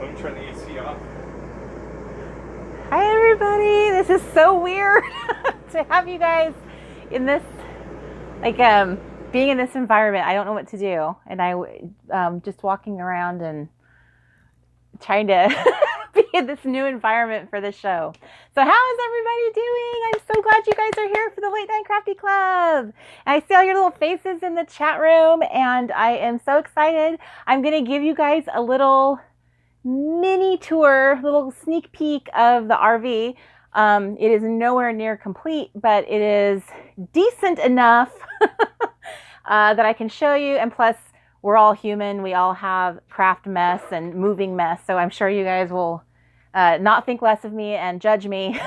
Let me turn the AC off. Hi everybody, this is so weird to have you guys in this, like, being in this environment. I don't know what to do, and just walking around and trying to be in this new environment for the show. So how is everybody doing? I'm so glad you guys are here for the Late Night Crafty Club. And I see all your little faces in the chat room, and I am so excited. I'm going to give you guys a little mini tour, little sneak peek of the RV. It is nowhere near complete, but it is decent enough that I can show you. And plus, we're all human. We all have craft mess and moving mess. So I'm sure you guys will not think less of me and judge me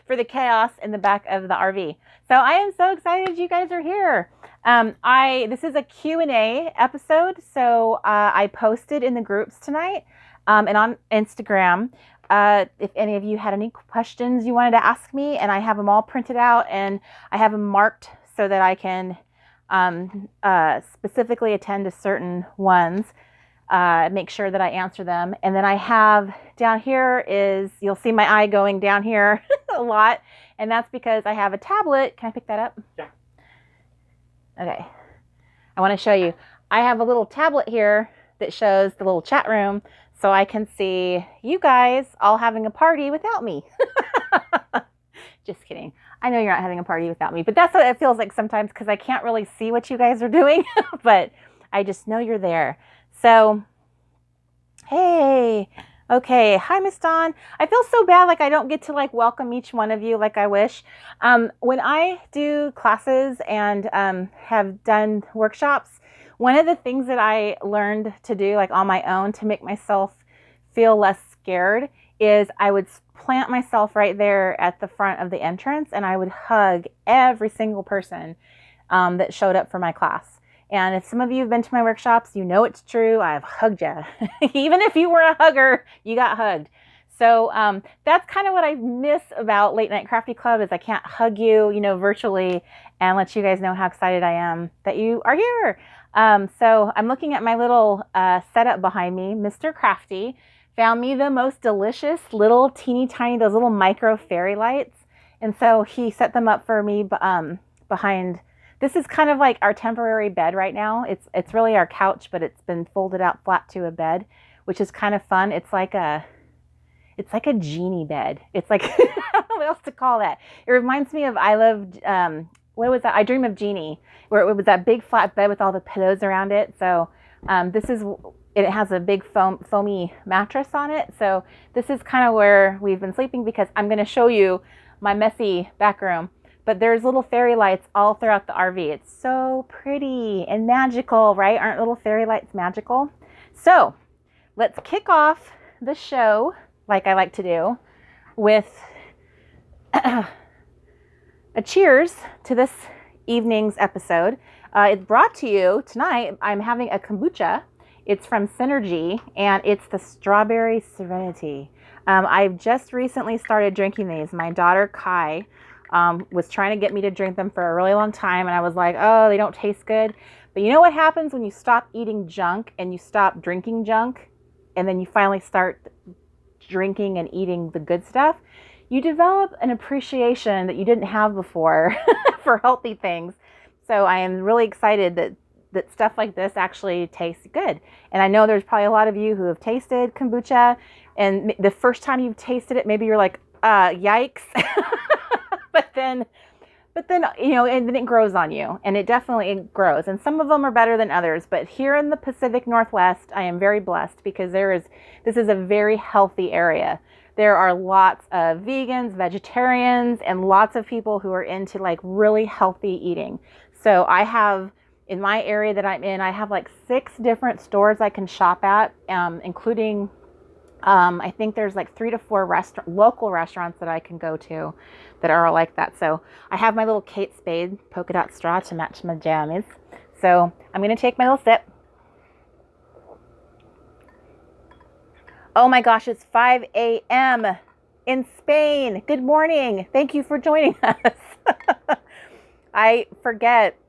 for the chaos in the back of the RV. So I am so excited you guys are here. This is a Q&A episode, so I posted in the groups tonight and on Instagram if any of you had any questions you wanted to ask me, and I have them all printed out and I have them marked so that I can specifically attend to certain ones, make sure that I answer them. And then I have down here you'll see my eye going down here a lot, and that's because I have a tablet. Can I pick that up? Yeah. Okay. I want to show you. I have a little tablet here that shows the little chat room, so I can see you guys all having a party without me. Just kidding. I know you're not having a party without me, but that's what it feels like sometimes because I can't really see what you guys are doing, but I just know you're there. So, hey. Okay, hi Miss Dawn. I feel so bad like I don't get to like welcome each one of you like I wish. When I do classes and have done workshops, one of the things that I learned to do like on my own to make myself feel less scared is I would plant myself right there at the front of the entrance and I would hug every single person that showed up for my class. And if some of you have been to my workshops, you know it's true. I've hugged you. Even if you were a hugger, you got hugged. So that's kind of what I miss about Late Night Crafty Club is I can't hug you, virtually and let you guys know how excited I am that you are here. So I'm looking at my little setup behind me. Mr. Crafty found me the most delicious little teeny tiny, those little micro fairy lights. And so he set them up for me behind. This is kind of like our temporary bed right now. It's really our couch, but it's been folded out flat to a bed, which is kind of fun. It's like a genie bed. It's like, I don't know what else to call that. It reminds me of what was that? I Dream of Jeannie, where it was that big flat bed with all the pillows around it. So it has a big foamy mattress on it. So this is kind of where we've been sleeping because I'm going to show you my messy back room. But there's little fairy lights all throughout the RV. It's so pretty and magical, right? Aren't little fairy lights magical? So let's kick off the show, like I like to do, with a cheers to this evening's episode. It's brought to you tonight. I'm having a kombucha. It's from Synergy, and it's the Strawberry Serenity. I've just recently started drinking these. My daughter, Kai, was trying to get me to drink them for a really long time, and I was like, oh, they don't taste good. But you know what happens when you stop eating junk and you stop drinking junk, and then you finally start drinking and eating the good stuff? You develop an appreciation that you didn't have before for healthy things. So I am really excited that stuff like this actually tastes good. And I know there's probably a lot of you who have tasted kombucha, and the first time you've tasted it, maybe you're like, yikes. But then, and then it grows on you, and it definitely grows. And some of them are better than others. But here in the Pacific Northwest, I am very blessed because this is a very healthy area. There are lots of vegans, vegetarians, and lots of people who are into like really healthy eating. So I have, in my area that I'm in, I have like 6 different stores I can shop at, including I think there's like 3 to 4 local restaurants that I can go to that are all like that. So I have my little Kate Spade polka dot straw to match my jammies. So I'm going to take my little sip. Oh my gosh, it's 5 a.m. in Spain. Good morning. Thank you for joining us. I forget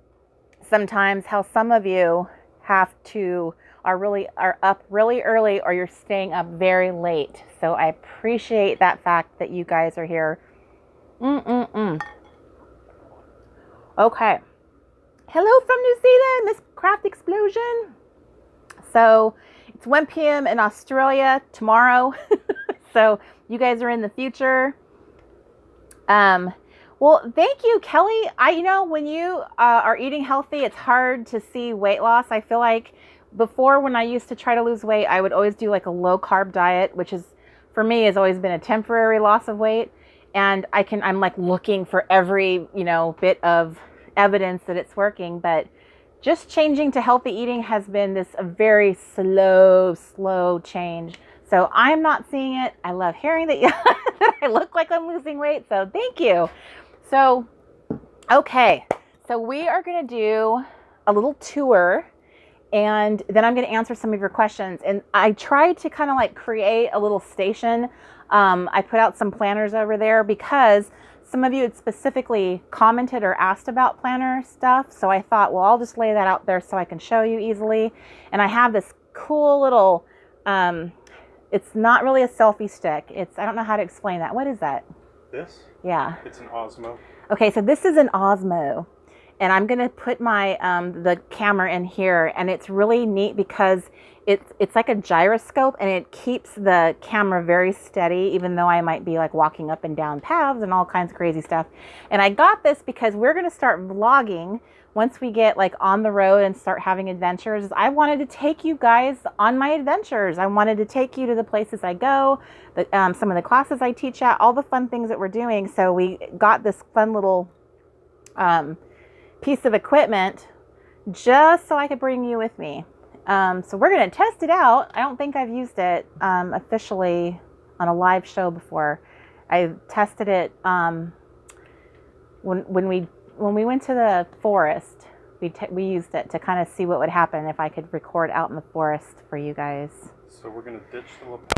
sometimes how some of you are up really early, or you're staying up very late. So I appreciate that fact that you guys are here. Okay. Hello from New Zealand, Miss Craft Explosion. So it's 1 p.m. in Australia tomorrow. So you guys are in the future. Well, thank you, Kelly. When you are eating healthy, it's hard to see weight loss. I feel like before, when I used to try to lose weight, I would always do like a low carb diet, which is, for me, has always been a temporary loss of weight. And I'm like looking for every, bit of evidence that it's working. But just changing to healthy eating has been a very slow change. So I'm not seeing it. I love hearing that, that I look like I'm losing weight. So thank you. So, okay. So we are going to do a little tour, and then I'm going to answer some of your questions. And I tried to kind of like create a little station. I put out some planners over there because some of you had specifically commented or asked about planner stuff. So I thought, well, I'll just lay that out there so I can show you easily. And I have this cool little, it's not really a selfie stick. I don't know how to explain that. What is that? This? Yeah. It's an Osmo. Okay, so this is an Osmo. And I'm going to put my the camera in here, and it's really neat because it's like a gyroscope, and it keeps the camera very steady, even though I might be like walking up and down paths and all kinds of crazy stuff. And I got this because we're going to start vlogging once we get like on the road and start having adventures. I wanted to take you guys on my adventures. I wanted to take you to the places I go, some of the classes I teach at, all the fun things that we're doing. So we got this fun little piece of equipment just so I could bring you with me. So we're going to test it out. I don't think I've used it officially on a live show before. I tested it when we went to the forest. We used it to kind of see what would happen if I could record out in the forest for you guys. So we're going to ditch the lapel.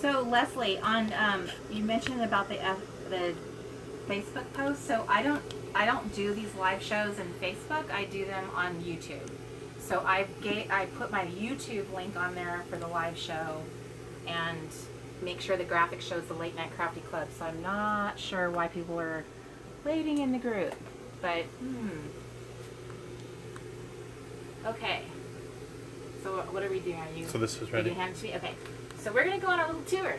So Leslie, on you mentioned about the Facebook post. So I don't do these live shows in Facebook. I do them on YouTube. So I put my YouTube link on there for the live show, and make sure the graphic shows the Late Night Crafty Club. So I'm not sure why people are waiting in the group, but okay. So what are we doing? Are you? So this is ready. You hand it to me? Okay. So we're gonna go on a little tour,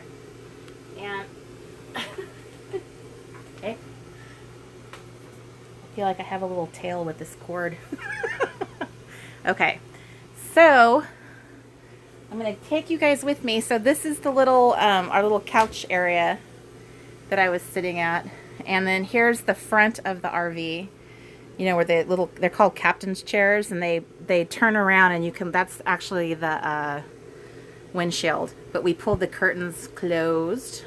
and okay. I feel like I have a little tail with this cord. Okay, so I'm gonna take you guys with me. So this is the little our little couch area that I was sitting at, and then here's the front of the RV. You know, where they're called captain's chairs, and they turn around, and you can. That's actually the windshield, but we pulled the curtains closed.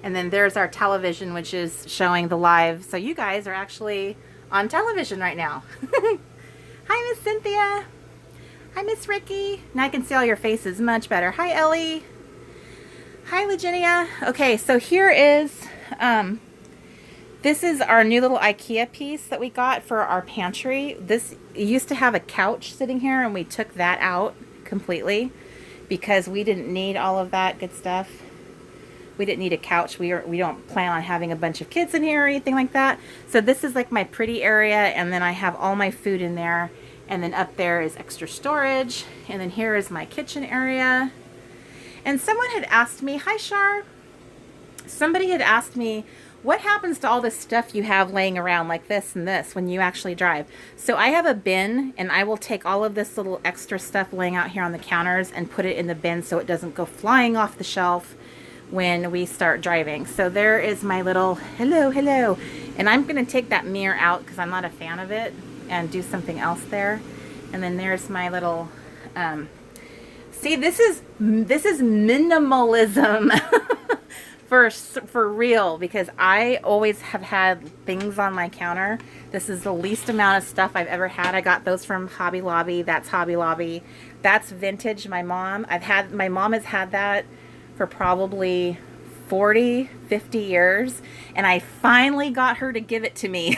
And then there's our television, which is showing the live. So you guys are actually on television right now. Hi, Miss Cynthia. Hi, Miss Ricky. Now I can see all your faces much better. Hi, Ellie. Hi, Virginia. Okay, so here is, this is our new little IKEA piece that we got for our pantry. This used to have a couch sitting here, and we took that out completely because we didn't need all of that good stuff. We didn't need a couch. We don't plan on having a bunch of kids in here or anything like that. So this is like my pretty area, and then I have all my food in there. And then up there is extra storage. And then here is my kitchen area. And someone had asked me, hi Shar. Somebody had asked me, what happens to all this stuff you have laying around like this and this when you actually drive? So I have a bin, and I will take all of this little extra stuff laying out here on the counters and put it in the bin so it doesn't go flying off the shelf when we start driving. So there is my little hello. And I'm going to take that mirror out because I'm not a fan of it and do something else there. And then there's my little see, this is minimalism for real, because I always have had things on my counter. This is the least amount of stuff I've ever had. I got those from Hobby Lobby. That's Hobby Lobby. That's vintage. My mom has had that for probably 40, 50 years, and I finally got her to give it to me.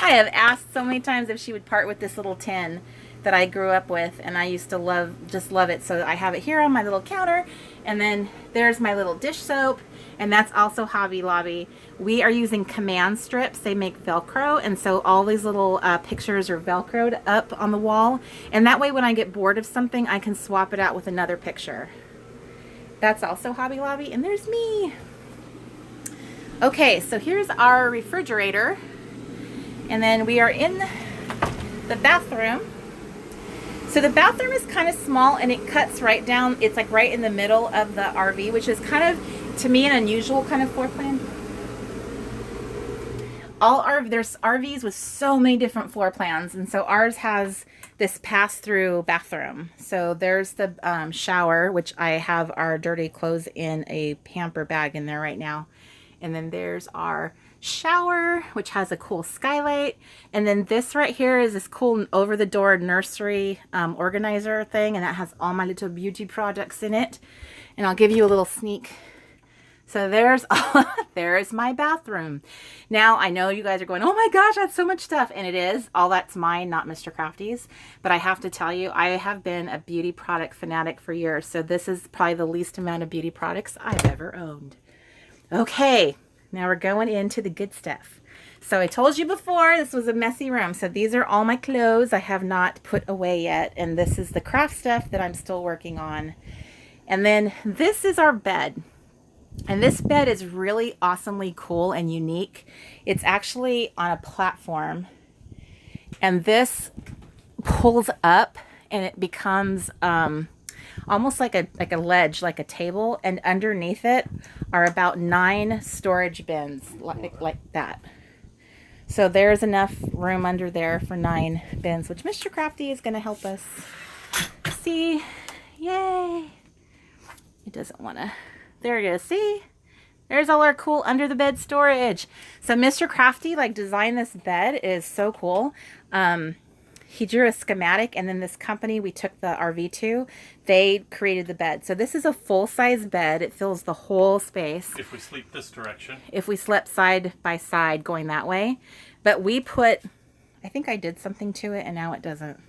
I have asked so many times if she would part with this little tin that I grew up with, and I used to just love it. So I have it here on my little counter, and then there's my little dish soap, and that's also Hobby Lobby. We are using Command strips. They make Velcro, and so all these little pictures are Velcroed up on the wall, and that way when I get bored of something, I can swap it out with another picture. That's also Hobby Lobby, and there's me. Okay, so here's our refrigerator, and then we are in the bathroom. So the bathroom is kind of small, and it cuts right down. It's like right in the middle of the RV, which is kind of, to me, an unusual kind of floor plan. There's RVs with so many different floor plans, and so ours has this pass-through bathroom. So there's the shower, which I have our dirty clothes in a pamper bag in there right now. And then there's our shower, which has a cool skylight. And then this right here is this cool over-the-door nursery organizer thing, and that has all my little beauty products in it. And I'll give you a little sneak. So there's my bathroom. Now, I know you guys are going, oh my gosh, that's so much stuff. And it is. All that's mine, not Mr. Crafty's. But I have to tell you, I have been a beauty product fanatic for years. So this is probably the least amount of beauty products I've ever owned. Okay, now we're going into the good stuff. So I told you before, this was a messy room. So these are all my clothes I have not put away yet. And this is the craft stuff that I'm still working on. And then this is our bed. And this bed is really awesomely cool and unique. It's actually on a platform, and this pulls up and it becomes almost like a ledge, like a table, and underneath it are about 9 storage bins like that. So there's enough room under there for 9 bins, which Mr. Crafty is going to help us see. Yay! It doesn't want to. There it is. See? There's all our cool under the bed storage. So Mr. Crafty designed this bed. It is so cool. He drew a schematic, and then this company we took the RV to, they created the bed. So this is a full-size bed. It fills the whole space. If we sleep this direction. If we slept side by side going that way. But we put, I think I did something to it and now it doesn't.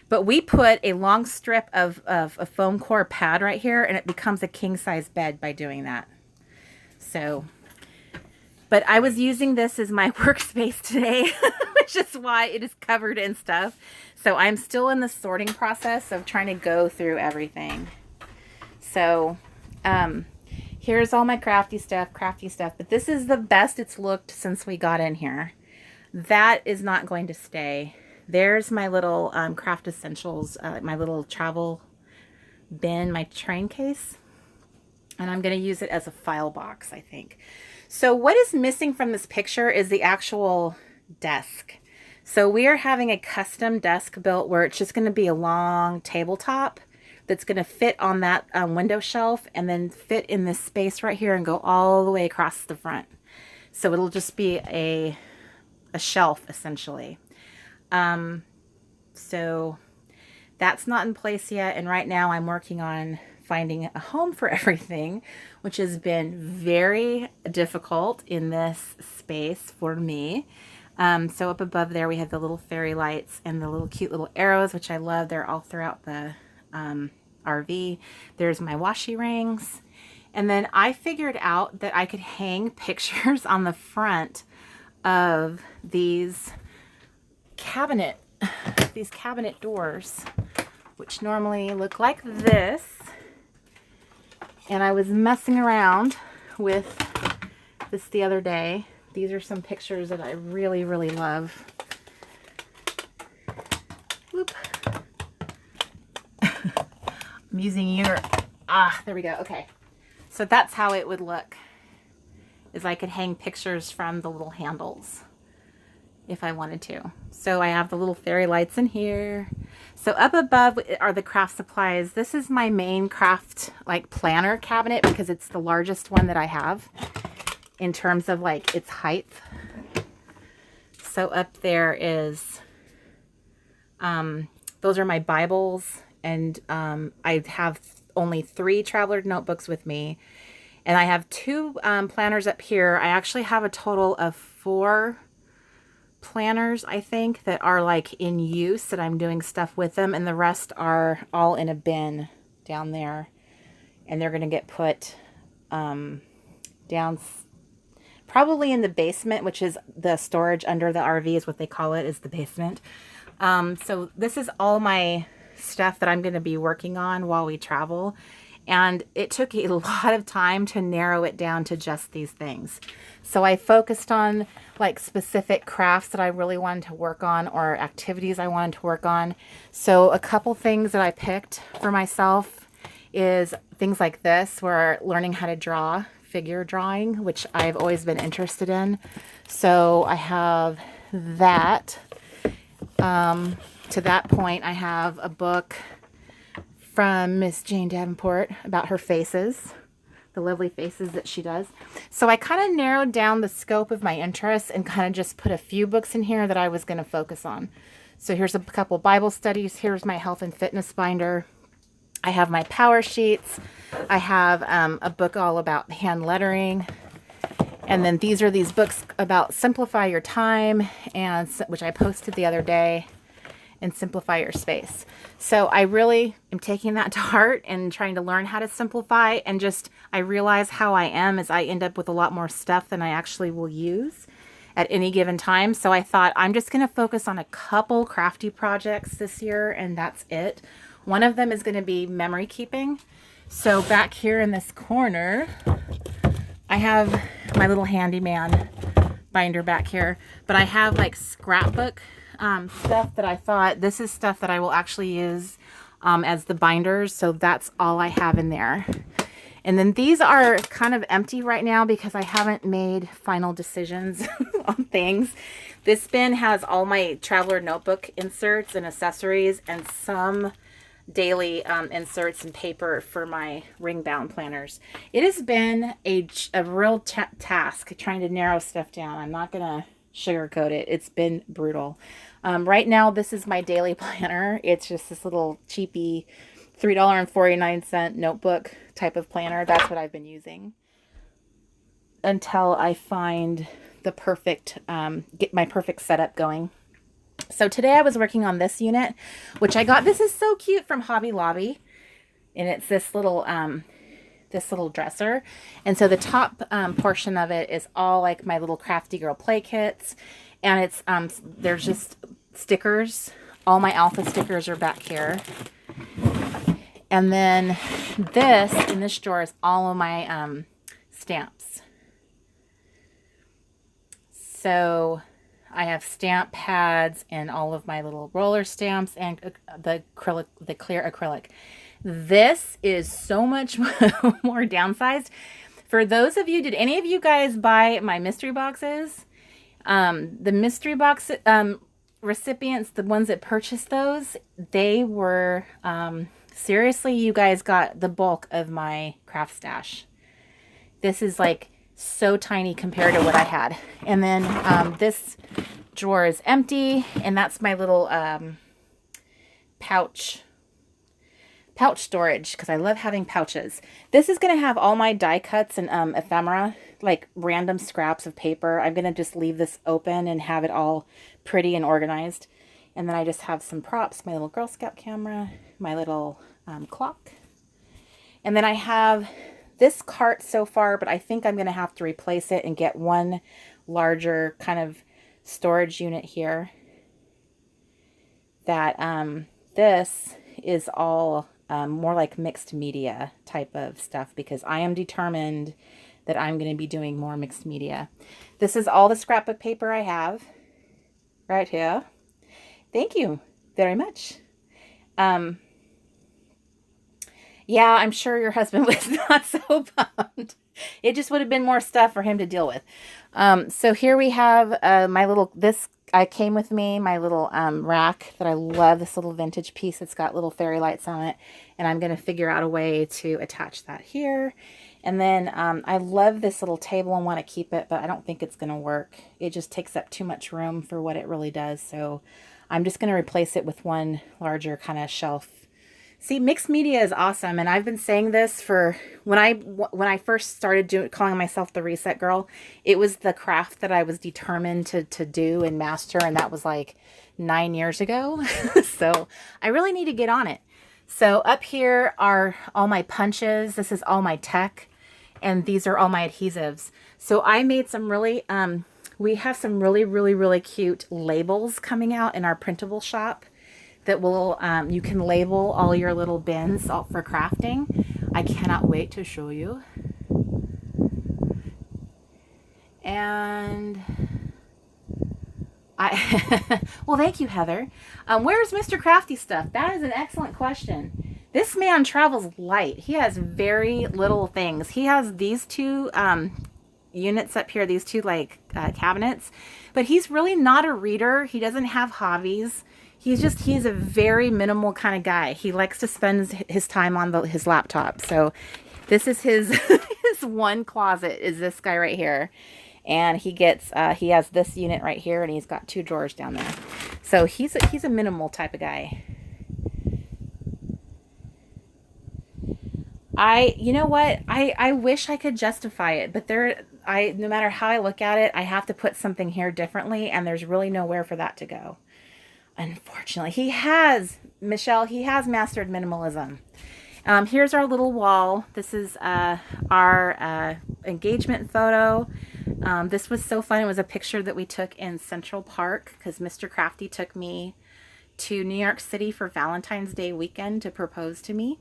But we put a long strip of a foam core pad right here, and it becomes a king-size bed by doing that. So, but I was using this as my workspace today, which is why it is covered in stuff. So I'm still in the sorting process of trying to go through everything. So here's all my crafty stuff. But this is the best it's looked since we got in here. That is not going to stay. There's my little craft essentials, my little travel bin, my train case. And I'm going to use it as a file box, I think. So what is missing from this picture is the actual desk. So we are having a custom desk built where it's just going to be a long tabletop that's going to fit on that window shelf and then fit in this space right here and go all the way across the front. So it'll just be a shelf essentially. So that's not in place yet. And right now I'm working on finding a home for everything, which has been very difficult in this space for me. So up above there, we have the little fairy lights and the little cute little arrows, which I love. They're all throughout the RV. There's my washi rings. And then I figured out that I could hang pictures on the front of these cabinet doors, which normally look like this. And I was messing around with this the other day. These are some pictures that I really, really love. Whoop. I'm using your, there we go. Okay. So that's how it would look, is I could hang pictures from the little handles if I wanted to. So I have the little fairy lights in here. So up above are the craft supplies. This is my main craft like planner cabinet because it's the largest one that I have in terms of like its height. So up there is, those are my Bibles, and I have only 3 traveler notebooks with me. And I have 2 planners up here. I actually have a total of 4 planners, I think, that are like in use, that I'm doing stuff with them, and the rest are all in a bin down there, and they're going to get put down probably in the basement, which is the storage under the RV is what they call it, is the basement. So this is all my stuff that I'm going to be working on while we travel. And it took a lot of time to narrow it down to just these things. So I focused on like specific crafts that I really wanted to work on, or activities I wanted to work on. So a couple things that I picked for myself is things like this, where learning how to draw, figure drawing, which I've always been interested in. So I have that. To that point, I have a book from Miss Jane Davenport about her faces, the lovely faces that she does. So I kind of narrowed down the scope of my interests and kind of just put a few books in here that I was going to focus on. So here's a couple Bible studies. Here's my health and fitness binder. I have my power sheets. I have a book all about hand lettering. And then these are these books about simplify your time, and which I posted the other day, and simplify your space. So I really am taking that to heart and trying to learn how to simplify, and just I realize how I am as I end up with a lot more stuff than I actually will use at any given time. So I thought I'm just going to focus on a couple crafty projects this year, and that's it. One of them is going to be memory keeping. So back here in this corner, I have my little handyman binder back here, but I have like scrapbook stuff that I thought this is stuff that I will actually use as the binders. So that's all I have in there. And then these are kind of empty right now because I haven't made final decisions on things. This bin has all my traveler notebook inserts and accessories, and some daily inserts and paper for my ring bound planners. It has been a real task trying to narrow stuff down. I'm not gonna sugarcoat it. It's been brutal. Right now this is my daily planner. It's just this little cheapy $3.49 notebook type of planner. That's what I've been using until I find the perfect get my perfect setup going. So today I was working on this unit, which I got. This is so cute, from Hobby Lobby, and it's this little dresser. And so the top portion of it is all like my little Crafty Girl play kits, and it's there's just stickers. All my alpha stickers are back here, and then this in this drawer is all of my stamps. So I have stamp pads and all of my little roller stamps and the clear acrylic. This is so much more downsized. For those of you, did any of you guys buy my mystery boxes? The mystery box recipients, the ones that purchased those, they were, seriously, you guys got the bulk of my craft stash. This is like so tiny compared to what I had. And then this drawer is empty, and that's my little pouch storage, because I love having pouches. This is going to have all my die cuts and ephemera, like random scraps of paper. I'm going to just leave this open and have it all pretty and organized. And then I just have some props, my little Girl Scout camera, my little clock. And then I have this cart so far, but I think I'm going to have to replace it and get one larger kind of storage unit here. That this is all more like mixed media type of stuff, because I am determined that I'm going to be doing more mixed media. This is all the scrapbook paper I have right here. Thank you very much. Yeah, I'm sure your husband was not so bummed. It just would have been more stuff for him to deal with. So here we have my little, this I came with me my little rack that I love, this little vintage piece. It's got little fairy lights on it, and I'm going to figure out a way to attach that here. And then I love this little table and want to keep it, but I don't think it's going to work. It just takes up too much room for what it really does. So I'm just going to replace it with one larger kind of shelf. See, mixed media is awesome, and I've been saying this for when I first started calling myself the Reset Girl. It was the craft that I was determined to do and master, and that was like 9 years ago. So I really need to get on it. So up here are all my punches. This is all my tech, and these are all my adhesives. So I made some really we have some really cute labels coming out in our printable shop that will, you can label all your little bins for crafting. I cannot wait to show you. And well, thank you, Heather. Where's Mr. Crafty Stuff? That is an excellent question. This man travels light. He has very little things. He has these two units up here, these two like cabinets, but he's really not a reader. He doesn't have hobbies. He's a very minimal kind of guy. He likes to spend his time on his laptop. So this is his his one closet is this guy right here. And he has this unit right here, and he's got 2 drawers down there. So he's a minimal type of guy. You know what? I wish I could justify it, but no matter how I look at it, I have to put something here differently, and there's really nowhere for that to go. Unfortunately, Michelle, he has mastered minimalism. Here's our little wall. This is our engagement photo. This was so fun. It was a picture that we took in Central Park because Mr. Crafty took me to New York City for Valentine's Day weekend to propose to me.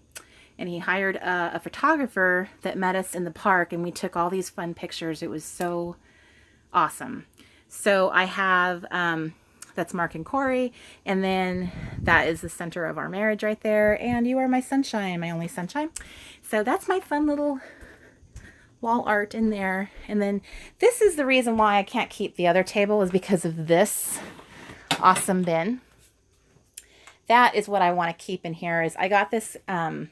And he hired a photographer that met us in the park, and we took all these fun pictures. It was so awesome. So I have... that's Mark and Corey, and then that is the center of our marriage right there, and you are my sunshine, my only sunshine. So that's my fun little wall art in there. And then this is the reason why I can't keep the other table, is because of this awesome bin. That is what I want to keep in here. Is I got this from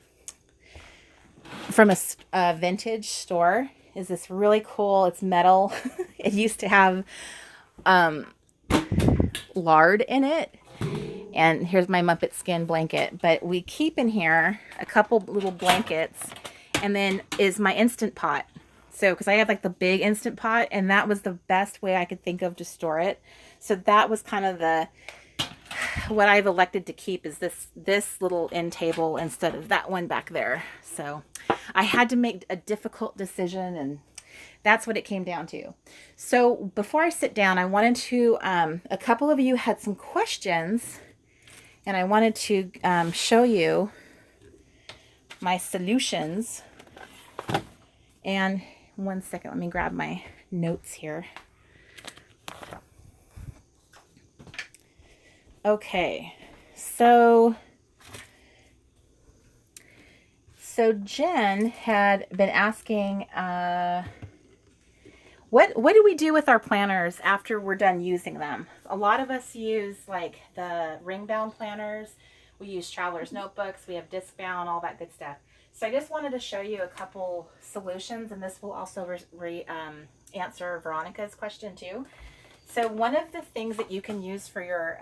a vintage store. Is this really cool? It's metal. It used to have lard in it, and here's my Muppet skin blanket, but we keep in here a couple little blankets, and then is my Instant Pot. So because I have like the big Instant Pot, and that was the best way I could think of to store it. So that was kind of what I've elected to keep, is this little end table instead of that one back there. So I had to make a difficult decision, and that's what it came down to. So before I sit down, I wanted to, a couple of you had some questions, and I wanted to show you my solutions. And one second, let me grab my notes here. Okay, so Jen had been asking, what do we do with our planners after we're done using them? A lot of us use like the ring bound planners. We use traveler's notebooks. We have disc bound, all that good stuff. So I just wanted to show you a couple solutions, and this will also answer Veronica's question too. So one of the things that you can use for your,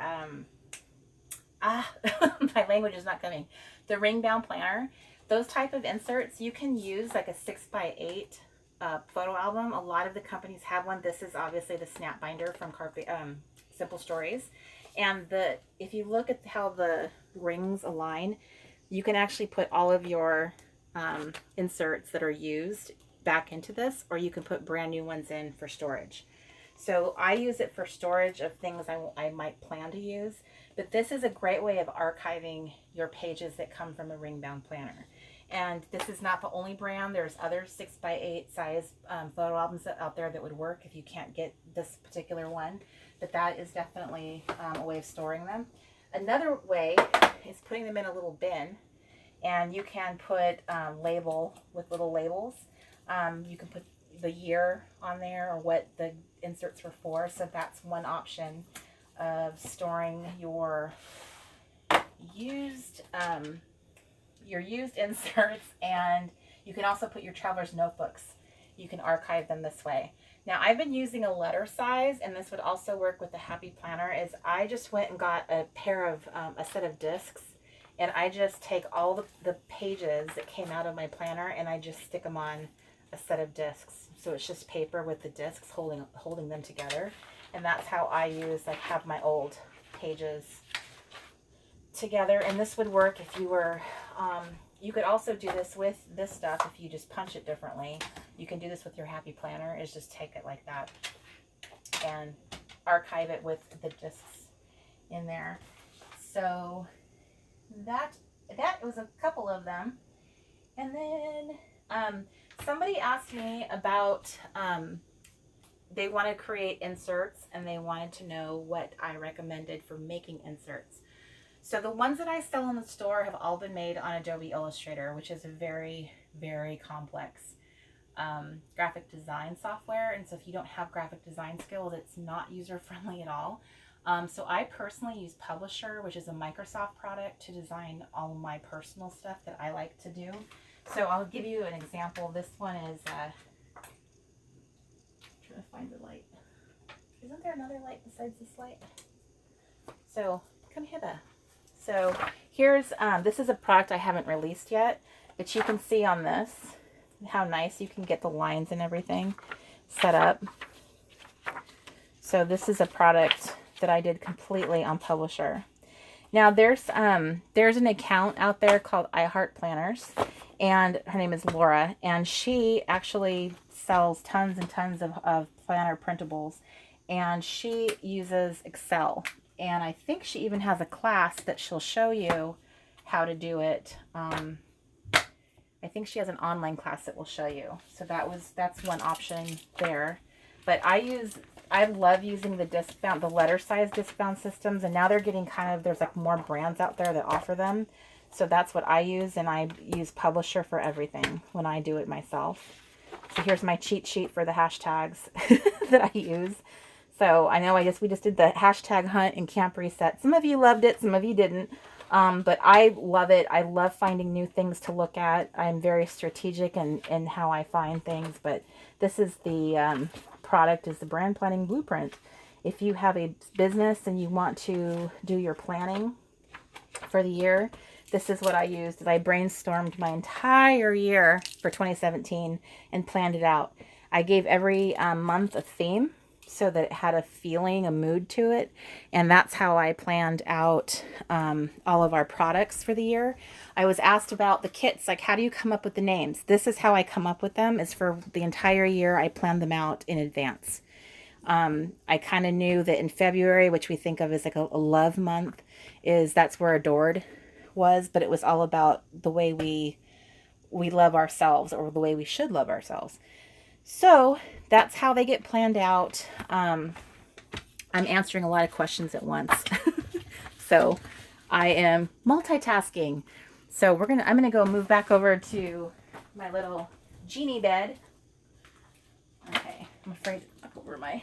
my language is not coming, the ring bound planner, those type of inserts, you can use like a 6x8 photo album. A lot of the companies have one. This is obviously the snap binder from Simple Stories. And if you look at how the rings align, you can actually put all of your inserts that are used back into this, or you can put brand new ones in for storage. So I use it for storage of things I might plan to use, but this is a great way of archiving your pages that come from a ring bound planner. And this is not the only brand. There's other 6x8 size photo albums out there that would work if you can't get this particular one. But that is definitely a way of storing them. Another way is putting them in a little bin. And you can put label with little labels. You can put the year on there or what the inserts were for. So that's one option. of storing your used inserts, and you can also put your traveler's notebooks. You can archive them this way. Now I've been using a letter size, and this would also work with the Happy Planner, is I just went and got a set of discs, and I just take all the pages that came out of my planner and I just stick them on a set of discs. So it's just paper with the discs holding them together. And that's how I have my old pages together. And this would work if you were, you could also do this with this stuff if you just punch it differently. You can do this with your Happy Planner, is just take it like that and archive it with the discs in there. So that was a couple of them. And then somebody asked me about, they want to create inserts, and they wanted to know what I recommended for making inserts. So the ones that I sell in the store have all been made on Adobe Illustrator, which is a very, very complex graphic design software. And so if you don't have graphic design skills, it's not user-friendly at all. So I personally use Publisher, which is a Microsoft product, to design all of my personal stuff that I like to do. So I'll give you an example. This one is, trying to find the light. Isn't there another light besides this light? So come hither. So here's, this is a product I haven't released yet, but you can see on this how nice you can get the lines and everything set up. So this is a product that I did completely on Publisher. Now there's an account out there called I Heart Planners, and her name is Laura, and she actually sells tons and tons of planner printables, and she uses Excel, and I think she even has a class that she'll show you how to do it. I think she has an online class that will show you. So that's one option there. But I love using the letter size disc bound systems, and now they're getting there's like more brands out there that offer them. So that's what I use, and I use Publisher for everything when I do it myself. So here's my cheat sheet for the hashtags that I use. So I know we just did the hashtag hunt and camp reset. Some of you loved it, some of you didn't. But I love it. I love finding new things to look at. I'm very strategic in how I find things, but this is the product is the brand planning blueprint. If you have a business and you want to do your planning for the year, this is what I used. I brainstormed my entire year for 2017 and planned it out. I gave every month a theme so that it had a feeling, a mood to it. And that's how I planned out all of our products for the year. I was asked about the kits, like how do you come up with the names? This is how I come up with them, is for the entire year I planned them out in advance. I kind of knew that in February, which we think of as like a love month, that's where Adored was, but it was all about the way we love ourselves, or the way we should love ourselves. So that's how they get planned out. I'm answering a lot of questions at once. So I am multitasking. So I'm gonna go move back over to my little genie bed. Okay, I'm afraid to knock over my,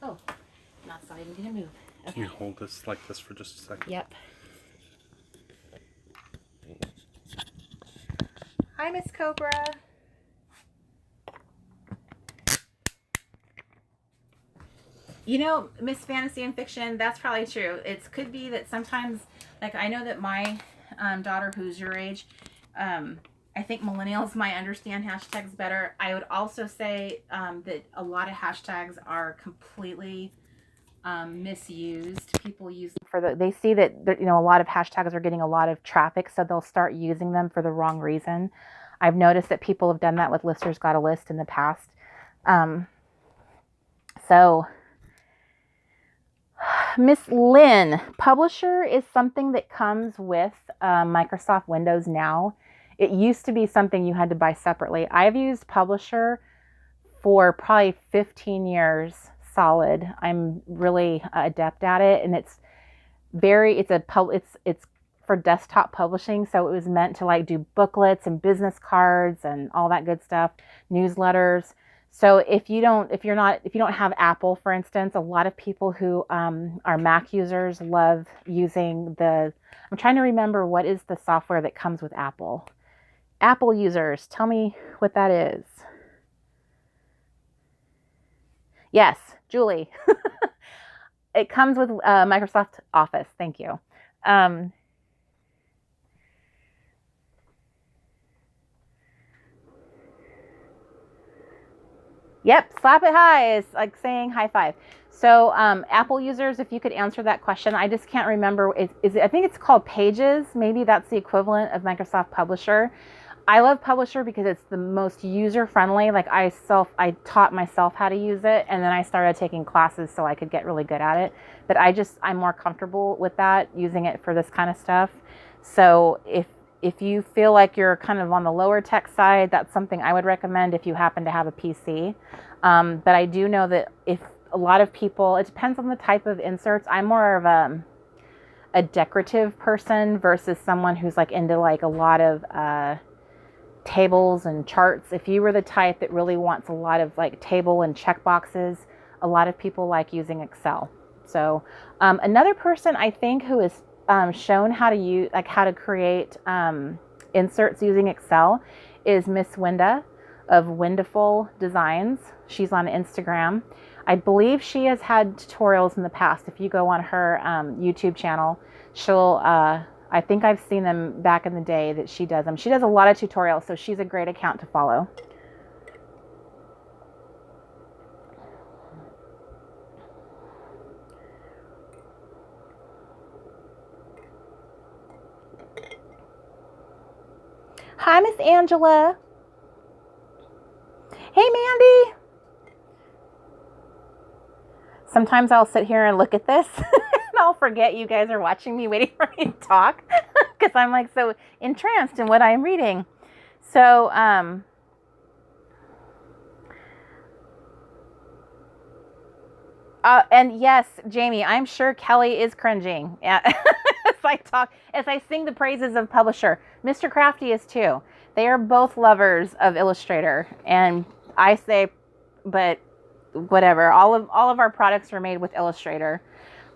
oh, not even gonna move. Okay. Can you hold this like this for just a second? Yep. Hi, Miss Cobra. You know, Miss Fantasy and Fiction, that's probably true. It could be that sometimes, like I know that my daughter, who's your age, I think millennials might understand hashtags better. I would also say that a lot of hashtags are completely misused. People use them they see that a lot of hashtags are getting a lot of traffic, so they'll start using them for the wrong reason. I've noticed that people have done that with Listers Got a List in the past. So Miss Lynn, Publisher is something that comes with Microsoft Windows now. It used to be something you had to buy separately. I've used Publisher for probably 15 years solid. I'm really adept at it, and it's for desktop publishing, so it was meant to like do booklets and business cards and all that good stuff, newsletters. So if you don't have Apple, for instance, a lot of people who are Mac users love using I'm trying to remember what is the software that comes with Apple. Apple users, tell me what that is. Yes, Julie. It comes with Microsoft Office. Thank you. Yep, slap it high is like saying high five. So Apple users, if you could answer that question, I just can't remember. I think it's called Pages. Maybe that's the equivalent of Microsoft Publisher. I love Publisher because it's the most user-friendly. Like I taught myself how to use it, and then I started taking classes so I could get really good at it. But I'm more comfortable with that, using it for this kind of stuff. So if you feel like you're kind of on the lower tech side, that's something I would recommend if you happen to have a PC. But I do know that if a lot of people, it depends on the type of inserts. I'm more of a decorative person versus someone who's like into like a lot of tables and charts. If you were the type that really wants a lot of like table and check boxes, a lot of people like using Excel. So another person I think who is shown how to create inserts using Excel is Miss Winda of Windaful Designs. She's on Instagram. I believe she has had tutorials in the past. If you go on her YouTube channel, I think I've seen them back in the day that she does them. She does a lot of tutorials, so she's a great account to follow. Hi, Miss Angela. Hey, Mandy. Sometimes I'll sit here and look at this and I'll forget you guys are watching me waiting for me to talk because I'm like so entranced in what I'm reading. So, and yes, Jamie, I'm sure Kelly is cringing as as I sing the praises of Publisher. Mr. Crafty is too. They are both lovers of Illustrator, and I say, but whatever. All of our products are made with Illustrator.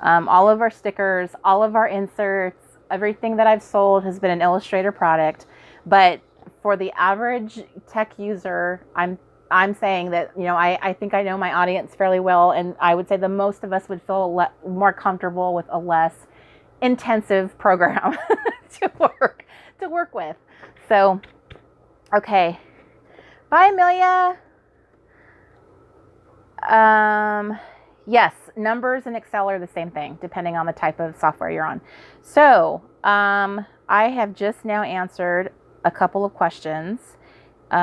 All of our stickers, all of our inserts, everything that I've sold has been an Illustrator product. But for the average tech user, I'm saying that, I think I know my audience fairly well, and I would say the most of us would feel more comfortable with a less intensive program to work with. So, okay. Bye, Amelia. Yes, numbers and Excel are the same thing, depending on the type of software you're on. So, I have just now answered a couple of questions. So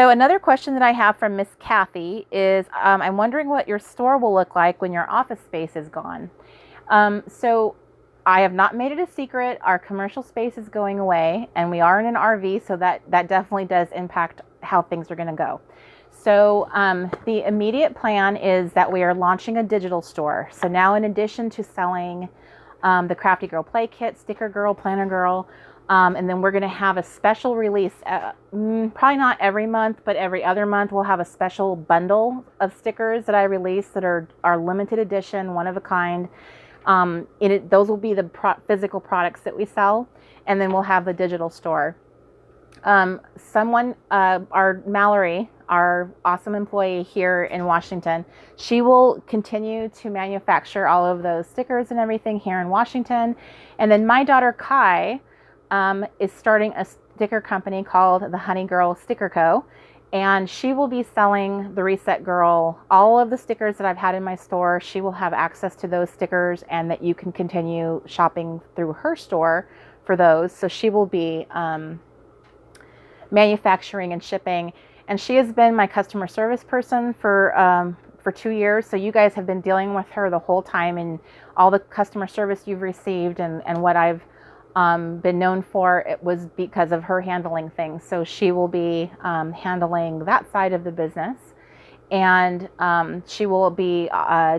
another question that I have from Miss Kathy is, I'm wondering what your store will look like when your office space is gone. So I have not made it a secret. Our commercial space is going away, and we are in an RV, so that definitely does impact how things are going to go. So the immediate plan is that we are launching a digital store. So now, in addition to selling the Crafty Girl Play Kit, Sticker Girl, Planner Girl, and then we're going to have a special release, probably not every month, but every other month we'll have a special bundle of stickers that I release that are limited edition, one of a kind. Those will be the physical products that we sell, and then we'll have the digital store. Our Mallory, our awesome employee here in Washington, she will continue to manufacture all of those stickers and everything here in Washington. And then my daughter Kai is starting a sticker company called the Honey Girl Sticker Co. And she will be selling the Reset Girl, all of the stickers that I've had in my store. She will have access to those stickers, and that you can continue shopping through her store for those. So she will be manufacturing and shipping. And she has been my customer service person for 2 years. So you guys have been dealing with her the whole time, and all the customer service you've received and what I've been known for, it was because of her handling things. So she will be handling that side of the business. And she will be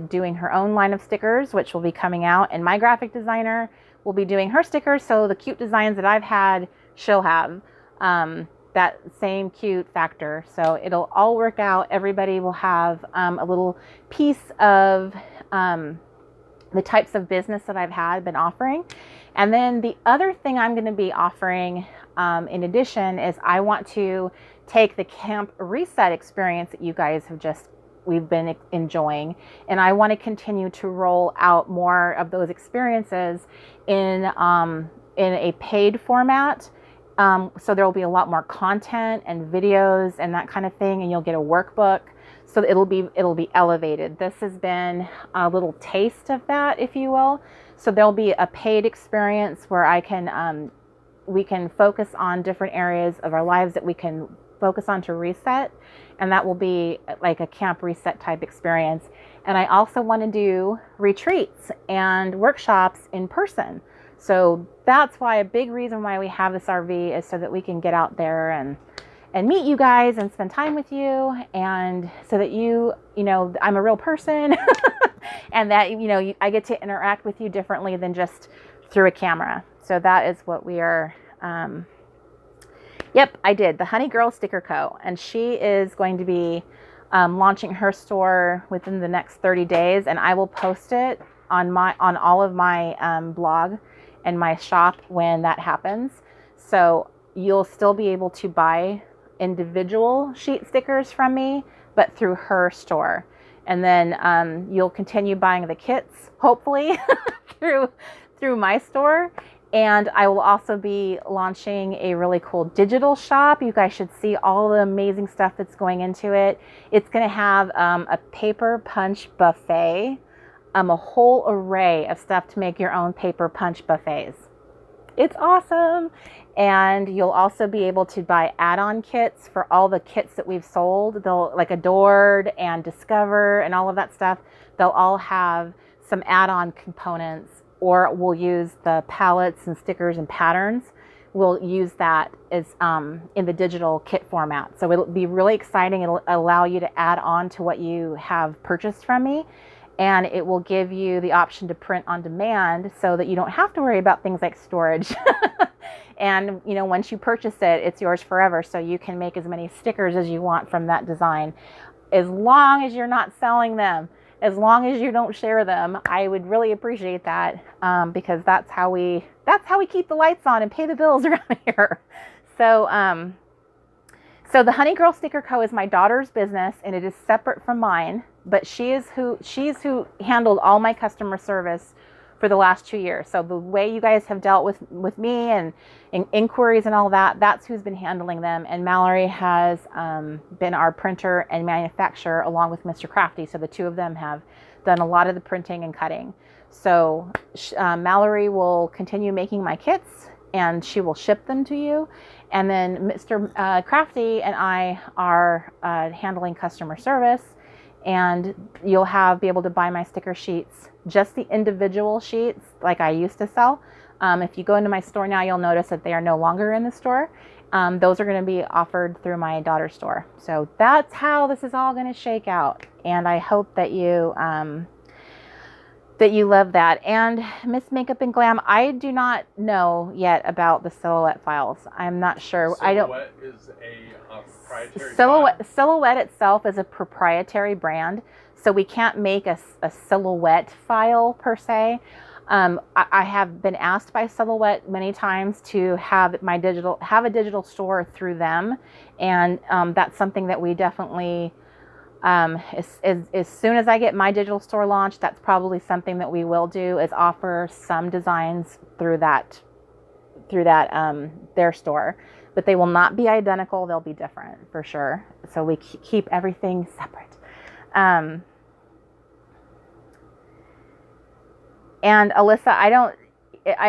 doing her own line of stickers, which will be coming out. And my graphic designer will be doing her stickers. So the cute designs that I've had, she'll have. that same cute factor. So it'll all work out. Everybody will have a little piece of the types of business that I've been offering. And then the other thing I'm going to be offering in addition is I want to take the Camp Reset experience that you guys we've been enjoying, and I want to continue to roll out more of those experiences in a paid format. So there will be a lot more content and videos and that kind of thing, and you'll get a workbook. So it'll be elevated. This has been a little taste of that, if you will. So there'll be a paid experience where we can focus on different areas of our lives that we can focus on to reset, and that will be like a Camp Reset type experience. And I also want to do retreats and workshops in person. So that's why a big reason why we have this RV is so that we can get out there and meet you guys and spend time with you, and so that you know I'm a real person and that I get to interact with you differently than just through a camera. So that is what we are. Yep, I did the Honey Girl Sticker Co. And she is going to be launching her store within the next 30 days. And I will post it on all of my blog and my shop when that happens. So you'll still be able to buy individual sheet stickers from me, but through her store. And then you'll continue buying the kits, hopefully, through my store. And I will also be launching a really cool digital shop. You guys should see all the amazing stuff that's going into it. It's going to have a paper punch buffet, a whole array of stuff to make your own paper punch buffets. It's awesome. And you'll also be able to buy add-on kits for all the kits that we've sold. They'll, like Adored and Discover and all of that stuff, they'll all have some add-on components. Or we'll use the palettes and stickers and patterns. We'll use that as in the digital kit format. So it'll be really exciting. It'll allow you to add on to what you have purchased from me. And it will give you the option to print on demand so that you don't have to worry about things like storage. And once you purchase it, it's yours forever. So you can make as many stickers as you want from that design, as long as you're not selling them. As long as you don't share them, I would really appreciate that, because that's how we keep the lights on and pay the bills around here. So, so the Honey Girl Sticker Co. is my daughter's business, and it is separate from mine. But she's who handled all my customer service for the last 2 years. So the way you guys have dealt with me and inquiries and all that, that's who's been handling them. And Mallory has been our printer and manufacturer along with Mr. Crafty. So the two of them have done a lot of the printing and cutting. So Mallory will continue making my kits, and she will ship them to you. And then Mr. Crafty and I are handling customer service. And you'll be able to buy my sticker sheets, just the individual sheets like I used to sell. If you go into my store now, you'll notice that they are no longer in the store. Those are going to be offered through my daughter's store. So that's how this is all going to shake out. And I hope that you love that. And Miss Makeup and Glam, I do not know yet about the Silhouette files. I'm not sure. Silhouette is a proprietary Silhouette itself is a proprietary brand, so we can't make a Silhouette file per se. I have been asked by Silhouette many times to have a digital store through them, and that's something that we definitely, as soon as I get my digital store launched, that's probably something that we will do, is offer some designs through their store. But they will not be identical. They'll be different for sure. So we keep everything separate. And Alyssa, I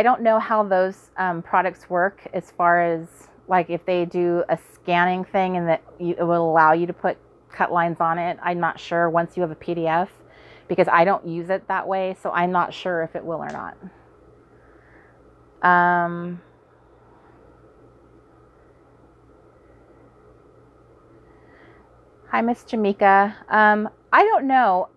don't know how those products work as far as like if they do a scanning thing and that it will allow you to put cut lines on it. I'm not sure once you have a PDF, because I don't use it that way. So I'm not sure if it will or not. Hi, Miss Jamaica. I don't know.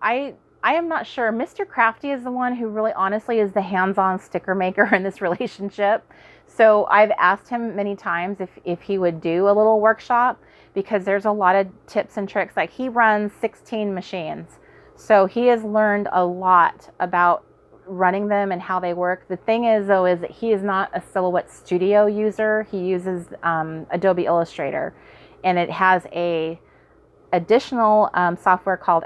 I am not sure. Mr. Crafty is the one who really honestly is the hands-on sticker maker in this relationship. So I've asked him many times if he would do a little workshop, because there's a lot of tips and tricks. Like, he runs 16 machines. So he has learned a lot about running them and how they work. The thing is, though, is that he is not a Silhouette Studio user. He uses Adobe Illustrator, and it has a additional software called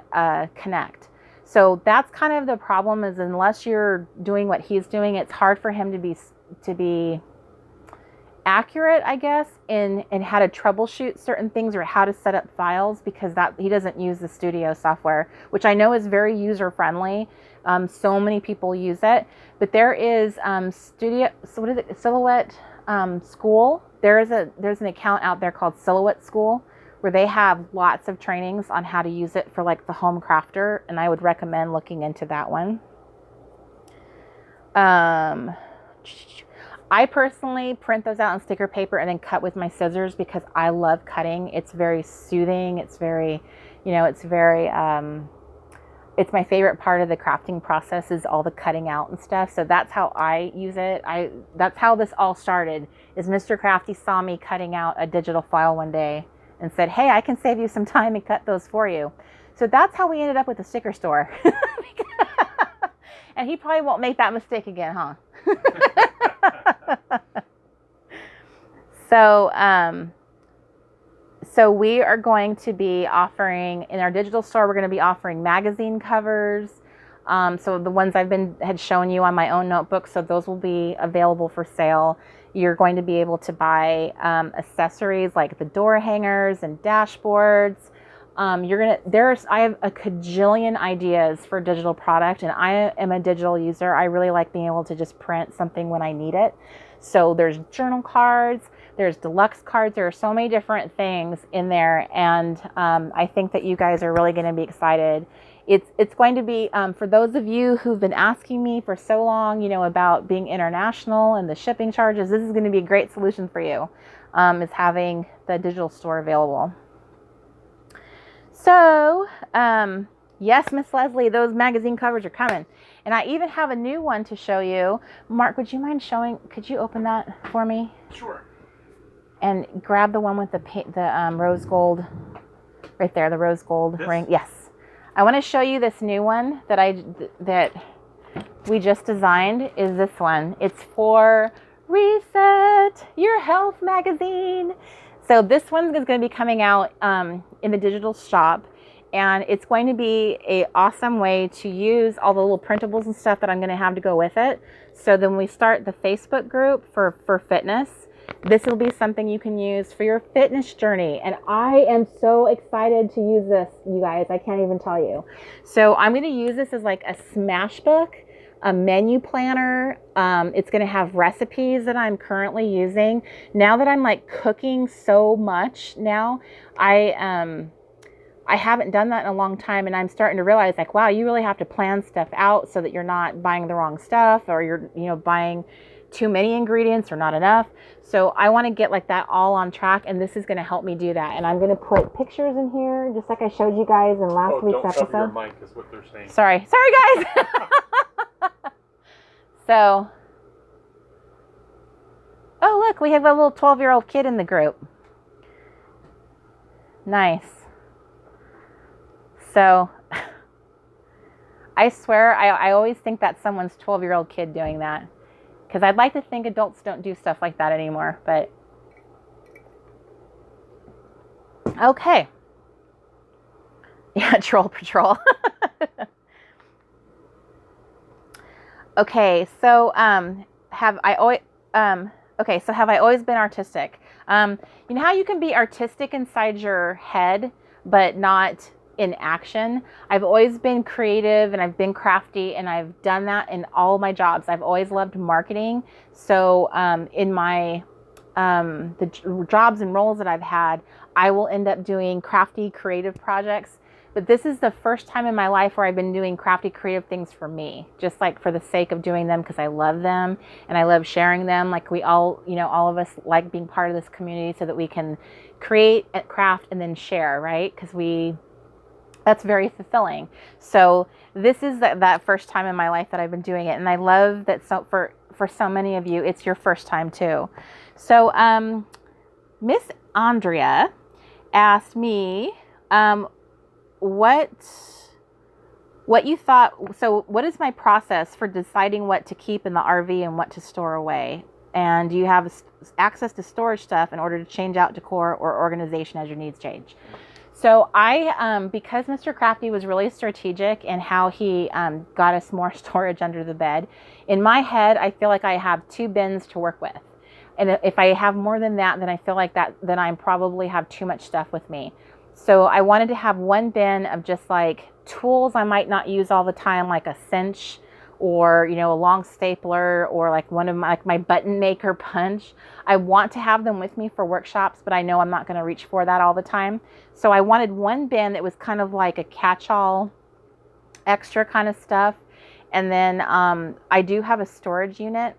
Connect. So that's kind of the problem, is unless you're doing what he's doing, it's hard for him to be accurate, I guess, in how to troubleshoot certain things or how to set up files, because that he doesn't use the Studio software, which I know is very user friendly. So many people use it, but there is Silhouette School. There's an account out there called Silhouette School, where they have lots of trainings on how to use it for like the home crafter, and I would recommend looking into that one. I personally print those out on sticker paper and then cut with my scissors, because I love cutting. It's very soothing. It's very, it's my favorite part of the crafting process, is all the cutting out and stuff. So that's how I use it. That's how this all started, is Mr. Crafty saw me cutting out a digital file one day and said, hey, I can save you some time and cut those for you. So that's how we ended up with the sticker store. And he probably won't make that mistake again, huh? So we are going to be offering, in our digital store, we're going to be offering magazine covers. So the ones had shown you on my own notebook, so those will be available for sale. You're going to be able to buy accessories like the door hangers and dashboards. I have a cajillion ideas for digital product, and I am a digital user. I really like being able to just print something when I need it. So there's journal cards, there's deluxe cards, there are so many different things in there, and I think that you guys are really going to be excited. It's going to be, for those of you who've been asking me for so long, about being international and the shipping charges, this is going to be a great solution for you, is having the digital store available. So, yes, Miss Leslie, those magazine covers are coming. And I even have a new one to show you. Mark, would you mind could you open that for me? Sure. And grab the one with the rose gold, right there, the rose gold ring. Yes. I want to show you this new one that we just designed, is this one. It's for Reset Your Health magazine. So this one is going to be coming out in the digital shop, and it's going to be an awesome way to use all the little printables and stuff that I'm going to have to go with it. So then we start the Facebook group for fitness. This will be something you can use for your fitness journey, and I am so excited to use this, you guys. I can't even tell you. So I'm going to use this as like a smash book, a menu planner. It's going to have recipes that I'm currently using. Now that I'm like cooking so much now, I haven't done that in a long time, and I'm starting to realize, like, wow, you really have to plan stuff out so that you're not buying the wrong stuff, or you're buying too many ingredients or not enough. So I want to get like that all on track, and this is going to help me do that. And I'm going to put pictures in here, just like I showed you guys in last week's episode. Don't cover your mic is what they're saying. Sorry guys. So, oh look, we have a little 12-year-old kid in the group. Nice. So, I swear, I always think that's someone's 12-year-old kid doing that. Because I'd like to think adults don't do stuff like that anymore, but... Okay. Yeah, Troll Patrol. Okay, so have I always been artistic? You know how you can be artistic inside your head, but not in action? I've always been creative, and I've been crafty, and I've done that in all my jobs. I've always loved marketing. So in my the jobs and roles that I've had, I will end up doing crafty, creative projects. But this is the first time in my life where I've been doing crafty, creative things for me, just like for the sake of doing them, because I love them and I love sharing them. Like we all, all of us like being part of this community so that we can create, craft, and then share, right? Because we That's very fulfilling. So this is that first time in my life that I've been doing it. And I love that for so many of you, it's your first time too. So Miss Andrea asked me what you thought. So what is my process for deciding what to keep in the RV and what to store away? And do you have access to storage stuff in order to change out decor or organization as your needs change? So I, because Mr. Crafty was really strategic in how he got us more storage under the bed, in my head, I feel like I have 2 bins to work with. And if I have more than that, then I feel like then I probably have too much stuff with me. So I wanted to have 1 bin of just like tools I might not use all the time, like a cinch or, a long stapler, or like one of my button maker punch. I want to have them with me for workshops, but I know I'm not going to reach for that all the time. So I wanted 1 bin that was kind of like a catch-all extra kind of stuff. And then I do have a storage unit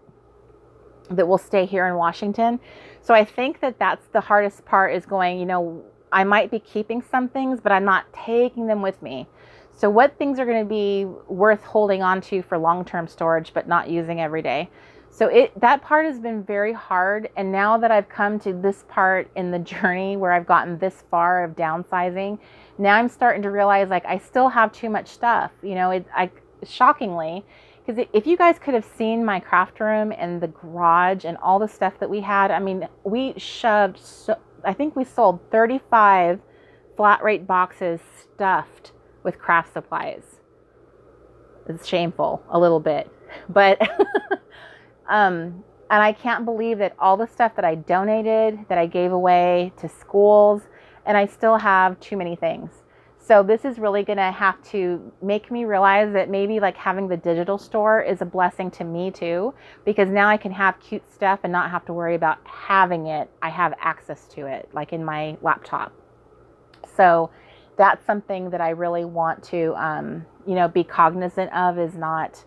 that will stay here in Washington. So I think that's the hardest part, is going, I might be keeping some things, but I'm not taking them with me. So what things are going to be worth holding on to for long-term storage, but not using every day? So that part has been very hard. And now that I've come to this part in the journey where I've gotten this far of downsizing, now I'm starting to realize like I still have too much stuff. Shockingly, because if you guys could have seen my craft room and the garage and all the stuff that we had, I mean, we shoved, I think we sold 35 flat rate boxes stuffed with craft supplies. It's shameful a little bit, but and I can't believe that all the stuff that I donated, that I gave away to schools, and I still have too many things. So this is really going to have to make me realize that maybe like having the digital store is a blessing to me too, because now I can have cute stuff and not have to worry about having it. I have access to it, like in my laptop. So that's something that I really want to, be cognizant of, is not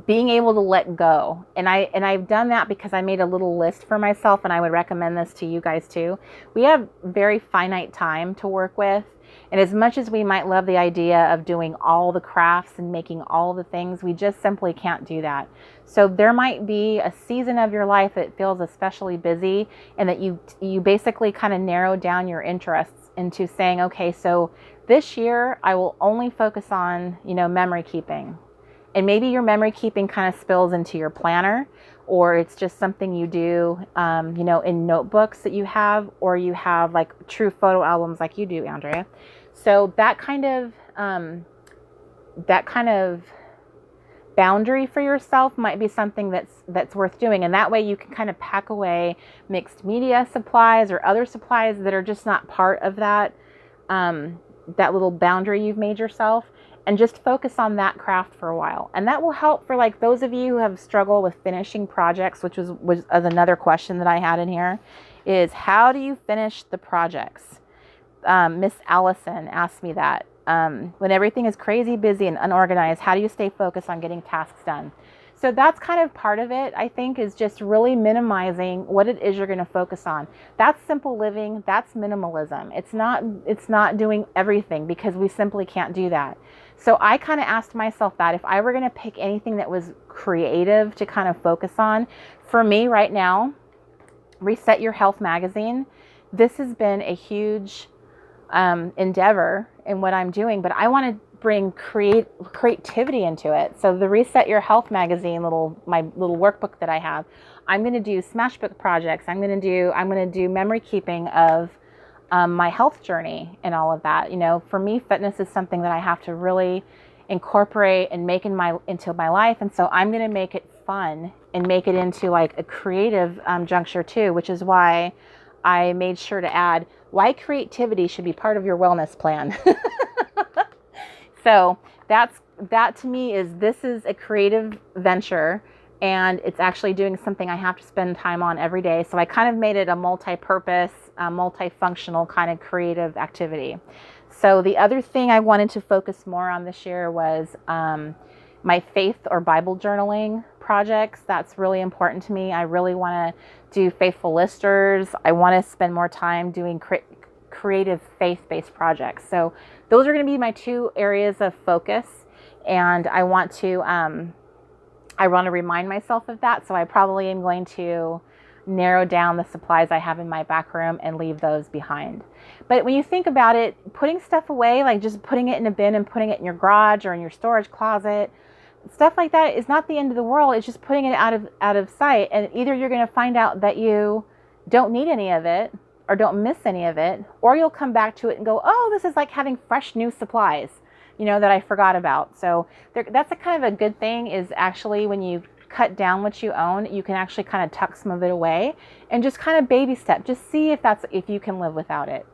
being able to let go. And I've done that because I made a little list for myself, and I would recommend this to you guys too. We have very finite time to work with. And as much as we might love the idea of doing all the crafts and making all the things, we just simply can't do that. So there might be a season of your life that feels especially busy, and that you basically kind of narrow down your interests into saying, okay, so this year I will only focus on, memory keeping. And maybe your memory keeping kind of spills into your planner, or it's just something you do, in notebooks that you have, or you have like true photo albums like you do, Andrea. So that kind of boundary for yourself might be something that's worth doing. And that way you can kind of pack away mixed media supplies or other supplies that are just not part of that little boundary you've made yourself, and just focus on that craft for a while. And that will help for like those of you who have struggled with finishing projects, which was another question that I had in here, is how do you finish the projects? Miss Allison asked me that. When everything is crazy busy and unorganized, how do you stay focused on getting tasks done? So that's kind of part of it, I think, is just really minimizing what it is you're going to focus on. That's simple living. That's minimalism. It's not doing everything, because we simply can't do that. So I kind of asked myself that if I were going to pick anything that was creative to kind of focus on, for me right now, Reset Your Health magazine, this has been a huge endeavor in what I'm doing, but I want to bring creativity into it. So the Reset Your Health magazine, my little workbook that I have, I'm going to do Smashbook projects. I'm going to do memory keeping of my health journey and all of that. For me, fitness is something that I have to really incorporate and make into my life. And so I'm going to make it fun and make it into like a creative juncture too, which is why I made sure to add why creativity should be part of your wellness plan. So that to me this is a creative venture, and it's actually doing something I have to spend time on every day. So I kind of made it a multi-purpose, multifunctional kind of creative activity. So the other thing I wanted to focus more on this year was my faith or Bible journaling projects. That's really important to me. I really want to do faithful listers. I want to spend more time doing creative faith-based projects. So those are going to be my 2 areas of focus, and I want to remind myself of that. So I probably am going to narrow down the supplies I have in my back room and leave those behind. But when you think about it, putting stuff away, like just putting it in a bin and putting it in your garage or in your storage closet, stuff like that is not the end of the world. It's just putting it out of sight. And either you're going to find out that you don't need any of it or don't miss any of it, or you'll come back to it and go, oh, this is like having fresh new supplies, that I forgot about. So that's a kind of a good thing, is actually when you cut down what you own, you can actually kind of tuck some of it away and just kind of baby step, just see if you can live without it.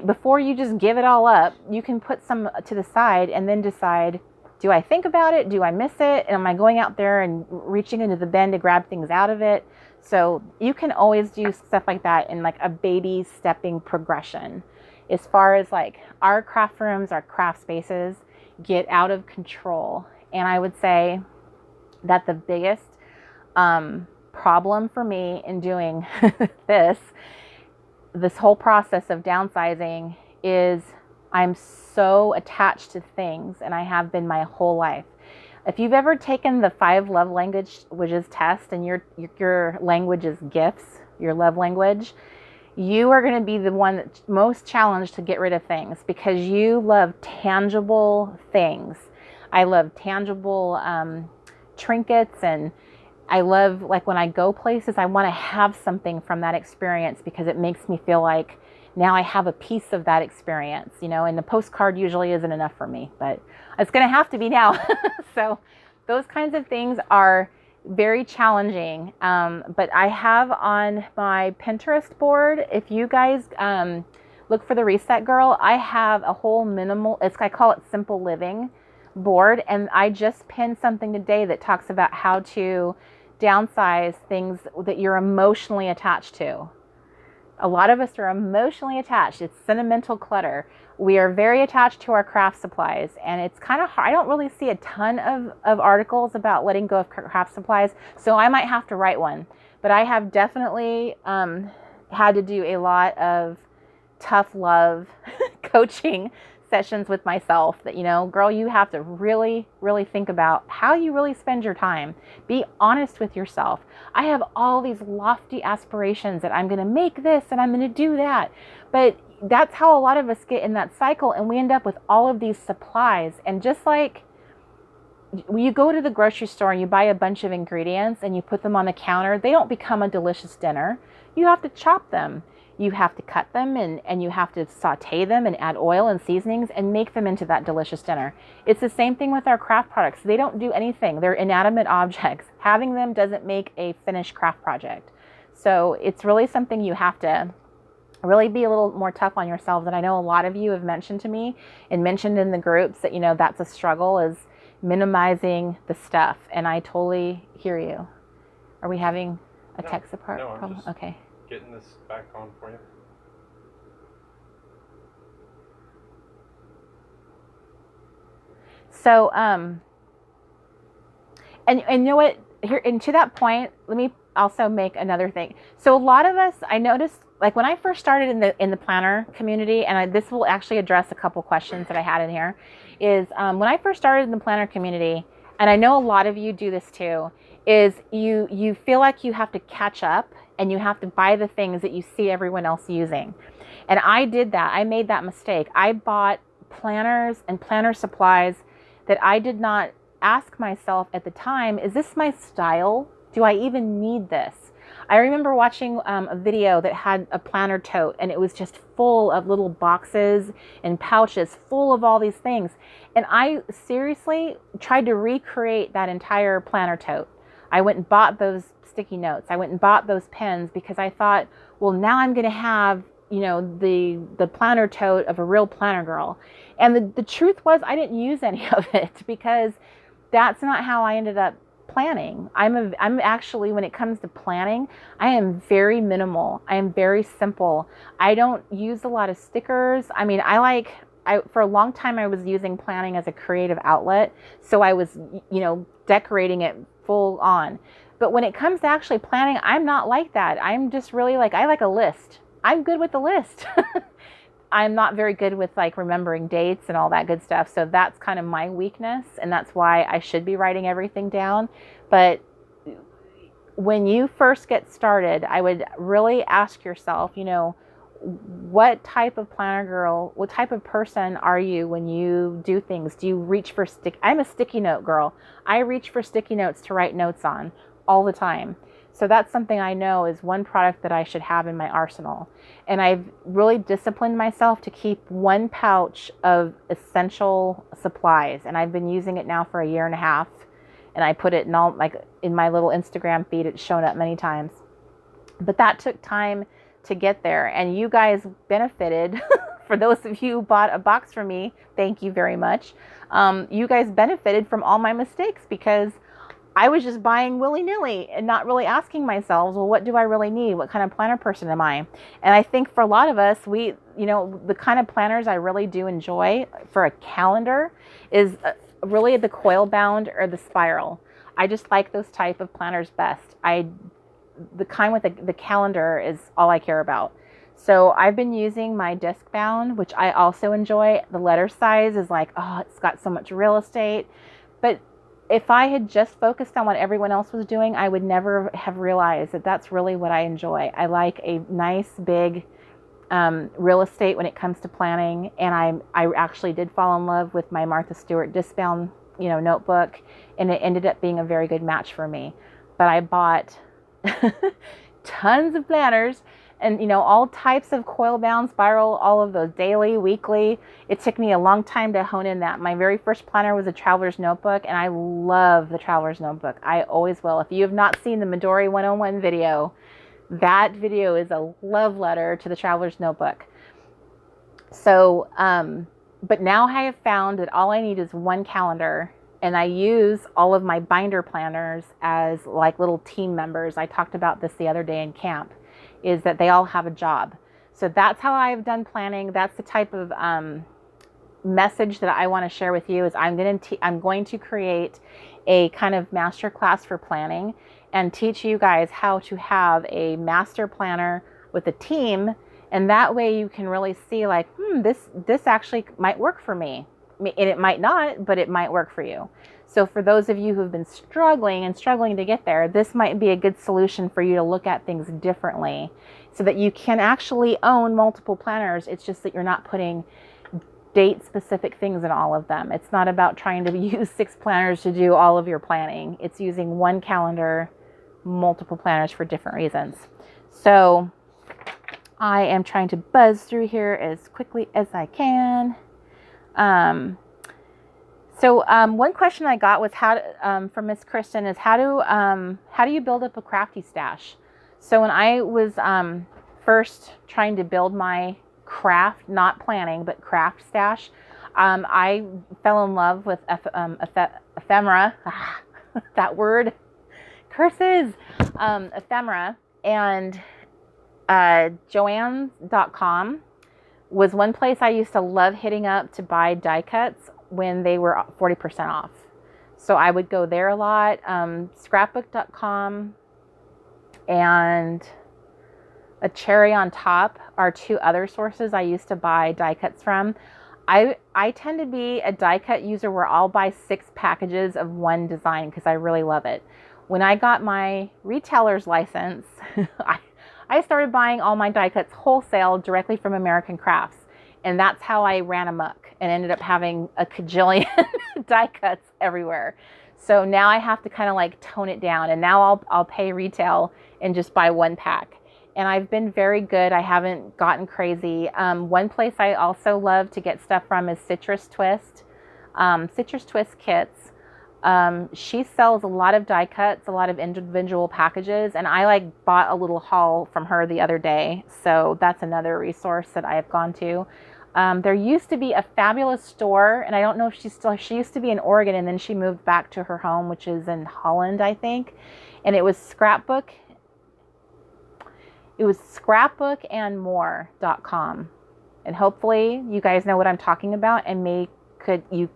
Before you just give it all up, you can put some to the side and then decide, do I think about it? Do I miss it? And am I going out there and reaching into the bin to grab things out of it? So you can always do stuff like that in like a baby stepping progression. As far as like our craft rooms, our craft spaces get out of control. And I would say that the biggest problem for me in doing this whole process of downsizing is I'm so attached to things, and I have been my whole life. If you've ever taken the 5 love languages test and your language is gifts, your love language, you are going to be the one that's most challenged to get rid of things, because you love tangible things. I love tangible trinkets, and I love, like, when I go places, I want to have something from that experience because it makes me feel like now I have a piece of that experience, and the postcard usually isn't enough for me, but it's going to have to be now. So those kinds of things are very challenging. But I have on my Pinterest board, if you guys look for the Reset Girl, I have a whole I call it Simple Living board. And I just pinned something today that talks about how to downsize things that you're emotionally attached to. A lot of us are emotionally attached. It's sentimental clutter. We are very attached to our craft supplies, and it's kind of hard. I don't really see a ton of articles about letting go of craft supplies, so I might have to write one. But I have definitely had to do a lot of tough love coaching sessions with myself that, girl, you have to really, really think about how you really spend your time. Be honest with yourself. I have all these lofty aspirations that I'm going to make this and I'm going to do that. But that's how a lot of us get in that cycle, and we end up with all of these supplies. And just like when you go to the grocery store and you buy a bunch of ingredients and you put them on the counter, they don't become a delicious dinner. You have to chop them. You have to cut them and you have to saute them and add oil and seasonings and make them into that delicious dinner. It's the same thing with our craft products. They don't do anything. They're inanimate objects. Having them doesn't make a finished craft project. So it's really something you have to really be a little more tough on yourselves. And I know a lot of you have mentioned to me and mentioned in the groups that, that's a struggle, is minimizing the stuff. And I totally hear you. Are we having a tech support problem? Okay. Getting this back on for you. So, and you know what? Here, and to that point, let me also make another thing. So a lot of us, I noticed, like when I first started in the planner community, and this will actually address a couple questions that I had in here, is when I first started in the planner community, and I know a lot of you do this too, is you feel like you have to catch up and you have to buy the things that you see everyone else using. And I did that. I made that mistake. I bought planners and planner supplies that I did not ask myself at the time, is this my style? Do I even need this? I remember watching a video that had a planner tote, and it was just full of little boxes and pouches full of all these things. And I seriously tried to recreate that entire planner tote. I went and bought those sticky notes. I went and bought those pens because I thought, well, now I'm going to have, the planner tote of a real planner girl. And the truth was, I didn't use any of it because that's not how I ended up planning. I'm actually, when it comes to planning, I am very minimal. I am very simple. I don't use a lot of stickers. I mean, for a long time, I was using planning as a creative outlet. So I was, decorating it full on. But when it comes to actually planning, I'm not like that. I'm just really I like a list. I'm good with the list. I'm not very good with like remembering dates and all that good stuff. So that's kind of my weakness. And that's why I should be writing everything down. But when you first get started, I would really ask yourself, what type of planner girl, what type of person are you when you do things? Do you reach for I'm a sticky note girl. I reach for sticky notes to write notes on all the time. So that's something I know is one product that I should have in my arsenal. And I've really disciplined myself to keep one pouch of essential supplies. And I've been using it now for a year and a half. And I put it in all, like in my little Instagram feed, it's shown up many times. But that took time to get there. And you guys benefited. For those of you who bought a box from me, thank you very much. You guys benefited from all my mistakes because I was just buying willy-nilly and not really asking myself, well, what do I really need? What kind of planner person am I? And I think for a lot of us, the kind of planners I really do enjoy for a calendar is really the coil bound or the spiral. I just like those type of planners best. The kind with the calendar is all I care about. So I've been using my disc bound, which I also enjoy. The letter size is like, oh, it's got so much real estate. But if I had just focused on what everyone else was doing, I would never have realized that that's really what I enjoy. I like a nice big real estate when it comes to planning, and I actually did fall in love with my Martha Stewart disc bound, notebook, and it ended up being a very good match for me. But I bought tons of planners and all types of coil bound, spiral, all of those, daily, weekly. It took me a long time to hone in that. My very first planner was a Traveler's Notebook, and I love the Traveler's Notebook. I always will. If you have not seen the Midori 101 video, that video is a love letter to the Traveler's Notebook. So, but now I have found that all I need is one calendar, and I use all of my binder planners as like little team members. I talked about this the other day in camp, is that they all have a job. So that's how I've done planning. That's the type of message that I want to share with you. Is I'm going to create a kind of master class for planning and teach you guys how to have a master planner with a team. And that way you can really see like, this actually might work for me. And it might not, but it might work for you. So for those of you who've been struggling to get there, this might be a good solution for you to look at things differently so that you can actually own multiple planners. It's just that you're not putting date-specific things in all of them. It's not about trying to use 6 planners to do all of your planning. It's using one calendar, multiple planners for different reasons. So I am trying to buzz through here as quickly as I can. So one question I got was from Miss Kristen is how do you build up a crafty stash? So when I was first trying to build my craft, not planning, but craft stash, I fell in love with ephemera. That word curses. Ephemera, and Joann.com was one place I used to love hitting up to buy die cuts when they were 40% off. So I would go there a lot. Scrapbook.com and A Cherry on Top are 2 other sources I used to buy die cuts from. I tend to be a die cut user where I'll buy 6 packages of one design because I really love it. When I got my retailer's license, I started buying all my die cuts wholesale directly from American Crafts. And that's how I ran amok and ended up having a cajillion die cuts everywhere. So now I have to kind of like tone it down, and now I'll pay retail and just buy 1 pack. And I've been very good. I haven't gotten crazy. One place I also love to get stuff from is Citrus Twist. Citrus Twist kits. She sells a lot of die cuts, a lot of individual packages, and I bought a little haul from her the other day. So that's another resource that I have gone to. There used to be a fabulous store, and I don't know if she used to be in Oregon, and then she moved back to her home, which is in Holland, I think. And it was Scrapbook. It was scrapbookandmore.com. And hopefully you guys know what I'm talking about, and could you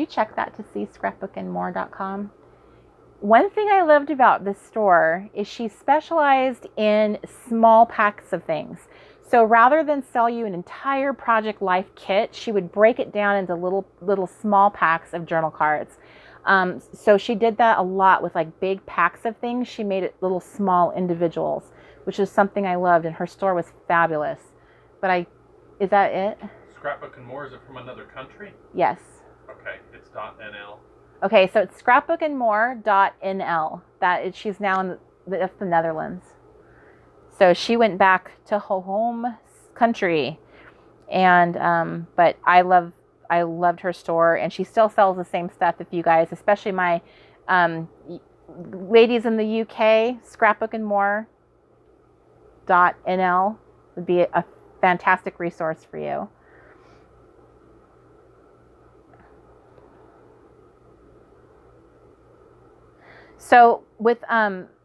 check that to see scrapbookandmore.com? one thing I loved about this store is she specialized in small packs of things. So rather than sell you an entire Project Life kit, she would break it down into little small packs of journal cards. So she did that a lot with like big packs of things. She made it little small individuals, which is something I loved, and her store was fabulous. But is that it? Scrapbook and More, is it from another country? Yes. Okay, it's .nl. Okay, so it's scrapbookandmore.nl. She's now in the Netherlands. So she went back to her home country, and but I loved her store, and she still sells the same stuff. If you guys, especially my ladies in the UK, scrapbookandmore.nl would be a fantastic resource for you. So with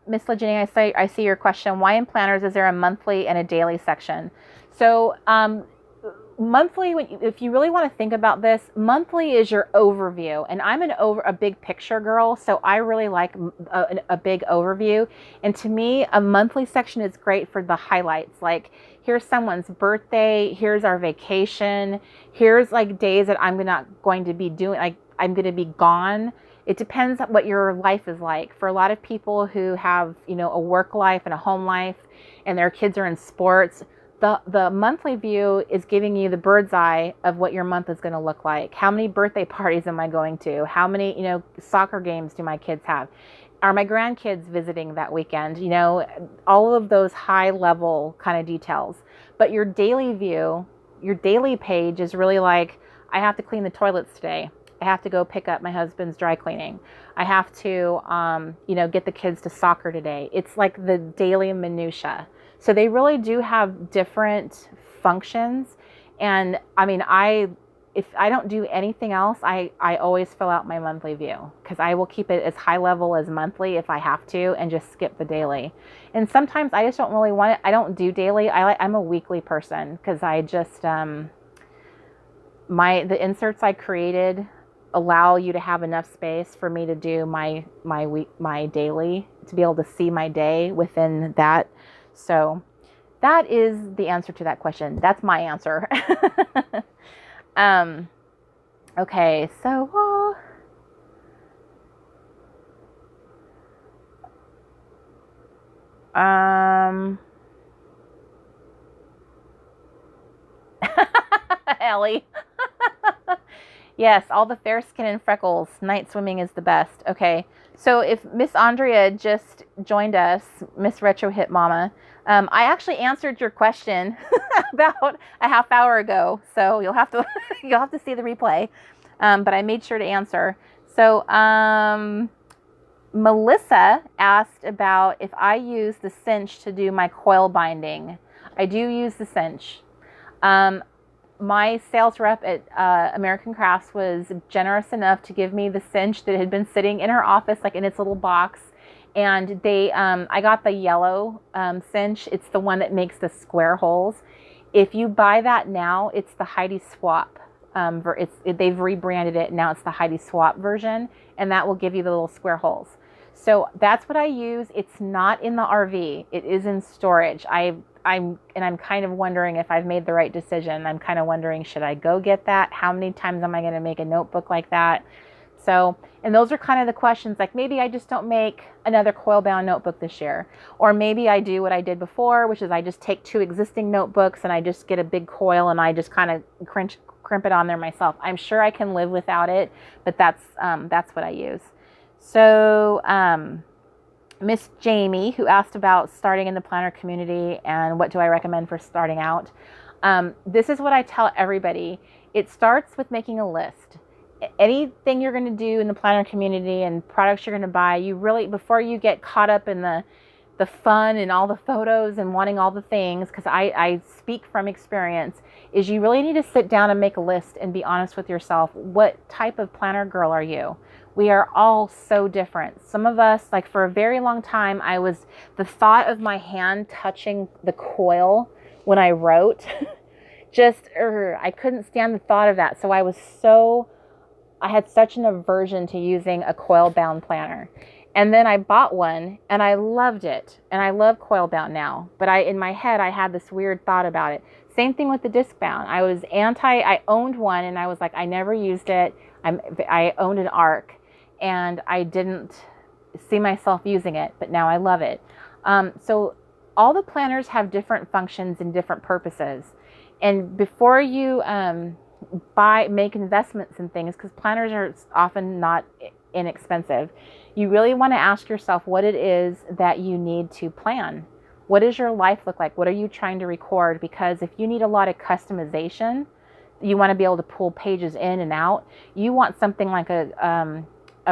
Miss Lejeune, I see your question. Why in planners is there a monthly and a daily section? So monthly, if you really want to think about this, monthly is your overview, and I'm a big picture girl, so I really like a big overview. And to me, a monthly section is great for the highlights. Like, here's someone's birthday, here's our vacation, here's like days that I'm not going to be doing, like I'm going to be gone. It depends on what your life is like. For a lot of people who have, a work life and a home life, and their kids are in sports, the monthly view is giving you the bird's eye of what your month is going to look like. How many birthday parties am I going to? How many, soccer games do my kids have? Are my grandkids visiting that weekend? All of those high level kind of details. But your daily view, your daily page is really like, I have to clean the toilets today. I have to go pick up my husband's dry cleaning. I have to, get the kids to soccer today. It's like the daily minutia. So they really do have different functions. And I mean, if I don't do anything else, I always fill out my monthly view, because I will keep it as high level as monthly if I have to, and just skip the daily. And sometimes I just don't really want it. I don't do daily. I'm a weekly person, because I just, the inserts I created allow you to have enough space for me to do my daily, to be able to see my day within that. So that is the answer to that question. That's my answer. Okay, so Ellie. Yes, all the fair skin and freckles. Night swimming is the best. Okay, so if Miss Andrea just joined us, Miss Retro Hit Mama, I actually answered your question about a half hour ago, so you'll have to see the replay. But I made sure to answer. So Melissa asked about if I use the cinch to do my coil binding. I do use the cinch. My sales rep at American Crafts was generous enough to give me the cinch that had been sitting in her office, like in its little box. And I got the yellow cinch. It's the one that makes the square holes. If you buy that now, it's the Heidi Swap. They've rebranded it. Now it's the Heidi Swap version, and that will give you the little square holes. So that's what I use. It's not in the RV. It is in storage. I'm kind of wondering if I've made the right decision. I'm kind of wondering, should I go get that? How many times am I going to make a notebook like that? So, and those are kind of the questions, like maybe I just don't make another coil bound notebook this year. Or maybe I do what I did before, which is I just take 2 existing notebooks and I just get a big coil and I just kind of crimp it on there myself. I'm sure I can live without it, but that's what I use. So, Miss Jamie, who asked about starting in the planner community and what do I recommend for starting out. This is what I tell everybody. It starts with making a list. Anything you're going to do in the planner community and products you're going to buy, you really, before you get caught up in the fun and all the photos and wanting all the things, because I speak from experience, is you really need to sit down and make a list and be honest with yourself. What type of planner girl are you? We are all so different. Some of us, like for a very long time, the thought of my hand touching the coil when I wrote, I couldn't stand the thought of that. So I had such an aversion to using a coil bound planner. And then I bought one and I loved it. And I love coil bound now. But in my head, I had this weird thought about it. Same thing with the disc bound. I owned one and I was like, I never used it. I owned an ARC and I didn't see myself using it, but now I love it. So all the planners have different functions and different purposes. And before you make investments in things, because planners are often not inexpensive, you really want to ask yourself what it is that you need to plan. What does your life look like? What are you trying to record? Because if you need a lot of customization, you want to be able to pull pages in and out. You want something like a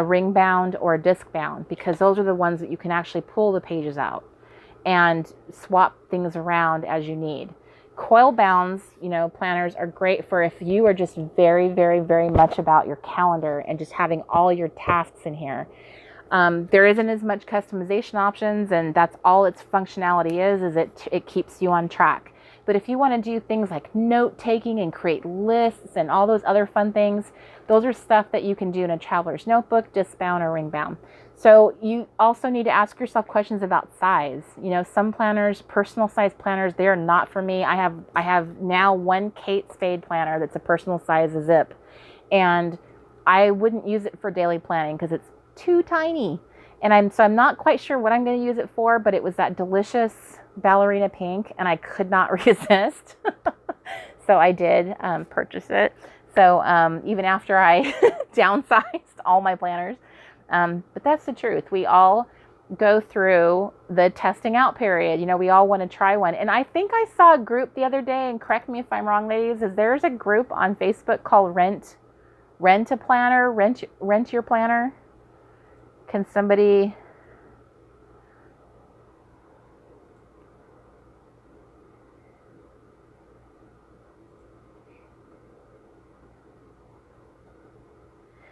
ring bound or a disc bound, because those are the ones that you can actually pull the pages out and swap things around as you need. Coil bounds, planners are great for if you are just very, very, very much about your calendar and just having all your tasks in here. There isn't as much customization options, and that's all its functionality is it keeps you on track. But if you want to do things like note taking and create lists and all those other fun things, those are stuff that you can do in a traveler's notebook, disc bound, or ring bound. So you also need to ask yourself questions about size. Some planners, personal size planners, they are not for me. I have now one Kate Spade planner that's a personal size zip, and I wouldn't use it for daily planning because it's too tiny. And I'm not quite sure what I'm going to use it for, but it was that delicious ballerina pink and I could not resist. So I did purchase it. So even after I downsized all my planners. But that's the truth. We all go through the testing out period. We all want to try one. And I think I saw a group the other day, and correct me if I'm wrong, ladies, there's a group on Facebook called Rent a Planner, Rent Your Planner. Can somebody...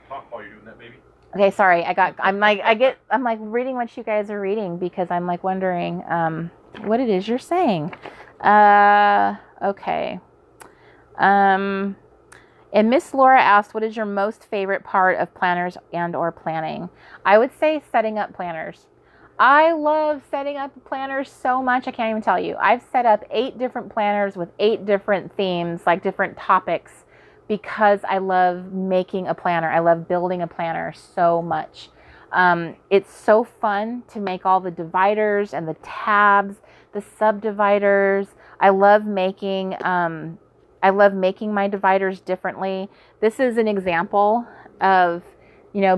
Talk while you're doing that, baby. Okay, sorry. I'm like reading what you guys are reading because I'm like wondering what it is you're saying. Okay. And Miss Laura asked, what is your most favorite part of planners and or planning? I would say setting up planners. I love setting up planners so much, I can't even tell you. I've set up 8 different planners with 8 different themes, like different topics, because I love making a planner. I love building a planner so much. It's so fun to make all the dividers and the tabs, the subdividers. I love making my dividers differently. This is an example of,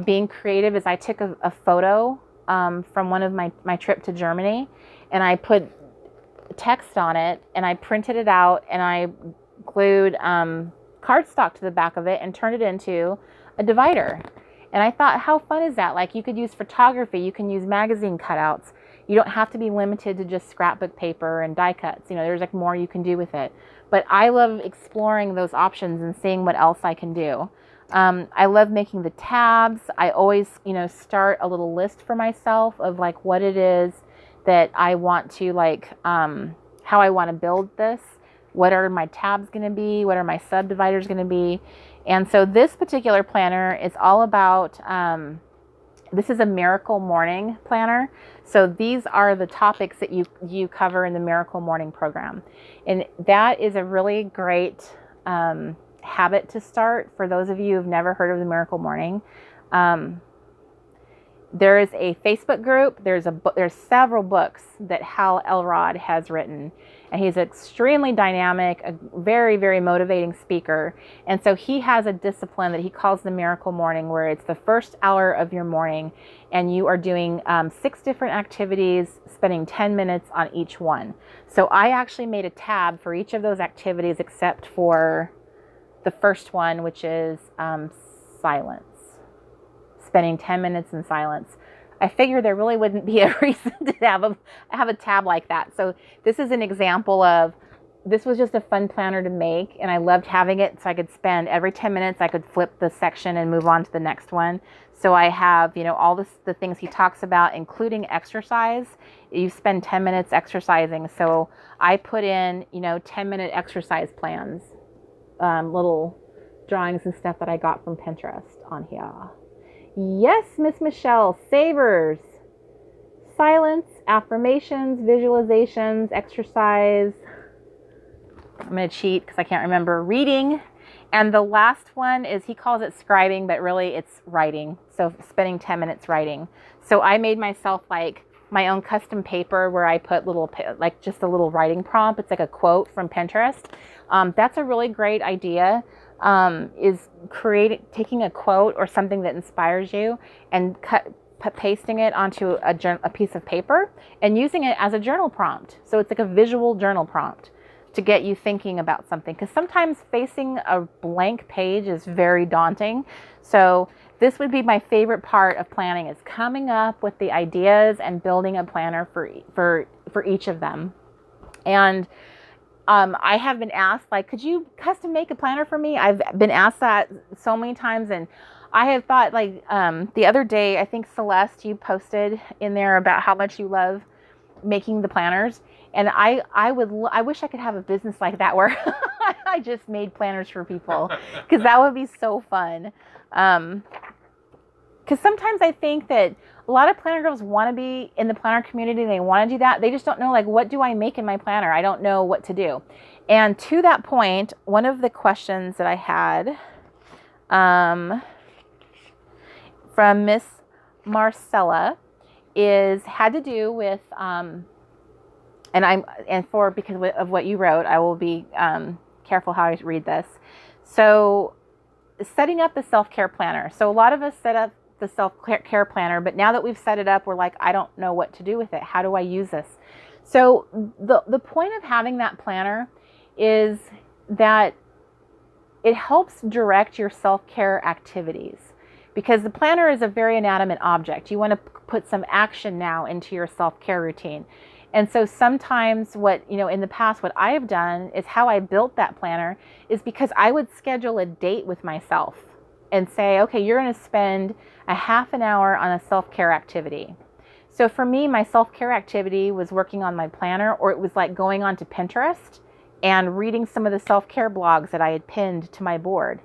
being creative. As I took a photo from one of my trip to Germany, and I put text on it, and I printed it out, and I glued cardstock to the back of it and turned it into a divider. And I thought, how fun is that? Like, you could use photography, you can use magazine cutouts. You don't have to be limited to just scrapbook paper and die cuts. There's like more you can do with it. But I love exploring those options and seeing what else I can do. I love making the tabs. I always, start a little list for myself of like what it is that I want to how I want to build this. What are my tabs going to be? What are my subdividers going to be? And so this particular planner is all about, this is a Miracle Morning planner. So these are the topics that you cover in the Miracle Morning program. And that is a really great habit to start for those of you who've never heard of the Miracle Morning. There is a Facebook group. There's several books that Hal Elrod has written, and he's extremely dynamic, a very, very motivating speaker. And so he has a discipline that he calls the Miracle Morning, where it's the first hour of your morning, and you are doing 6 different activities, spending 10 minutes on each one. So I actually made a tab for each of those activities, except for the first one, which is silence. Spending 10 minutes in silence. I figured there really wouldn't be a reason to have a tab like that. So this is an example of, this was just a fun planner to make, and I loved having it, so I could spend every 10 minutes, I could flip the section and move on to the next one. So I have, all the things he talks about, including exercise. You spend 10 minutes exercising. So I put in, 10-minute exercise plans, little drawings and stuff that I got from Pinterest on here. Yes, Miss Michelle, savers. silence, affirmations, visualizations, exercise. I'm going to cheat because I can't remember. Reading. And the last one is, he calls it scribing, but really it's writing. So spending 10 minutes writing. So I made myself like my own custom paper where I put like just a little writing prompt. It's like a quote from Pinterest. That's a really great idea. Is taking a quote or something that inspires you and pasting it onto a piece of paper and using it as a journal prompt. So it's like a visual journal prompt to get you thinking about something, because sometimes facing a blank page is very daunting. So this would be my favorite part of planning, is coming up with the ideas and building a planner for each of them. And I have been asked, like, could you custom make a planner for me? I've been asked that so many times, and I have thought, like, the other day, I think Celeste, you posted in there about how much you love making the planners. And I wish I could have a business like that where I just made planners for people, because that would be so fun. Because sometimes I think that a lot of planner girls want to be in the planner community. They want to do that. They just don't know, like, what do I make in my planner? I don't know what to do. And to that point, one of the questions that I had from Miss Marcella had to do with because of what you wrote, I will be careful how I read this. So setting up the self-care planner. So a lot of us set up the self-care planner, but now that we've set it up, we're like, I don't know what to do with it. How do I use this? So the point of having that planner is that it helps direct your self-care activities, because the planner is a very inanimate object. You want to put some action now into your self-care routine. And so sometimes in the past, what I have done is how I built that planner is because I would schedule a date with myself and say, okay, you're going to spend a half an hour on a self-care activity. So for me, my self-care activity was working on my planner, or it was like going onto Pinterest and reading some of the self-care blogs that I had pinned to my board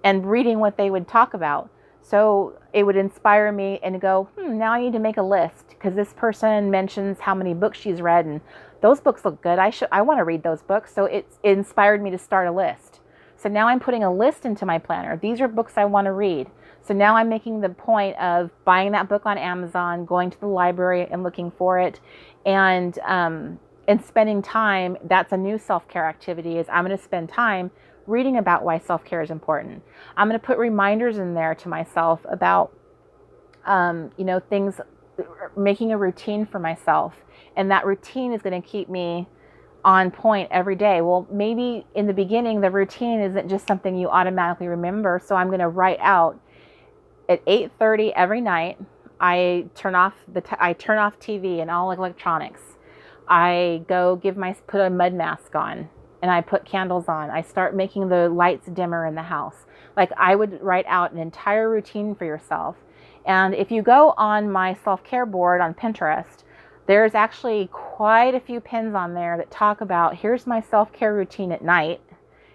and reading what they would talk about. So it would inspire me and go, now I need to make a list, because this person mentions how many books she's read, and those books look good. I want to read those books. So it inspired me to start a list. So now I'm putting a list into my planner. These are books I want to read. So now I'm making the point of buying that book on Amazon, going to the library and looking for it, and spending time. That's a new self-care activity, is I'm going to spend time reading about why self-care is important. I'm going to put reminders in there to myself about, things, making a routine for myself. And that routine is going to keep me on point every day. Well, maybe in the beginning, the routine isn't just something you automatically remember. So I'm going to write out at 8:30 every night. I turn off TV and all electronics. I go put a mud mask on, and I put candles on. I start making the lights dimmer in the house. Like, I would write out an entire routine for yourself. And if you go on my self-care board on Pinterest, there's actually quite a few pins on there that talk about, here's my self-care routine at night.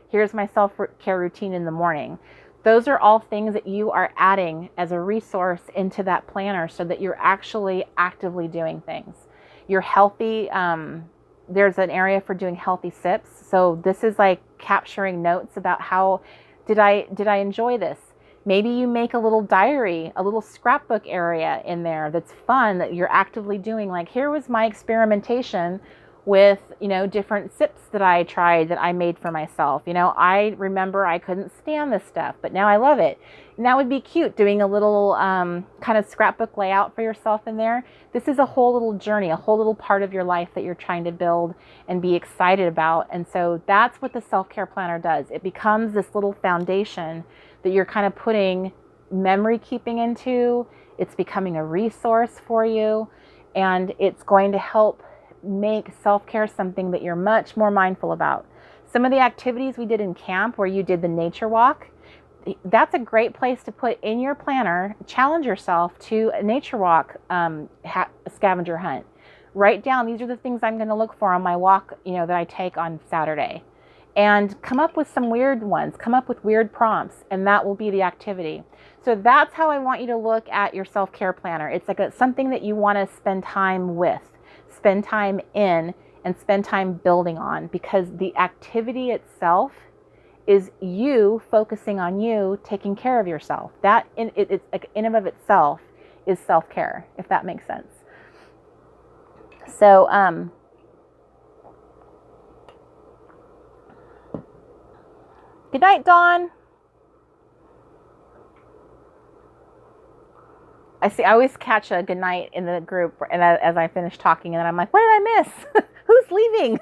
Here's my self-care routine in the morning. Those are all things that you are adding as a resource into that planner, so that you're actually actively doing things. You're healthy. There's an area for doing healthy sips. So this is like capturing notes about how did I enjoy this? Maybe you make a little diary, a little scrapbook area in there that's fun, that you're actively doing. Like, here was my experimentation with, different sips that I tried, that I made for myself. I remember I couldn't stand this stuff, but now I love it. And that would be cute, doing a little kind of scrapbook layout for yourself in there. This is a whole little journey, a whole little part of your life that you're trying to build and be excited about. And so that's what the self-care planner does. It becomes this little foundation that you're kind of putting memory keeping into. It's becoming a resource for you, and it's going to help make self-care something that you're much more mindful about. Some of the activities we did in camp, where you did the nature walk, that's a great place to put in your planner. Challenge yourself to a nature walk, scavenger hunt. Write down, these are the things I'm going to look for on my walk, that I take on Saturday. and come up with some weird ones, come up with weird prompts, and that will be the activity. So that's how I want you to look at your self-care planner. It's like something that you want to spend time with, spend time in, and spend time building on, because the activity itself is you focusing on you, taking care of yourself. That it's like in and of itself is self-care, if that makes sense. So, good night, Dawn. I always catch a good night in the group, and as I finish talking, and then I'm like, what did I miss? Who's leaving?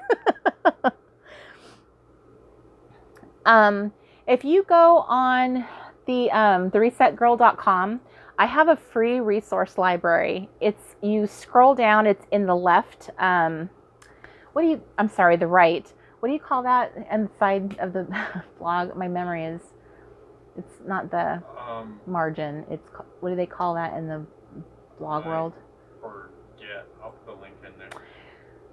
If you go on the theresetgirl.com, I have a free resource library. You scroll down, it's in the left. The right. What do you call that on the side of the blog? My memory is, it's not the margin. What do they call that in the blog world? Forget. I'll put the link in there.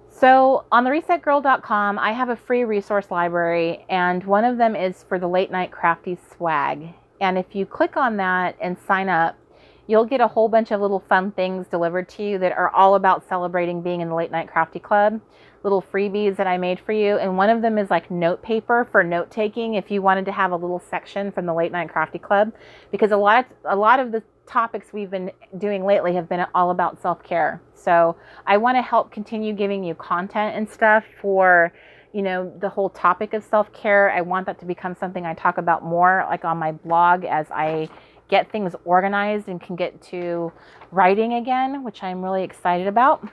So on the resetgirl.com, I have a free resource library, and one of them is for the Late Night Crafty swag. And if you click on that and sign up, you'll get a whole bunch of little fun things delivered to you that are all about celebrating being in the Late Night Crafty Club. Little freebies that I made for you. And one of them is like note paper for note taking, if you wanted to have a little section from the Late Night Crafty Club, because a lot of the topics we've been doing lately have been all about self-care. So I want to help continue giving you content and stuff for, the whole topic of self-care. I want that to become something I talk about more, like on my blog, as I get things organized and can get to writing again, which I'm really excited about.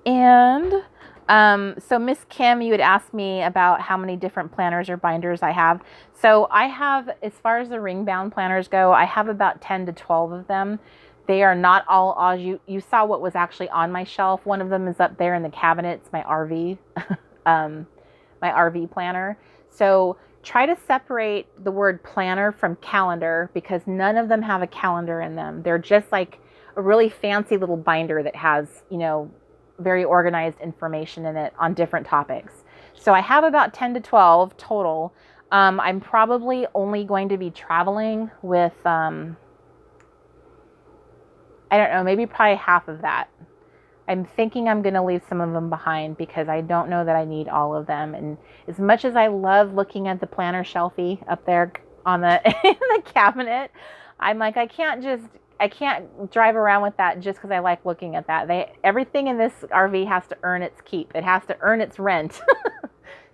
And so Miss Kim, you had asked me about how many different planners or binders I have. So I have, as far as the ring bound planners go, I have about 10 to 12 of them. They are not all you saw what was actually on my shelf. One of them is up there in the cabinet. It's my RV, my RV planner. So try to separate the word planner from calendar, because none of them have a calendar in them. They're just like a really fancy little binder that has, very organized information in it on different topics. So I have about 10 to 12 total. I'm probably only going to be traveling with, I don't know, maybe probably half of that. I'm thinking I'm going to leave some of them behind, because I don't know that I need all of them. And as much as I love looking at the planner shelfie up there on the, in the cabinet, I'm like, I can't drive around with that just because I like looking at that. Everything in this RV has to earn its keep. It has to earn its rent.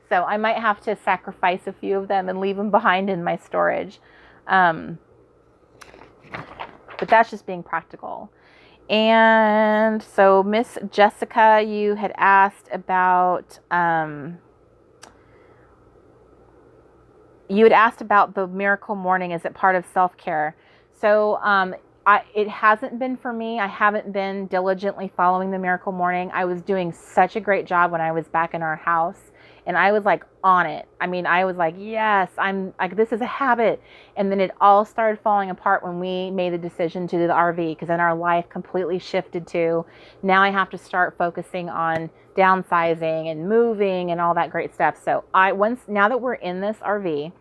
So I might have to sacrifice a few of them and leave them behind in my storage. But that's just being practical. And so Miss Jessica, you had asked about, the miracle morning. Is it part of self-care? So, it hasn't been for me. I haven't been diligently following the miracle morning. I was doing such a great job when I was back in our house, and I was like on it. I mean, I was like, yes, I'm like, this is a habit. And then it all started falling apart when we made the decision to do the RV, because then our life completely shifted to, now I have to start focusing on downsizing and moving and all that great stuff. So now that we're in this RV,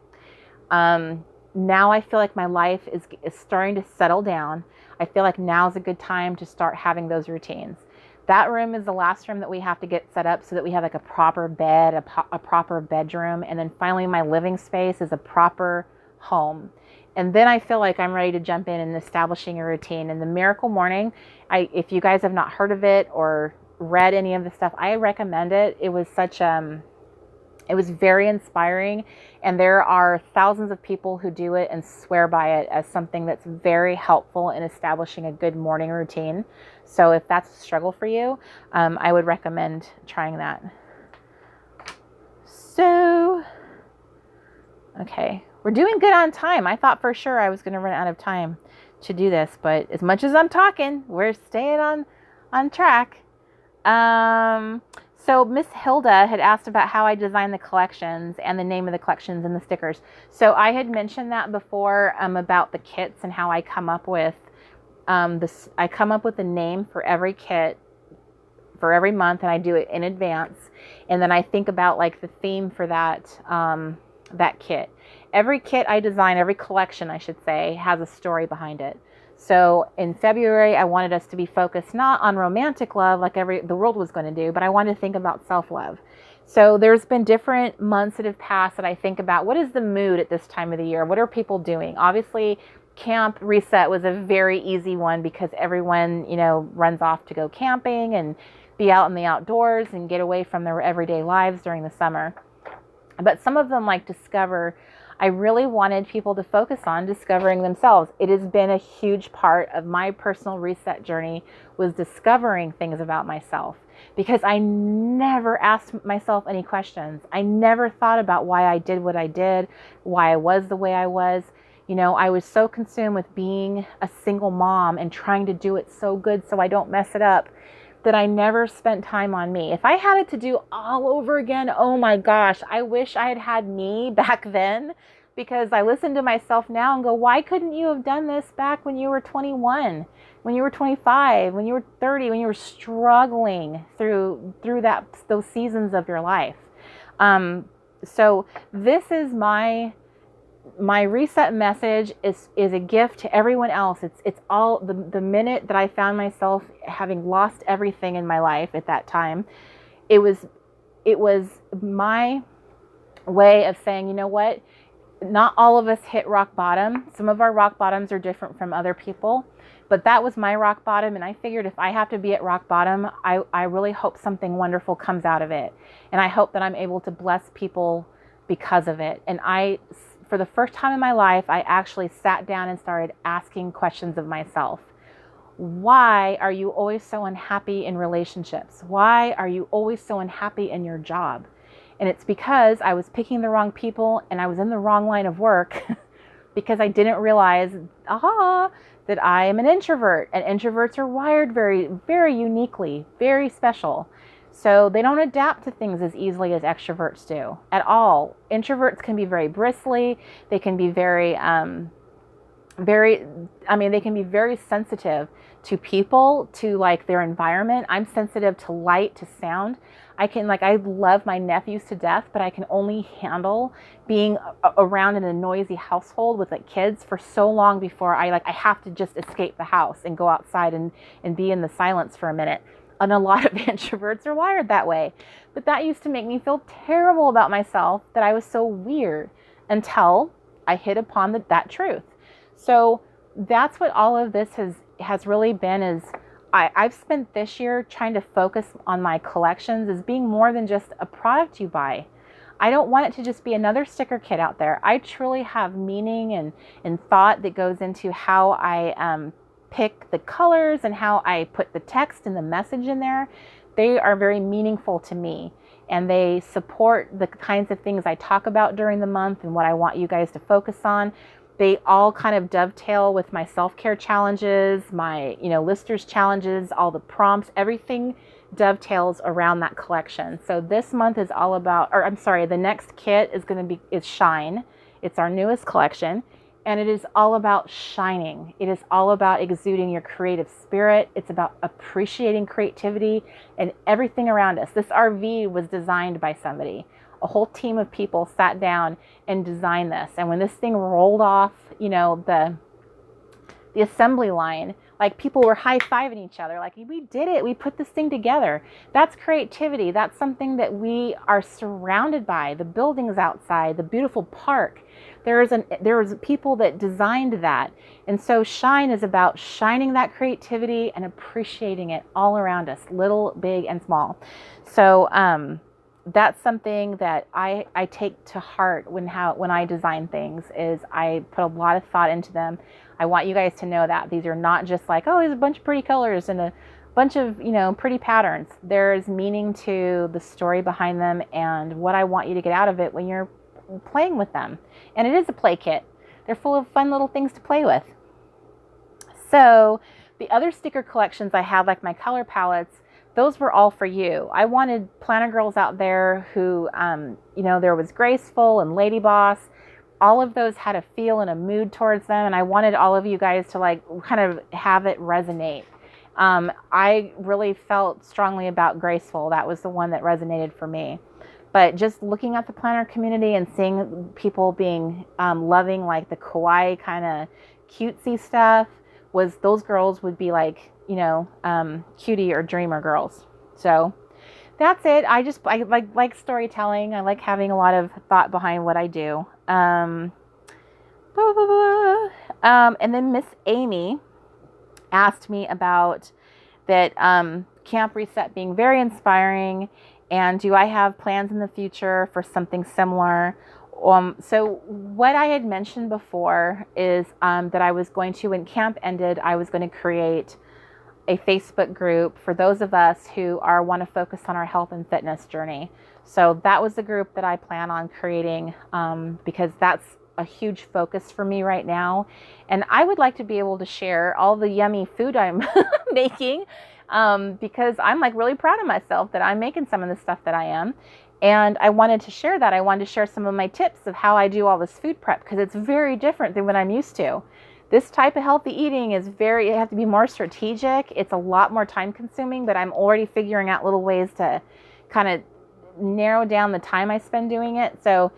now I feel like my life is starting to settle down. I feel like now's a good time to start having those routines. That room is the last room that we have to get set up so that we have like a proper bed, a proper bedroom. And then finally my living space is a proper home. And then I feel like I'm ready to jump in and establishing a routine. And the miracle morning, if you guys have not heard of it or read any of the stuff, I recommend it. It was it was very inspiring, and there are thousands of people who do it and swear by it as something that's very helpful in establishing a good morning routine. So if that's a struggle for you, I would recommend trying that. So, okay, we're doing good on time. I thought for sure I was going to run out of time to do this, but as much as I'm talking, we're staying on track. So Miss Hilda had asked about how I design the collections and the name of the collections and the stickers. So I had mentioned that before, about the kits and how I come up with I come up with a name for every kit for every month, and I do it in advance. And then I think about like the theme for that kit. Every kit I design, every collection I should say, has a story behind it. So in February, I wanted us to be focused not on romantic love like the world was going to do, but I wanted to think about self-love. So there's been different months that have passed that I think about what is the mood at this time of the year? What are people doing? Obviously, camp reset was a very easy one because everyone, runs off to go camping and be out in the outdoors and get away from their everyday lives during the summer. But some of them like discover. I really wanted people to focus on discovering themselves. It has been a huge part of my personal reset journey, was discovering things about myself, because I never asked myself any questions. I never thought about why I did what I did, why I was the way I was. I was so consumed with being a single mom and trying to do it so good so I don't mess it up, that I never spent time on me. If I had it to do all over again, oh my gosh, I wish I had had me back then, because I listen to myself now and go, why couldn't you have done this back when you were 21, when you were 25, when you were 30, when you were struggling through those seasons of your life? So this is my reset message is a gift to everyone else. It's all the minute that I found myself having lost everything in my life at that time, it was my way of saying, you know what? Not all of us hit rock bottom. Some of our rock bottoms are different from other people, but that was my rock bottom. And I figured if I have to be at rock bottom, I really hope something wonderful comes out of it. And I hope that I'm able to bless people because of it. And for the first time in my life, I actually sat down and started asking questions of myself. Why are you always so unhappy in relationships? Why are you always so unhappy in your job? And it's because I was picking the wrong people and I was in the wrong line of work because I didn't realize, that I am an introvert, and introverts are wired very, very uniquely, very special. So they don't adapt to things as easily as extroverts do at all. Introverts can be very bristly. They can be they can be very sensitive to people, to like their environment. I'm sensitive to light, to sound. I love my nephews to death, but I can only handle being around in a noisy household with like kids for so long before I have to just escape the house and go outside and be in the silence for a minute. And a lot of introverts are wired that way. But that used to make me feel terrible about myself, that I was so weird, until I hit upon that truth. So that's what all of this has really been, is I've spent this year trying to focus on my collections as being more than just a product you buy. I don't want it to just be another sticker kit out there. I truly have meaning and thought that goes into how I pick the colors and how I put the text and the message in there. They are very meaningful to me, and they support the kinds of things I talk about during the month and what I want you guys to focus on. They all kind of dovetail with my self-care challenges, my, listers challenges, all the prompts, everything dovetails around that collection. So this month is all about, the next kit is Shine. It's our newest collection, and it is all about shining. It is all about exuding your creative spirit. It's about appreciating creativity and everything around us. This RV was designed by somebody. A whole team of people sat down and designed this. And when this thing rolled off, the assembly line, like people were high-fiving each other, like, we did it, we put this thing together. That's creativity. That's something that we are surrounded by. The buildings outside, the beautiful park. There was people that designed that. And so Shine is about shining that creativity and appreciating it all around us, little, big, and small. So, that's something that I take to heart when I design things, is I put a lot of thought into them. I want you guys to know that these are not just like, there's a bunch of pretty colors and a bunch of, pretty patterns. There's meaning to the story behind them and what I want you to get out of it when you're playing with them. And it is a play kit. They're full of fun little things to play with. So the other sticker collections I have, like my color palettes, those were all for you. I wanted planner girls out there who, there was Graceful and Lady Boss. All of those had a feel and a mood towards them. And I wanted all of you guys to kind of have it resonate. I really felt strongly about Graceful. That was the one that resonated for me. But just looking at the planner community and seeing people being loving, like the kawaii kind of cutesy stuff, was those girls would be like, cutie or dreamer girls. So that's it. I like storytelling. I like having a lot of thought behind what I do. Blah, blah, blah. And then Miss Amy asked me about that Camp Reset being very inspiring, and do I have plans in the future for something similar? So what I had mentioned before is that I was going to, when camp ended, I was going to create a Facebook group for those of us who want to focus on our health and fitness journey. So that was the group that I plan on creating because that's a huge focus for me right now. And I would like to be able to share all the yummy food I'm making because I'm like really proud of myself that I'm making some of the stuff that I am. And I wanted to share that. I wanted to share some of my tips of how I do all this food prep because it's very different than what I'm used to. This type of healthy eating is you have to be more strategic. It's a lot more time consuming, but I'm already figuring out little ways to kind of narrow down the time I spend doing it. So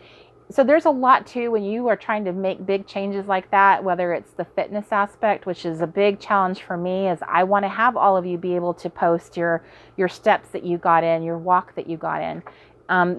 there's a lot too when you are trying to make big changes like that, whether it's the fitness aspect, which is a big challenge for me, is I want to have all of you be able to post your steps that you got in, your walk that you got in,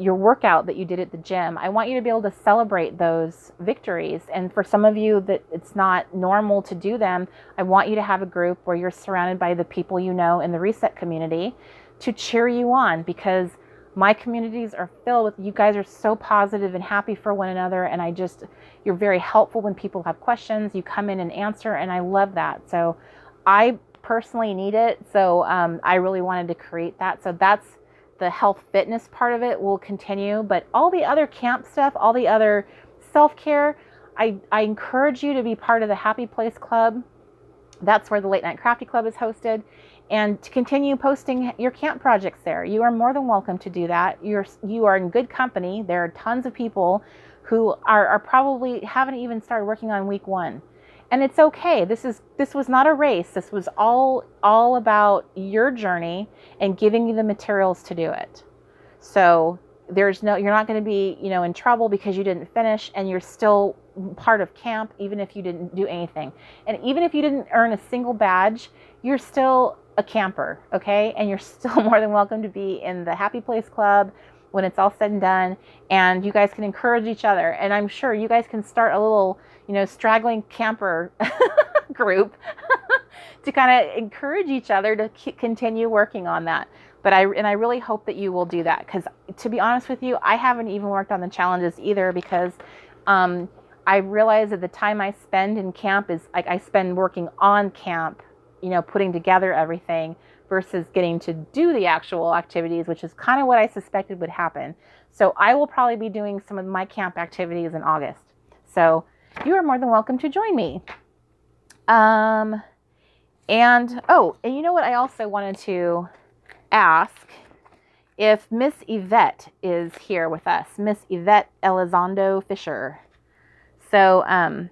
your workout that you did at the gym. I want you to be able to celebrate those victories. And for some of you that it's not normal to do them, I want you to have a group where you're surrounded by the people you know in the Reset community to cheer you on, because my communities are filled with, you guys are so positive and happy for one another. And you're very helpful when people have questions. You come in and answer, and I love that. So I personally need it. So I really wanted to create that. So that's the health fitness part of it will continue, but all the other camp stuff, all the other self-care, I encourage you to be part of the Happy Place Club. That's where the Late Night Crafty Club is hosted, and to continue posting your camp projects there. You are more than welcome to do that. You are in good company. There are tons of people who are probably haven't even started working on week 1. And it's okay. This was not a race. This was all about your journey and giving you the materials to do it. So you're not going to be, in trouble because you didn't finish, and you're still part of camp even if you didn't do anything. And even if you didn't earn a single badge, you're still a camper, okay? And you're still more than welcome to be in the Happy Place Club when it's all said and done, and you guys can encourage each other. And I'm sure you guys can start a little, straggling camper group to kind of encourage each other to continue working on that. But I really hope that you will do that, because to be honest with you, I haven't even worked on the challenges either, because I realize that the time I spend in camp is like I spend working on camp, putting together everything, versus getting to do the actual activities, which is kind of what I suspected would happen. So I will probably be doing some of my camp activities in August. So you are more than welcome to join me. And you know what? I also wanted to ask if Miss Yvette is here with us. Miss Yvette Elizondo Fisher. So I'm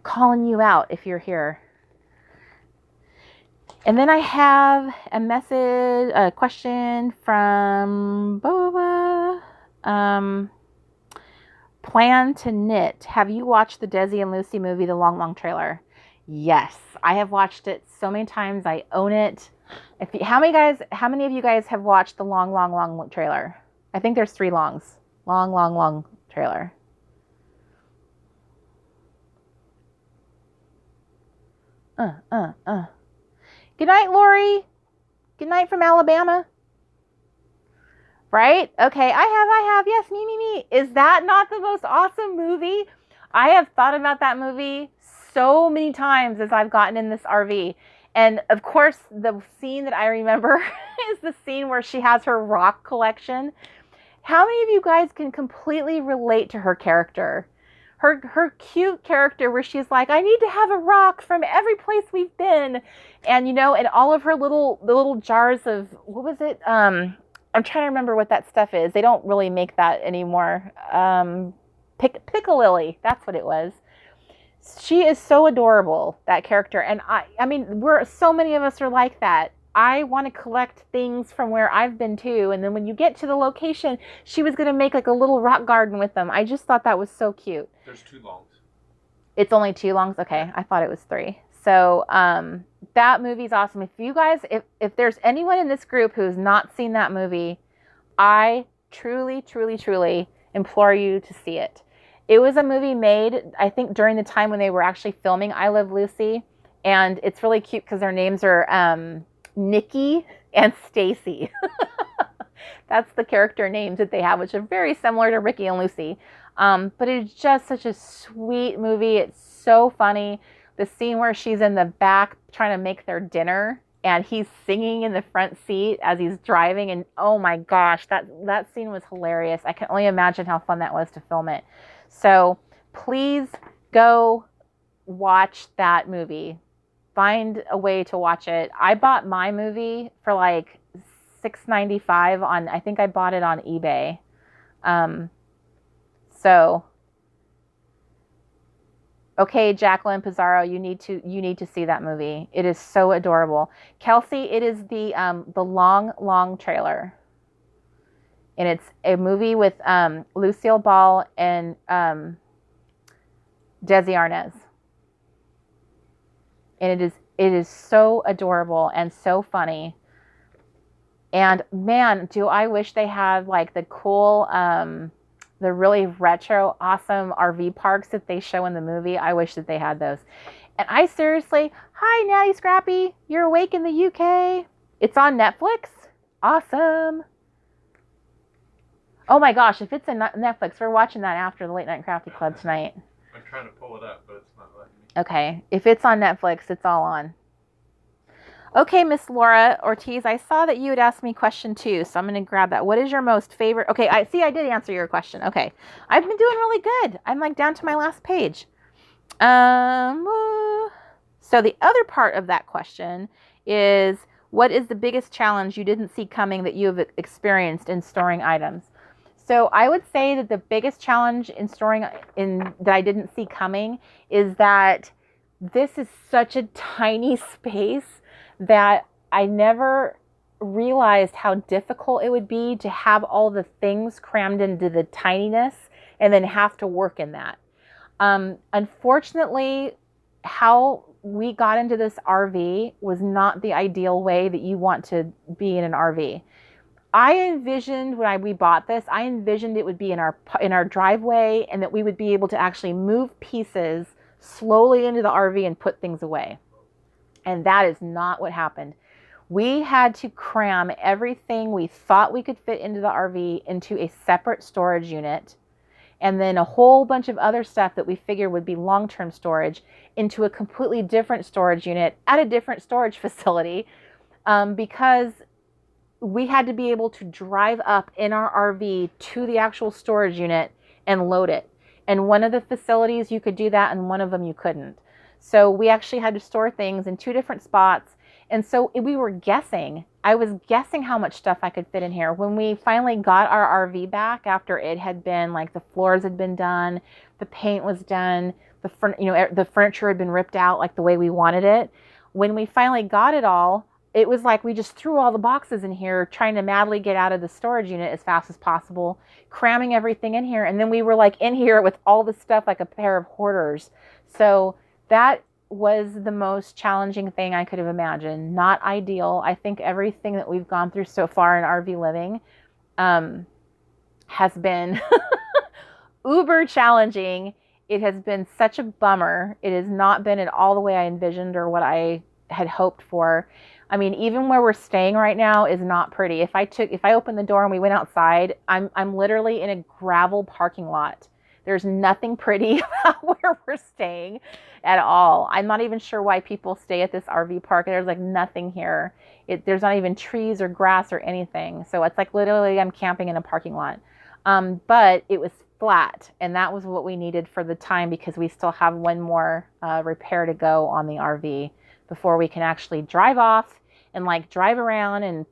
calling you out if you're here. And then I have a question from Boba. Plan to knit. Have you watched the Desi and Lucy movie, The Long Long Trailer? Yes, I have watched it so many times. I own it. How many of you guys have watched the Long Long Long Trailer? I think there's 3 longs. Long Long Long Trailer. Good night, Lori. Good night from Alabama. Right? Okay, I have. Yes, me. Is that not the most awesome movie? I have thought about that movie so many times as I've gotten in this RV. And of course, the scene that I remember is the scene where she has her rock collection. How many of you guys can completely relate to her character? Her cute character where she's like, I need to have a rock from every place we've been. And, and all of her the little jars of, what was it? I'm trying to remember what that stuff is. They don't really make that anymore. Piccalilli, that's what it was. She is so adorable, that character. And I mean, so many of us are like that. I want to collect things from where I've been to. And then when you get to the location, she was going to make like a little rock garden with them. I just thought that was so cute. There's 2 longs. It's only 2 longs? Okay. I thought it was 3. So that movie's awesome. If you guys, if there's anyone in this group who's not seen that movie, I truly, truly, truly implore you to see it. It was a movie made, I think, during the time when they were actually filming I Love Lucy. And it's really cute because their names are Nikki and Stacy. That's the character names that they have, which are very similar to Ricky and Lucy. But it's just such a sweet movie. It's so funny. The scene where she's in the back trying to make their dinner and he's singing in the front seat as he's driving. And oh my gosh, that scene was hilarious. I can only imagine how fun that was to film it. So please go watch that movie. Find a way to watch it. I bought my movie for like $6.95 on, I think I bought it on eBay. Okay, Jacqueline Pizarro, you need to see that movie. It is so adorable. Kelsey, it is the long trailer. And it's a movie with Lucille Ball and Desi Arnaz. And it is so adorable and so funny. And man, do I wish they had like the cool the really retro, awesome RV parks that they show in the movie. I wish that they had those. And I seriously, hi, Natty Scrappy. You're awake in the UK. It's on Netflix. Awesome. Oh my gosh, if it's in Netflix, we're watching that after the Late Night Crafty Club tonight. I'm trying to pull it up, but it's not letting me. Okay, if it's on Netflix, it's all on. Okay, Miss Laura Ortiz, I saw that you had asked me question 2, so I'm going to grab that. What is your most favorite? Okay, I did answer your question. Okay, I've been doing really good. I'm like down to my last page. So the other part of that question is, what is the biggest challenge you didn't see coming that you have experienced in storing items? So I would say that the biggest challenge in storing that I didn't see coming is that this is such a tiny space that I never realized how difficult it would be to have all the things crammed into the tininess and then have to work in that. Unfortunately, how we got into this RV was not the ideal way that you want to be in an RV. I envisioned when we bought this, I envisioned it would be in our driveway and that we would be able to actually move pieces slowly into the RV and put things away. And that is not what happened. We had to cram everything we thought we could fit into the RV into a separate storage unit, and then a whole bunch of other stuff that we figured would be long-term storage into a completely different storage unit at a different storage facility, because we had to be able to drive up in our RV to the actual storage unit and load it. And one of the facilities you could do that, and one of them you couldn't. So we actually had to store things in 2 different spots. And so we were guessing. I was guessing how much stuff I could fit in here. When we finally got our RV back after it had been like the floors had been done, the paint was done, the furniture had been ripped out like the way we wanted it. When we finally got it all, it was like we just threw all the boxes in here, trying to madly get out of the storage unit as fast as possible, cramming everything in here. And then we were like in here with all the stuff like a pair of hoarders. So that was the most challenging thing I could have imagined. Not ideal. I think everything that we've gone through so far in RV living has been uber challenging. It has been such a bummer. It has not been at all the way I envisioned or what I had hoped for. I mean, even where we're staying right now is not pretty. If I opened the door and we went outside, I'm literally in a gravel parking lot. There's nothing pretty about where we're staying at all. I'm not even sure why people stay at this RV park. There's like nothing here. There's not even trees or grass or anything. So it's like literally I'm camping in a parking lot. But it was flat, and that was what we needed for the time, because we still have one more repair to go on the RV before we can actually drive off and like drive around. And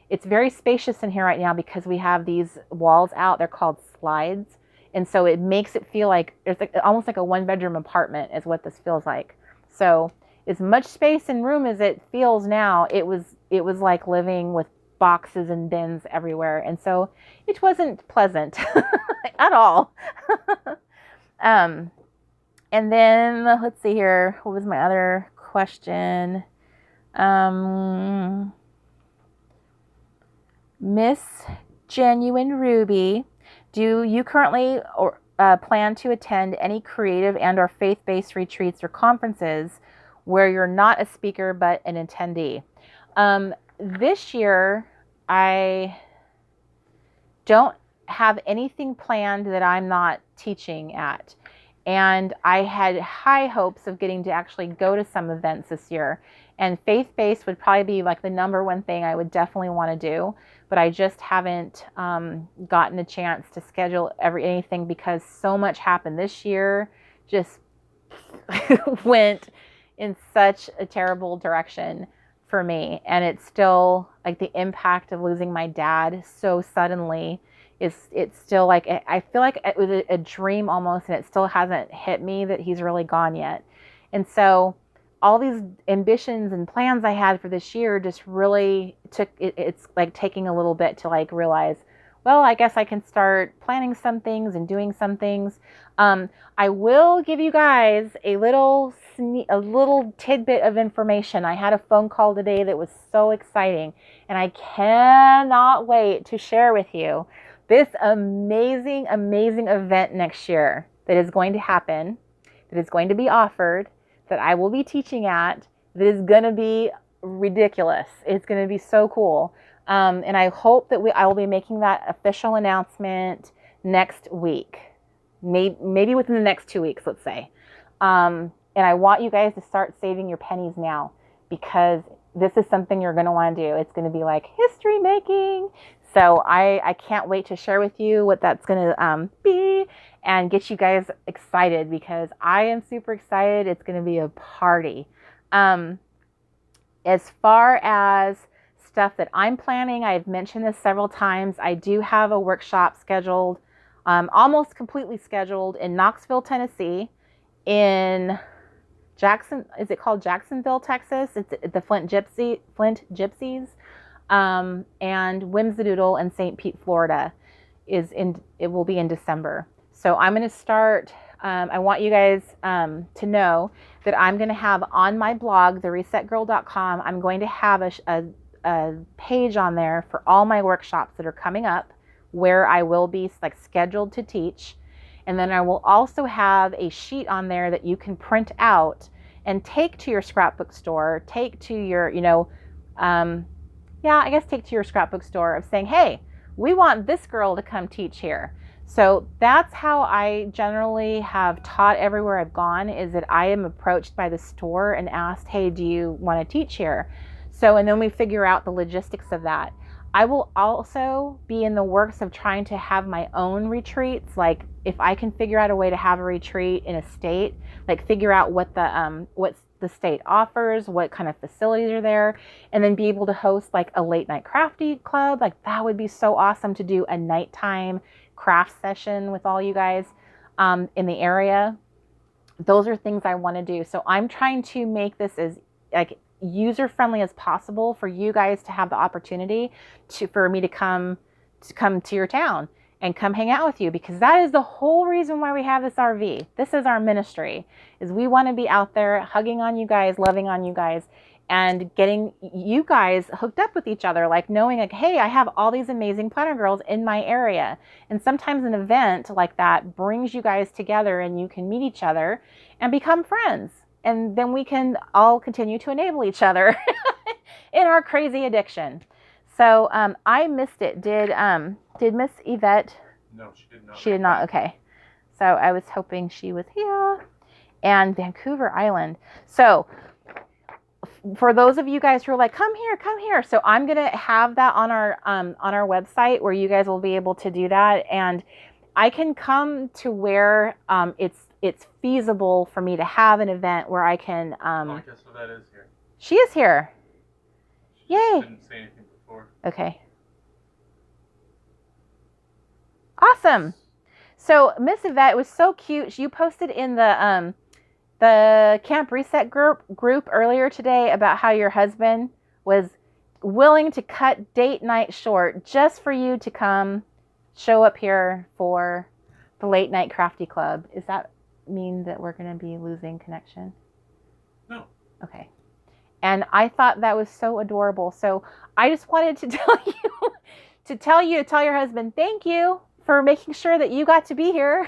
it's very spacious in here right now because we have these walls out. They're called slides. And so it makes it feel like it's like almost like a 1-bedroom apartment is what this feels like. So as much space and room as it feels now, it was like living with boxes and bins everywhere. And so it wasn't pleasant at all. And then let's see here. What was my other question? Miss Genuine Ruby, do you currently plan to attend any creative and or faith-based retreats or conferences where you're not a speaker but an attendee? This year, I don't have anything planned that I'm not teaching at. And I had high hopes of getting to actually go to some events this year. And faith-based would probably be like the number one thing I would definitely want to do. But I just haven't gotten a chance to schedule anything because so much happened this year. Just went in such a terrible direction for me. And it's still like the impact of losing my dad so suddenly it's still like, I feel like it was a dream almost, and it still hasn't hit me that he's really gone yet. And so all these ambitions and plans I had for this year just really took, it's like taking a little bit to like realize, well, I guess I can start planning some things and doing some things. I will give you guys a little tidbit of information. I had a phone call today that was so exciting, and I cannot wait to share with you this amazing event next year that is going to happen, that is going to be offered, that I will be teaching at, that is going to be ridiculous. It's going to be so cool. And I hope that I will be making that official announcement next week, maybe within the next 2 weeks, let's say. And I want you guys to start saving your pennies now, because this is something you're going to want to do. It's going to be like history making. So I can't wait to share with you what that's going to be and get you guys excited, because I am super excited. It's going to be a party. As far as stuff that I'm planning, I've mentioned this several times. I do have a workshop scheduled, almost completely scheduled, in Knoxville, Tennessee, in is it called Jacksonville, Texas? It's the Flint Gypsies. And Whimsidoodle in St. Pete, Florida it will be in December. So I'm going to start, I want you guys to know that I'm going to have on my blog, theresetgirl.com, I'm going to have a page on there for all my workshops that are coming up, where I will be like scheduled to teach. And then I will also have a sheet on there that you can print out and take to your scrapbook store, take to your, take to your scrapbook store of saying, hey, we want this girl to come teach here. So that's how I generally have taught everywhere I've gone, is that I am approached by the store and asked, hey, do you want to teach here? So, and then we figure out the logistics of that. I will also be in the works of trying to have my own retreats. Like if I can figure out a way to have a retreat in a state, like figure out what the state offers, what kind of facilities are there, and then be able to host like a late night crafty club. Like that would be so awesome to do a nighttime craft session with all you guys in the area. Those are things I want to do. So I'm trying to make this as like user friendly as possible for you guys to have the opportunity for me to come to your town and come hang out with you, because that is the whole reason why we have this RV. This is our ministry, is we want to be out there hugging on you guys, loving on you guys, and getting you guys hooked up with each other, like knowing like, hey, I have all these amazing planner girls in my area. And sometimes an event like that brings you guys together and you can meet each other and become friends. And then we can all continue to enable each other in our crazy addiction. So I missed it. Did Miss Yvette? No, she did not. She did not. Okay. So I was hoping she was here. And Vancouver Island. So for those of you guys who are like, come here. So I'm going to have that on our website, where you guys will be able to do that. And I can come to where it's feasible for me to have an event where I can. I guess that is here. She is here. She Yay. didn't say anything before. Okay. Awesome. So Miss Yvette was so cute. You posted in the Camp Reset group earlier today about how your husband was willing to cut date night short just for you to come show up here for the Late Night Crafty Club. Does that mean that we're going to be losing connection? No. Okay. And I thought that was so adorable. So I just wanted to tell you, to tell your husband, thank you for making sure that you got to be here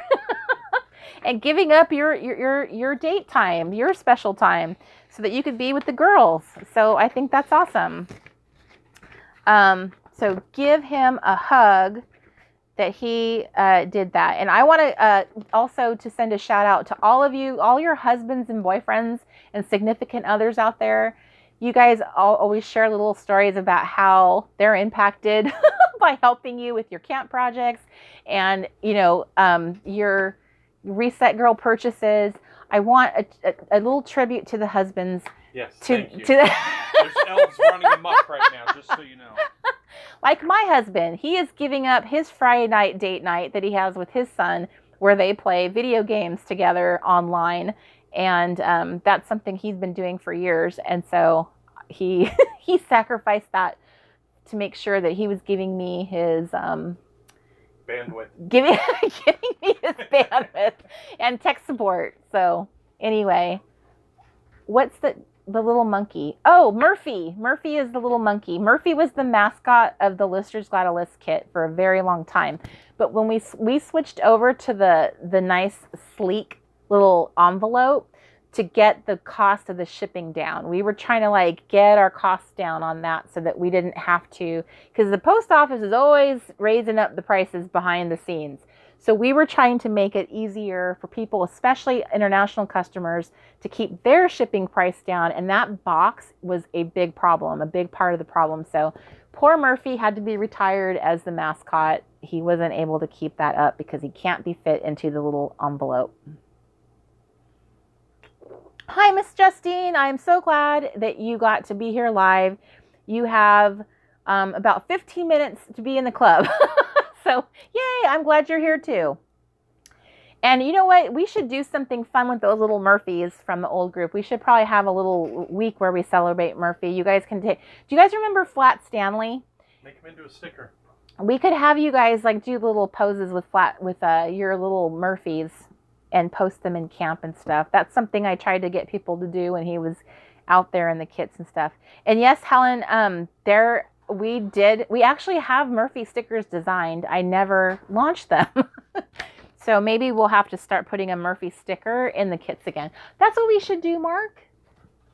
and giving up your date time, your special time, so that you could be with the girls. So I think that's awesome. So give him a hug that he did that. And I want to also to send a shout out to all of you, all your husbands and boyfriends and significant others out there. You guys all always share little stories about how they're impacted by helping you with your camp projects and, your Reset Girl purchases. I want a little tribute to the husbands. Yes, thank you. There's elves running amok right now, just so you know. Like my husband, he is giving up his Friday night date night that he has with his son where they play video games together online. And that's something he's been doing for years. And so he sacrificed that to make sure that he was giving me his bandwidth. Giving me his bandwidth and tech support. So anyway, what's the little monkey? Oh, Murphy. Murphy is the little monkey. Murphy was the mascot of the Lister's Glad List kit for a very long time. But when we switched over to the nice, sleek little envelope to get the cost of the shipping down, we were trying to get our costs down on that so that we didn't have to, because the post office is always raising up the prices behind the scenes. So we were trying to make it easier for people, especially international customers, to keep their shipping price down. And that box was a big problem, a big part of the problem. So poor Murphy had to be retired as the mascot. He wasn't able to keep that up because he can't be fit into the little envelope. Hi, Miss Justine. I'm so glad that you got to be here live. You have about 15 minutes to be in the club. So, yay, I'm glad you're here too. And you know what? We should do something fun with those little Murphys from the old group. We should probably have a little week where we celebrate Murphy. You guys can take... Do you guys remember Flat Stanley? Make him into a sticker. We could have you guys do little poses with your little Murphys and post them in camp and stuff. That's something I tried to get people to do when he was out there in the kits and stuff. And yes, Helen, we actually have Murphy stickers designed. I never launched them. So maybe we'll have to start putting a Murphy sticker in the kits again. That's what we should do, Mark.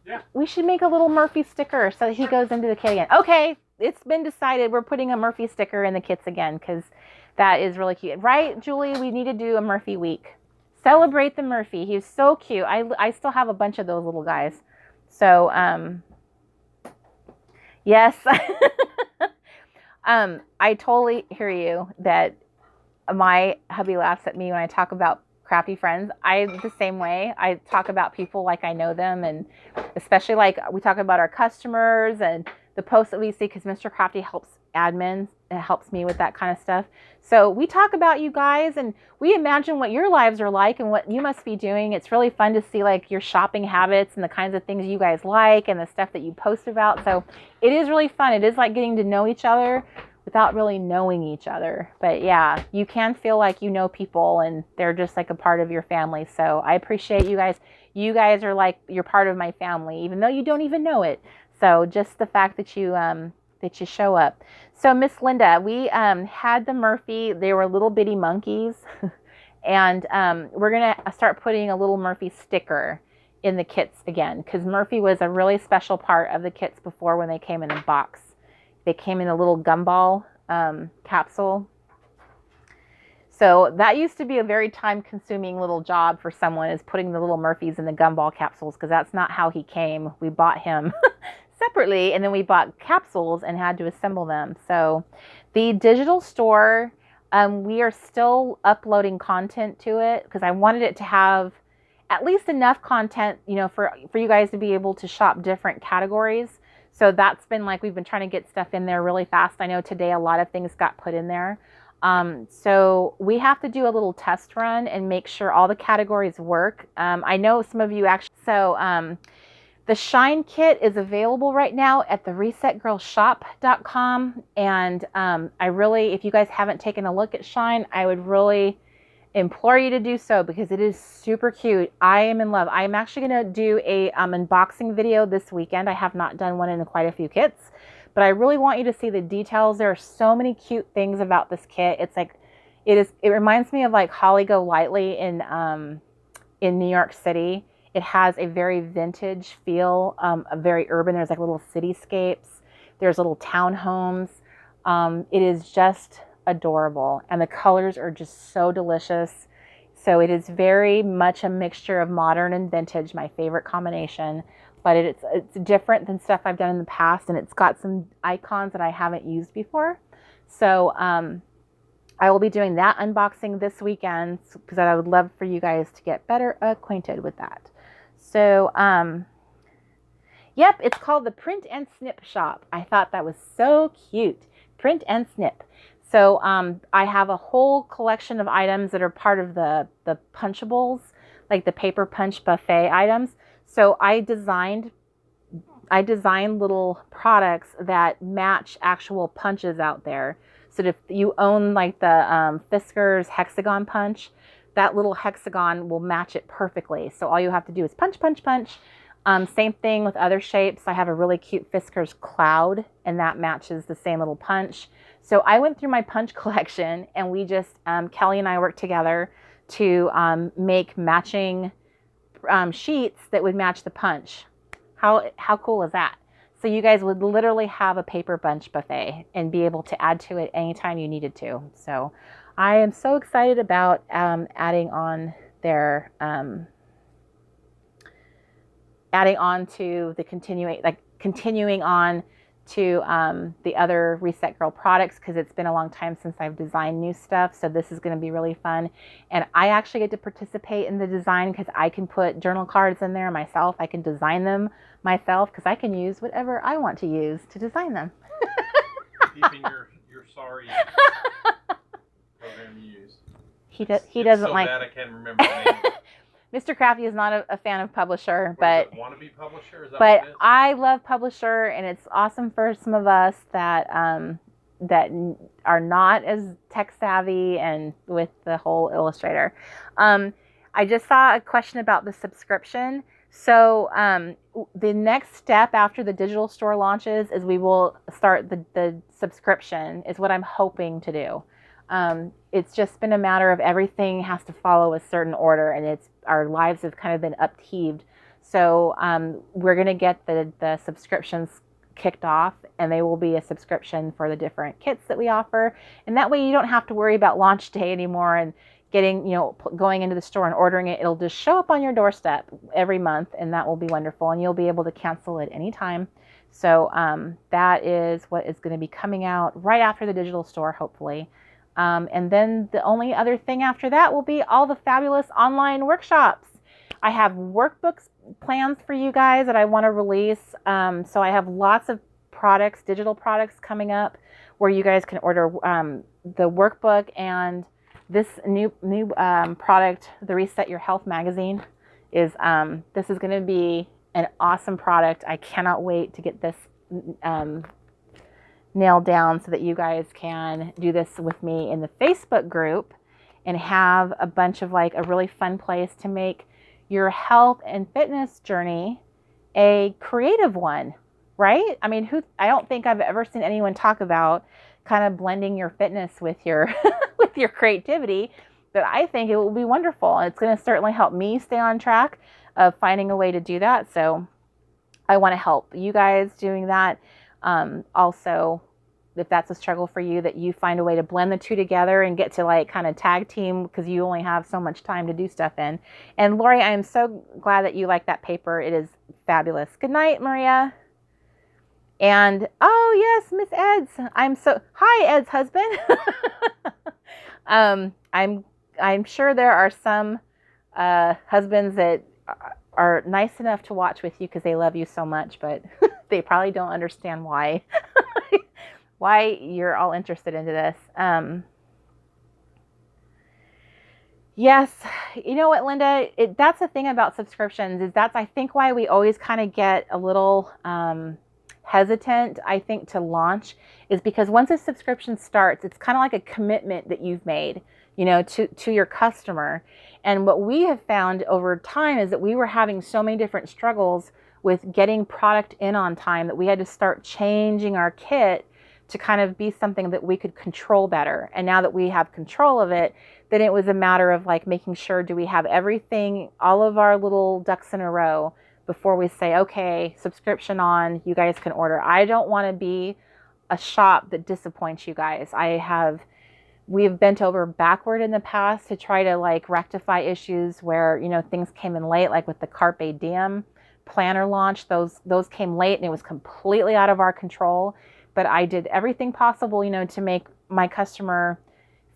Yeah. We should make a little Murphy sticker so that he goes into the kit again. Okay, it's been decided. We're putting a Murphy sticker in the kits again because that is really cute. Right, Julie? We need to do a Murphy week. Celebrate the Murphy. He's so cute. I still have a bunch of those little guys. So, yes. I totally hear you that my hubby laughs at me when I talk about crafty friends. I'm the same way. I talk about people like I know them, and especially we talk about our customers and the posts that we see, because Mr. Crafty helps admins. It helps me with that kind of stuff. So we talk about you guys and we imagine what your lives are like and what you must be doing. It's really fun to see your shopping habits and the kinds of things you guys like and the stuff that you post about. So it is really fun. It is like getting to know each other without really knowing each other. But yeah, you can feel like you know people and they're just like a part of your family. So I appreciate you guys. You guys are you're part of my family, even though you don't even know it. So just the fact that you show up. So Miss Linda, we had the Murphy. They were little bitty monkeys. And we're going to start putting a little Murphy sticker in the kits again, because Murphy was a really special part of the kits before when they came in a box. They came in a little gumball capsule. So that used to be a very time-consuming little job for someone, is putting the little Murphys in the gumball capsules, because that's not how he came. We bought him separately, and then we bought capsules and had to assemble them. So the digital store, we are still uploading content to it, because I wanted it to have at least enough content, for you guys to be able to shop different categories. So that's been we've been trying to get stuff in there really fast. I know today a lot of things got put in there. So we have to do a little test run and make sure all the categories work. I know some of you actually, the Shine Kit is available right now at the resetgirlshop.com. And I really, if you guys haven't taken a look at Shine, I would really implore you to do so because it is super cute. I am in love. I'm actually going to do a unboxing video this weekend. I have not done one in quite a few kits, but I really want you to see the details. There are so many cute things about this kit. It's like, it reminds me of like Holly Golightly in New York City. It has a very vintage feel, a very urban. There's like little cityscapes. There's little townhomes. It is just adorable, and the colors are just so delicious. So it is very much a mixture of modern and vintage, my favorite combination, but it's different than stuff I've done in the past, and it's got some icons that I haven't used before. So I will be doing that unboxing this weekend because I would love for you guys to get better acquainted with that. So yep, it's called the Print and Snip Shop. I thought that was so cute. Print and Snip. So I have a whole collection of items that are part of the Punchables, like the paper punch buffet items. So I designed little products that match actual punches out there. So if you own like the Fiskars hexagon punch, that little hexagon will match it perfectly. So all you have to do is punch, punch, punch. Same thing with other shapes. I have a really cute Fiskars cloud, and that matches the same little punch. So I went through my punch collection, and we just, Kelly and I worked together to make matching sheets that would match the punch. How cool is that? So you guys would literally have a paper punch buffet and be able to add to it anytime you needed to. So I am so excited about adding on to the continuing on to the other Reset Girl products, because it's been a long time since I've designed new stuff. So this is going to be really fun. And I actually get to participate in the design because I can put journal cards in there myself. I can design them myself because I can use whatever I want to use to design them. Even your sorry program you use. He doesn't so like. Bad I can't remember the name of it. Mr. Crafty is not a fan of Publisher, but Wannabe Publisher? Is that but what it is? I love Publisher, and it's awesome for some of us that that are not as tech savvy and with the whole Illustrator. I just saw a question about the subscription. So the next step after the digital store launches is we will start the subscription, is what I'm hoping to do. It's just been a matter of everything has to follow a certain order, and our lives have kind of been upheaved. So we're going to get the subscriptions kicked off, and they will be a subscription for the different kits that we offer. And that way you don't have to worry about launch day anymore and getting, going into the store and ordering it. It'll just show up on your doorstep every month, and that will be wonderful. And you'll be able to cancel it anytime. So that is what is going to be coming out right after the digital store, hopefully. And then the only other thing after that will be all the fabulous online workshops. I have workbooks plans for you guys that I want to release. So I have lots of products, digital products coming up where you guys can order the workbook, and this new product, the Reset Your Health magazine, this is going to be an awesome product. I cannot wait to get this nailed down so that you guys can do this with me in the Facebook group and have a bunch of a really fun place to make your health and fitness journey a creative one, right? I mean, I don't think I've ever seen anyone talk about kind of blending your fitness with your with your creativity, but I think it will be wonderful. It's going to certainly help me stay on track of finding a way to do that. So I want to help you guys doing that. Also, if that's a struggle for you, that you find a way to blend the two together and get to kind of tag team, because you only have so much time to do stuff in. And Lori, I am so glad that you like that paper. It is fabulous. Good night, Maria. And oh yes, Miss Ed's. Hi, Ed's husband. I'm sure there are some husbands that are nice enough to watch with you because they love you so much, but they probably don't understand why you're all interested into this. Yes. You know what, Linda? That's the thing about subscriptions is that's, I think, why we always kind of get a little hesitant, I think, to launch is because once a subscription starts, it's kind of like a commitment that you've made, to your customer. And what we have found over time is that we were having so many different struggles with getting product in on time that we had to start changing our kit to kind of be something that we could control better. And now that we have control of it, then it was a matter of like making sure, do we have everything, all of our little ducks in a row before we say, okay, subscription on, you guys can order. I don't want to be a shop that disappoints you guys. We've bent over backward in the past to try to like rectify issues where, things came in late, like with the Carpe Diem planner launch, those came late and it was completely out of our control. But I did everything possible, to make my customer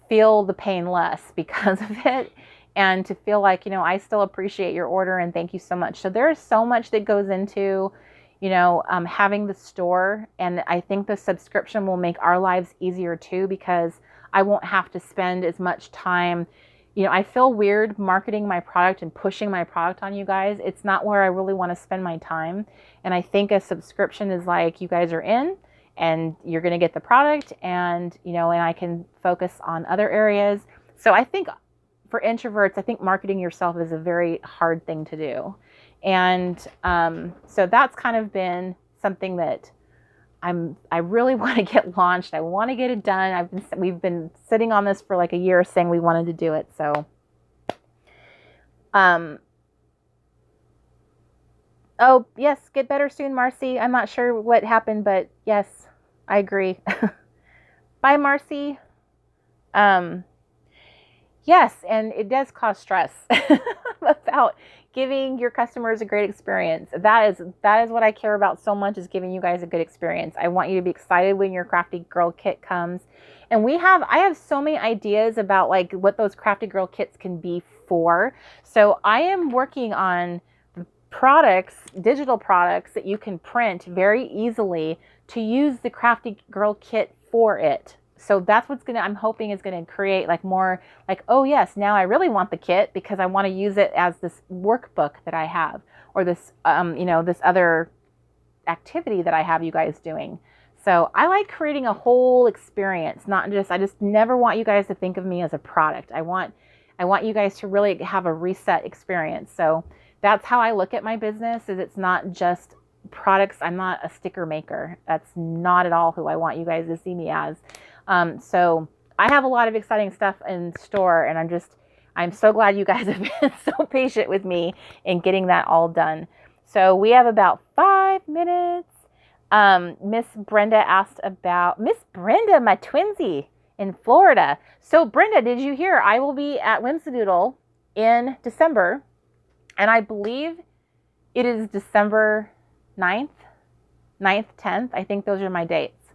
feel the pain less because of it, and to feel like, I still appreciate your order and thank you so much. So there is so much that goes into, having the store. And I think the subscription will make our lives easier too, because I won't have to spend as much time. I feel weird marketing my product and pushing my product on you guys. It's not where I really want to spend my time. And I think a subscription is like, you guys are in and you're going to get the product, and, and I can focus on other areas. So I think for introverts, I think marketing yourself is a very hard thing to do. And so that's kind of been something that I really want to get launched. I want to get it done. We've been sitting on this for like a year saying we wanted to do it. So, oh yes, get better soon, Marcy. I'm not sure what happened, but yes, I agree. Bye, Marcy. Yes, and it does cause stress about giving your customers a great experience. That is what I care about so much, is giving you guys a good experience. I want you to be excited when your Crafty Girl kit comes. And I have so many ideas about like what those Crafty Girl kits can be for. So I am working on products, digital products that you can print very easily to use the Crafty Girl kit for it. So that's I'm hoping is going to create like more like, oh yes, now I really want the kit because I want to use it as this workbook that I have, or this, this other activity that I have you guys doing. So I like creating a whole experience, I just never want you guys to think of me as a product. I want you guys to really have a reset experience. So that's how I look at my business, is it's not just products. I'm not a sticker maker. That's not at all who I want you guys to see me as. So I have a lot of exciting stuff in store, and I'm so glad you guys have been so patient with me in getting that all done. So we have about 5 minutes. Miss Brenda asked about Miss Brenda, my twinsy in Florida. So Brenda, did you hear? I will be at Whimsidoodle in December, and I believe it is December 9th, 10th. I think those are my dates.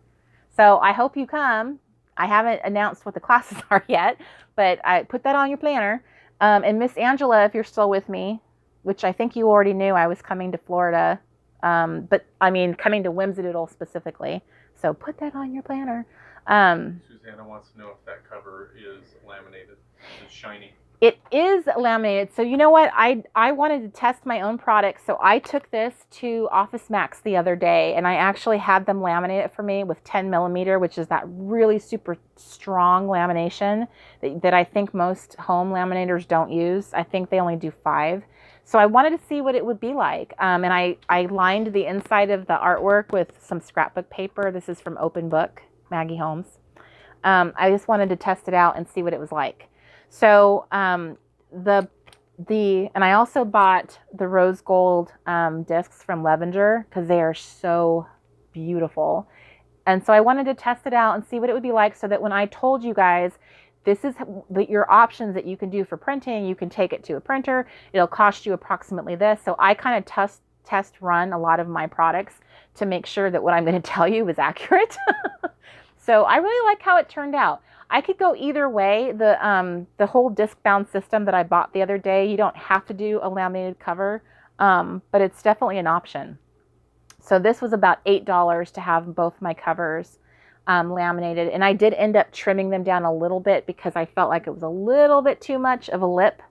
So I hope you come. I haven't announced what the classes are yet, but I put that on your planner. And Miss Angela, if you're still with me, which I think you already knew I was coming to Florida, but I mean coming to Whimsidoodle specifically. So put that on your planner. Susanna wants to know if that cover is laminated. It's shiny. It is laminated. So you know what? I wanted to test my own product. So I took this to Office Max the other day, and I actually had them laminate it for me with 10 millimeter, which is that really super strong lamination that I think most home laminators don't use. I think they only do 5. So I wanted to see what it would be like. And I lined the inside of the artwork with some scrapbook paper. This is from Open Book, Maggie Holmes. I just wanted to test it out and see what it was like. So and I also bought the rose gold discs from Levenger because they are so beautiful. And so I wanted to test it out and see what it would be like, so that when I told you guys, this is your options that you can do for printing, you can take it to a printer. It'll cost you approximately this. So I kind of test run a lot of my products to make sure that what I'm going to tell you is accurate. So I really like how it turned out. I could go either way. The whole disc bound system that I bought the other day, you don't have to do a laminated cover, but it's definitely an option. So this was about $8 to have both my covers. laminated. And I did end up trimming them down a little bit because I felt like it was a little bit too much of a lip.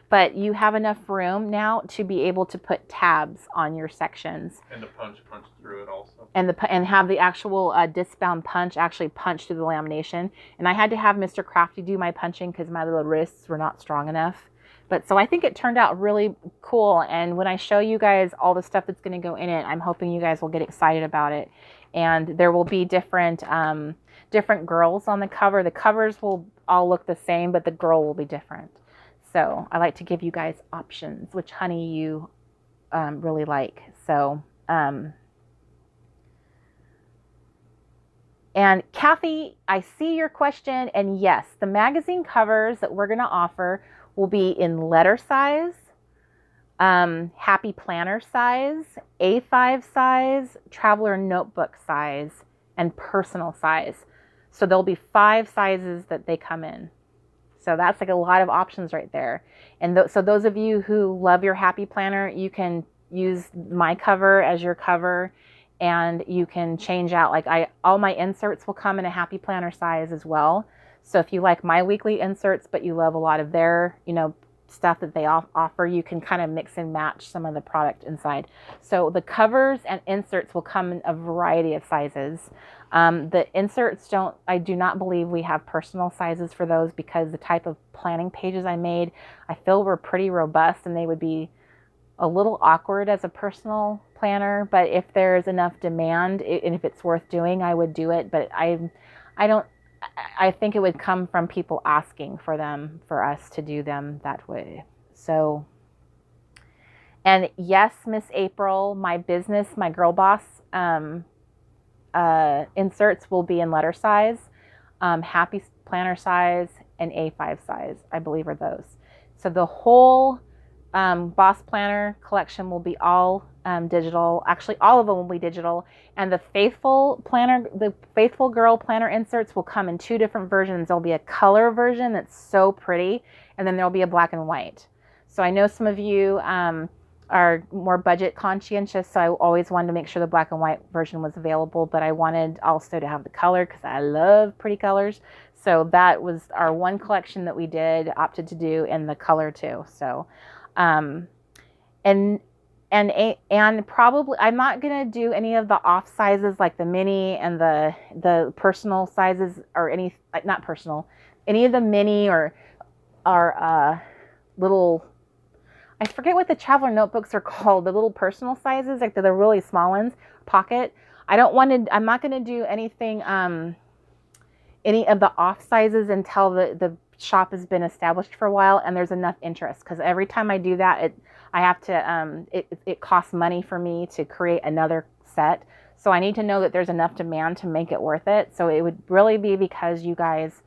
But you have enough room now to be able to put tabs on your sections. And the punch through it also. And have the actual disc-bound punch actually punch through the lamination. And I had to have Mr. Crafty do my punching because my little wrists were not strong enough. But so I think it turned out really cool. And when I show you guys all the stuff that's going to go in it, I'm hoping you guys will get excited about it. And there will be different girls on the cover. The covers will all look the same, but the girl will be different. So I like to give you guys options, which honey you really like. So, and Kathy, I see your question. And yes, the magazine covers that we're going to offer will be in letter size, happy planner size, A5 size, traveler notebook size, and personal size. So there'll be 5 sizes that they come in. So that's like a lot of options right there. And so those of you who love your happy planner, you can use my cover as your cover, and you can change out, like all my inserts will come in a happy planner size as well. So if you like my weekly inserts, but you love a lot of their, stuff that they offer, you can kind of mix and match some of the product inside. So the covers and inserts will come in a variety of sizes. The inserts I do not believe we have personal sizes for those, because the type of planning pages I made, I feel were pretty robust, and they would be a little awkward as a personal planner. But if there's enough demand and if it's worth doing, I would do it. But I think it would come from people asking for us to do them that way. So, and yes, Miss April, my Girl Boss inserts will be in letter size, happy planner size, and A5 size, I believe, are those. So the whole Boss Planner collection will be all digital. Actually, all of them will be digital. And the Faithful Girl Planner inserts will come in 2 different versions. There'll be a color version that's so pretty, and then there'll be a black and white. So I know some of you are more budget conscientious, so I always wanted to make sure the black and white version was available, but I wanted also to have the color because I love pretty colors. So that was our one collection that we opted to do in the color too. So, and probably I'm not going to do any of the off sizes like the mini and the personal sizes, or any of the mini or little, I forget what the traveler notebooks are called, the little personal sizes, like the really small ones, pocket. I'm not going to do anything, any of the off sizes until the shop has been established for a while and there's enough interest. Because every time I do that, I have to, it costs money for me to create another set. So I need to know that there's enough demand to make it worth it. So it would really be because you guys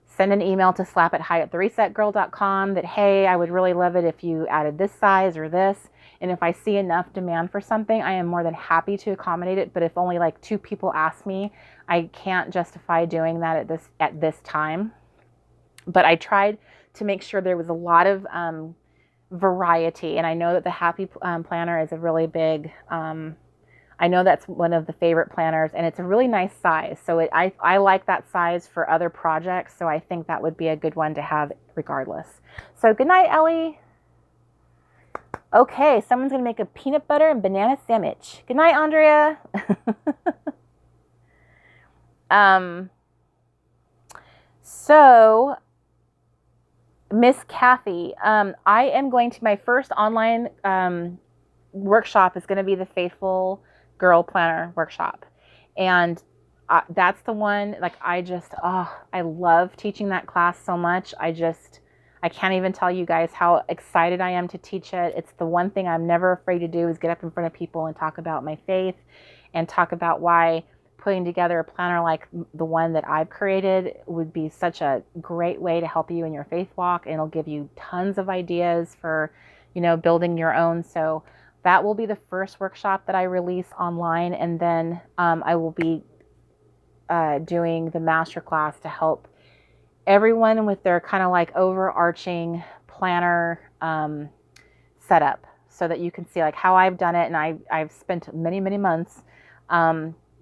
send an email to slap@hiyatttheresetgirl.com that, hey, I would really love it if you added this size or this. And if I see enough demand for something, I am more than happy to accommodate it. But if only like 2 people ask me, I can't justify doing that at this time. But I tried to make sure there was a lot of variety. And I know that the Happy Planner is a really big, I know that's one of the favorite planners, and it's a really nice size. So I like that size for other projects. So I think that would be a good one to have regardless. So good night, Ellie. Okay, someone's going to make a peanut butter and banana sandwich. Good night, Andrea. So Miss Kathy, I am going to, my first online workshop is going to be the Faithful Girl Planner workshop. And that's the one, like, I love teaching that class so much. I can't even tell you guys how excited I am to teach it. It's the one thing I'm never afraid to do, is get up in front of people and talk about my faith and talk about why putting together a planner like the one that I've created would be such a great way to help you in your faith walk. And it'll give you tons of ideas for, building your own. So that will be the first workshop that I release online. And then I will be doing the masterclass to help everyone with their kind of like overarching planner setup, so that you can see like how I've done it. And I've spent many, many months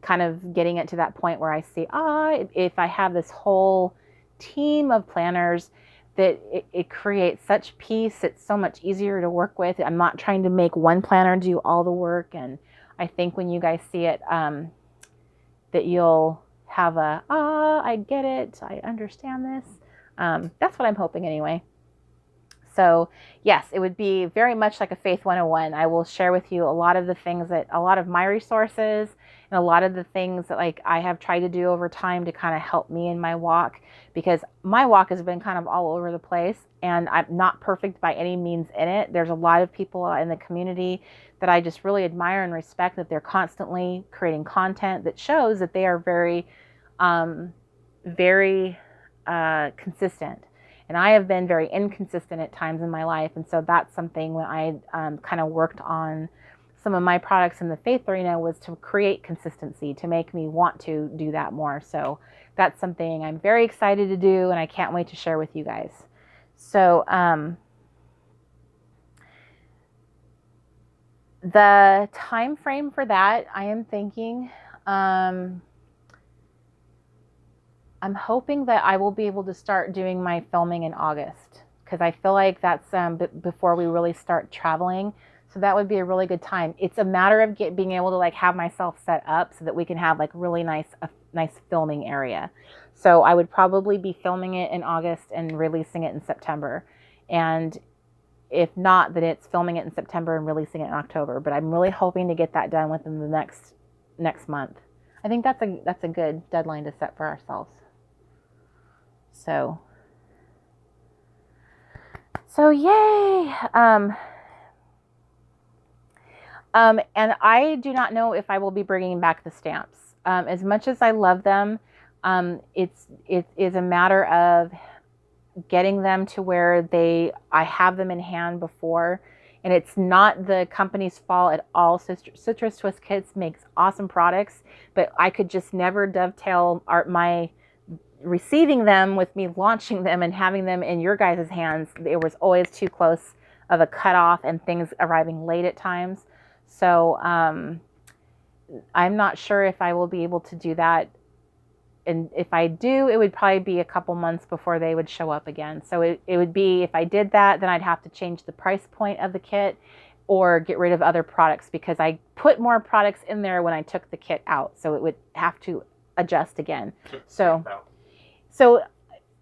kind of getting it to that point where I see, if I have this whole team of planners, that it creates such peace. It's so much easier to work with. I'm not trying to make one planner do all the work. And I think when you guys see it, that you'll have I get it. I understand this. That's what I'm hoping anyway. So yes, it would be very much like a Faith 101. I will share with you a lot of the things a lot of my resources and a lot of the things that like I have tried to do over time to kind of help me in my walk, because my walk has been kind of all over the place and I'm not perfect by any means in it. There's a lot of people in the community that I just really admire and respect, that they're constantly creating content that shows that they are very, very consistent. And I have been very inconsistent at times in my life. And so that's something when I kind of worked on some of my products in the faith arena, was to create consistency, to make me want to do that more. So that's something I'm very excited to do, and I can't wait to share with you guys. So the time frame for that, I am thinking, I'm hoping that I will be able to start doing my filming in August, because I feel like that's before we really start traveling. So that would be a really good time. It's a matter of being able to like have myself set up so that we can have like really nice filming area. So I would probably be filming it in August and releasing it in September. And if not, then it's filming it in September and releasing it in October. But I'm really hoping to get that done within the next month. I think that's a good deadline to set for ourselves. So yay. And I do not know if I will be bringing back the stamps. As much as I love them, it is a matter of getting them to where I have them in hand before. And it's not the company's fault at all. Citrus Twist Kits makes awesome products, but I could just never dovetail my receiving them with me launching them and having them in your guys' hands. It was always too close of a cutoff and things arriving late at times. So I'm not sure if I will be able to do that. And if I do, it would probably be a couple months before they would show up again. So it would be, if I did that, then I'd have to change the price point of the kit or get rid of other products, because I put more products in there when I took the kit out. So it would have to adjust again. So,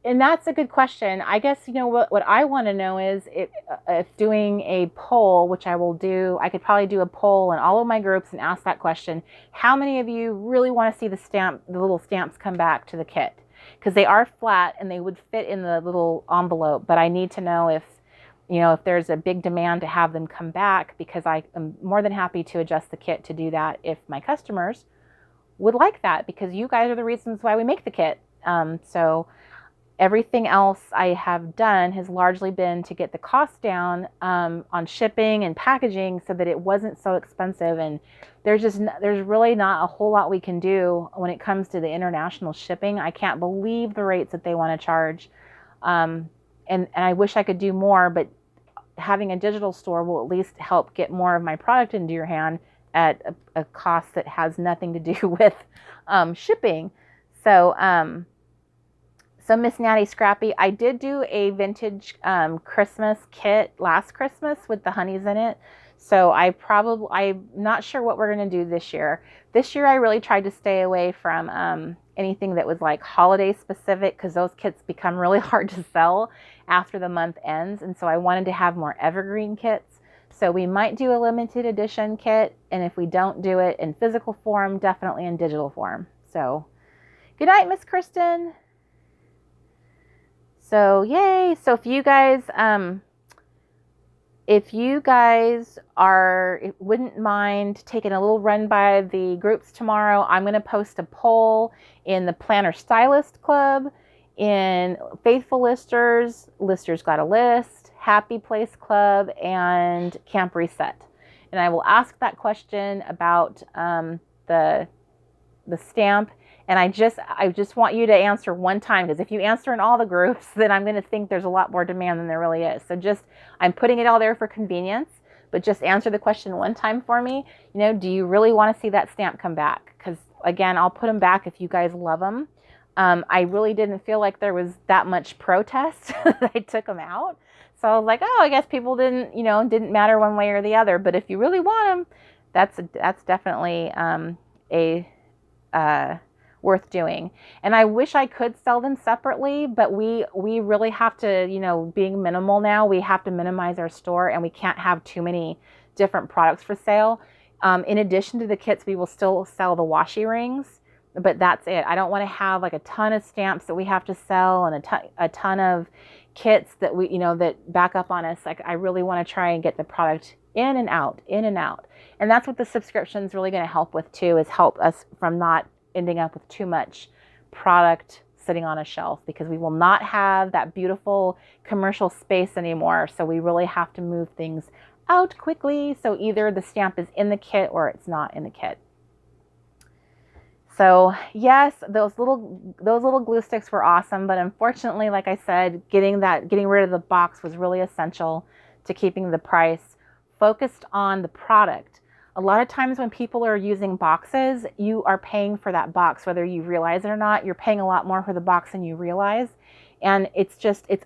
and that's a good question. I guess, what I want to know is if doing a poll, which I will do, I could probably do a poll in all of my groups and ask that question. How many of you really want to see the little stamps come back to the kit? Because they are flat and they would fit in the little envelope, but I need to know if there's a big demand to have them come back, because I am more than happy to adjust the kit to do that if my customers would like that, because you guys are the reasons why we make the kit. So everything else I have done has largely been to get the cost down on shipping and packaging so that it wasn't so expensive. And there's really not a whole lot we can do when it comes to the international shipping. I can't believe the rates that they want to charge. And I wish I could do more, but having a digital store will at least help get more of my product into your hand at a cost that has nothing to do with shipping. So Miss Natty Scrappy, I did do a vintage Christmas kit last Christmas with the honeys in it. So I'm not sure what we're going to do this year. This year I really tried to stay away from anything that was like holiday specific, because those kits become really hard to sell after the month ends. And so I wanted to have more evergreen kits. So we might do a limited edition kit. And if we don't do it in physical form, definitely in digital form. So good night, Miss Kristen. So yay. So if you guys wouldn't mind taking a little run by the groups tomorrow, I'm going to post a poll in the Planner Stylist Club, in Faithful Listers, Listers Got a List, Happy Place Club, and Camp Reset. And I will ask that question about the stamp. And I just want you to answer one time, because if you answer in all the groups, then I'm going to think there's a lot more demand than there really is. So I'm putting it all there for convenience, but just answer the question one time for me. You know, do you really want to see that stamp come back? Because again, I'll put them back if you guys love them. I really didn't feel like there was that much protest that I took them out. So I was like, oh, I guess people didn't matter one way or the other. But if you really want them, that's definitely worth doing. And I wish I could sell them separately, but we really have to, being minimal now, we have to minimize our store, and we can't have too many different products for sale. In addition to the kits, we will still sell the washi rings, but that's it. I don't want to have like a ton of stamps that we have to sell and a ton of kits that that back up on us. Like, I really want to try and get the product in and out. And that's what the subscription is really going to help with too, is help us from not ending up with too much product sitting on a shelf, because we will not have that beautiful commercial space anymore. So we really have to move things out quickly. So either the stamp is in the kit or it's not in the kit. So yes, those little glue sticks were awesome, but unfortunately, like I said, getting rid of the box was really essential to keeping the price focused on the product. A lot of times when people are using boxes, you are paying for that box, whether you realize it or not. You're paying a lot more for the box than you realize. And it's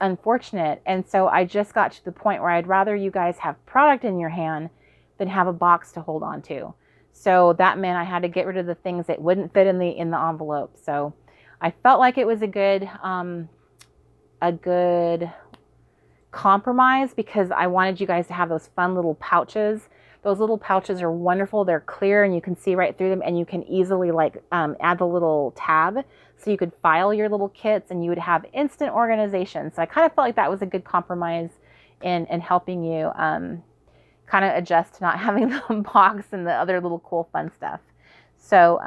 unfortunate. And so I just got to the point where I'd rather you guys have product in your hand than have a box to hold on to. So that meant I had to get rid of the things that wouldn't fit in the envelope. So I felt like it was a good compromise, because I wanted you guys to have those fun little pouches. Those little pouches are wonderful. They're clear and you can see right through them, and you can easily add the little tab so you could file your little kits and you would have instant organization. So I kind of felt like that was a good compromise in helping you kind of adjust to not having the box and the other little cool fun stuff. So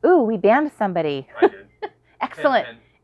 ooh, we banned somebody. I did.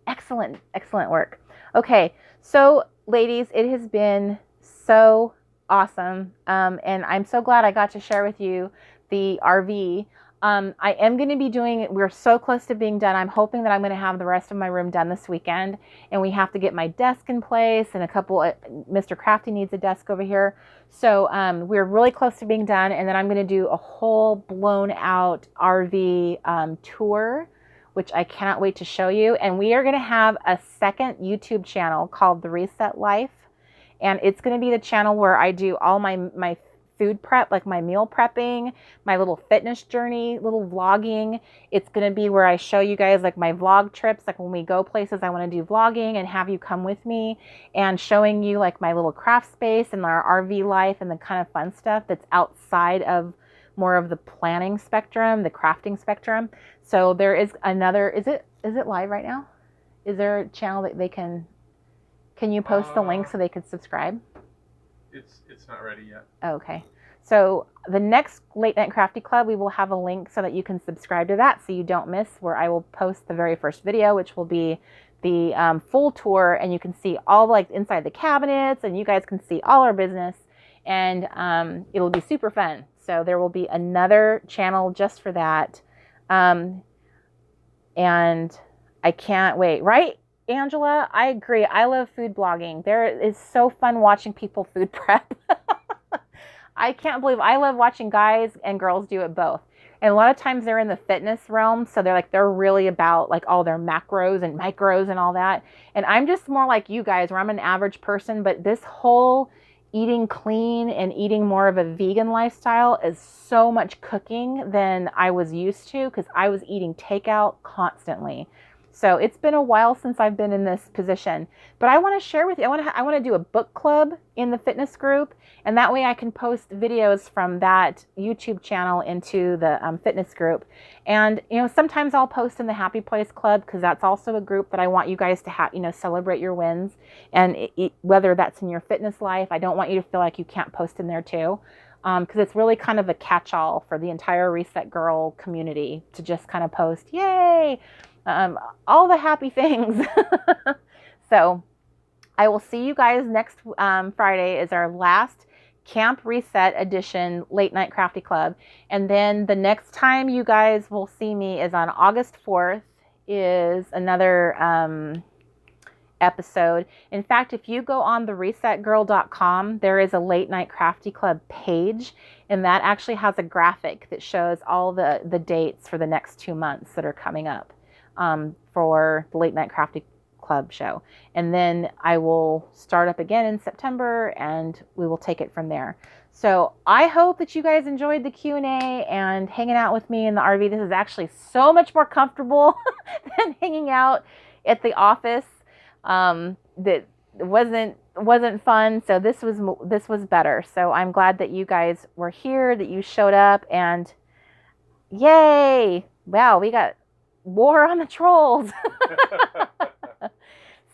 Excellent work. Okay, so ladies, it has been so awesome, and I'm so glad I got to share with you the RV. I am going to be we're so close to being done. I'm hoping that I'm going to have the rest of my room done this weekend, and we have to get my desk in place, and Mr. Crafty needs a desk over here. So we're really close to being done, and then I'm going to do a whole blown out RV tour, which I cannot wait to show you. And we are going to have a second YouTube channel called The Reset Life. And it's going to be the channel where I do all my food prep, like my meal prepping, my little fitness journey, little vlogging. It's going to be where I show you guys like my vlog trips. Like when we go places, I want to do vlogging and have you come with me, and showing you like my little craft space and our RV life and the kind of fun stuff that's outside of more of the planning spectrum, the crafting spectrum. So there is another, is it live right now? Is there a channel that they can you post the link so they could subscribe? It's not ready yet. Okay. So the next Late Night Crafty Club, we will have a link so that you can subscribe to that so you don't miss, where I will post the very first video, which will be the full tour, and you can see all like inside the cabinets, and you guys can see all our business, and it'll be super fun. So there will be another channel just for that. And I can't wait, right, Angela? I agree. I love food blogging. There is so fun watching people food prep. I can't believe I love watching guys and girls do it both. And a lot of times they're in the fitness realm. So they're really about like all their macros and micros and all that. And I'm just more like you guys, where I'm an average person, but this whole eating clean and eating more of a vegan lifestyle is so much cooking than I was used to, because I was eating takeout constantly. So it's been a while since I've been in this position, but I want to share with you, I want to do a book club in the fitness group, and that way I can post videos from that YouTube channel into the fitness group. And, sometimes I'll post in the Happy Place Club, because that's also a group that I want you guys to celebrate your wins. And whether that's in your fitness life, I don't want you to feel like you can't post in there too. Because it's really kind of a catch-all for the entire Reset Girl community to just kind of post, yay, all the happy things. So I will see you guys next Friday is our last Camp Reset edition Late Night Crafty Club. And then the next time you guys will see me is on August 4th is another episode. In fact, if you go on the resetgirl.com, there is a Late Night Crafty Club page, and that actually has a graphic that shows all the dates for the next 2 months that are coming up for the Late Night Crafty Club show. And then I will start up again in September, and we will take it from there. So I hope that you guys enjoyed the Q&A and hanging out with me in the RV. This is actually so much more comfortable than hanging out at the office. That wasn't fun. So this was better. So I'm glad that you guys were here, that you showed up, and yay! Wow, we got war on the trolls.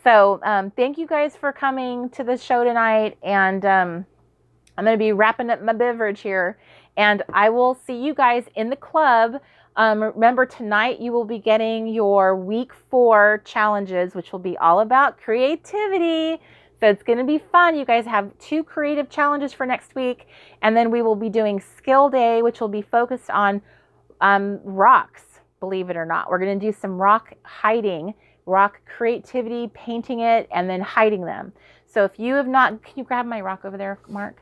So thank you guys for coming to the show tonight, and I'm going to be wrapping up my beverage here, and I will see you guys in the club. Remember, tonight you will be getting your week 4 challenges, which will be all about creativity. So it's going to be fun. You guys have 2 creative challenges for next week. And then we will be doing skill day, which will be focused on rocks, believe it or not. We're going to do some rock hiding, rock creativity, painting it, and then hiding them. So if you have not, can you grab my rock over there, Mark?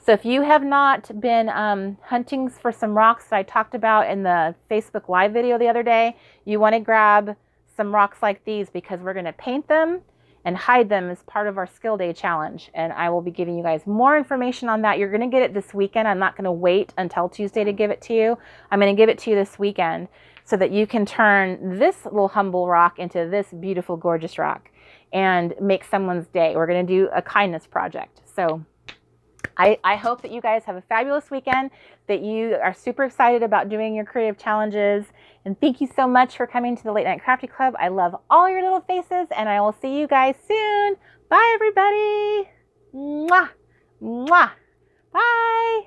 So if you have not been hunting for some rocks that I talked about in the Facebook Live video the other day, you want to grab some rocks like these, because we're going to paint them and hide them as part of our skill day challenge. And I will be giving you guys more information on that. You're going to get it this weekend. I'm not going to wait until Tuesday to give it to you. I'm going to give it to you this weekend so that you can turn this little humble rock into this beautiful, gorgeous rock and make someone's day. We're going to do a kindness project. So I hope that you guys have a fabulous weekend, that you are super excited about doing your creative challenges. And thank you so much for coming to the Late Night Crafty Club. I love all your little faces, and I will see you guys soon. Bye, everybody. Mwah. Mwah. Bye.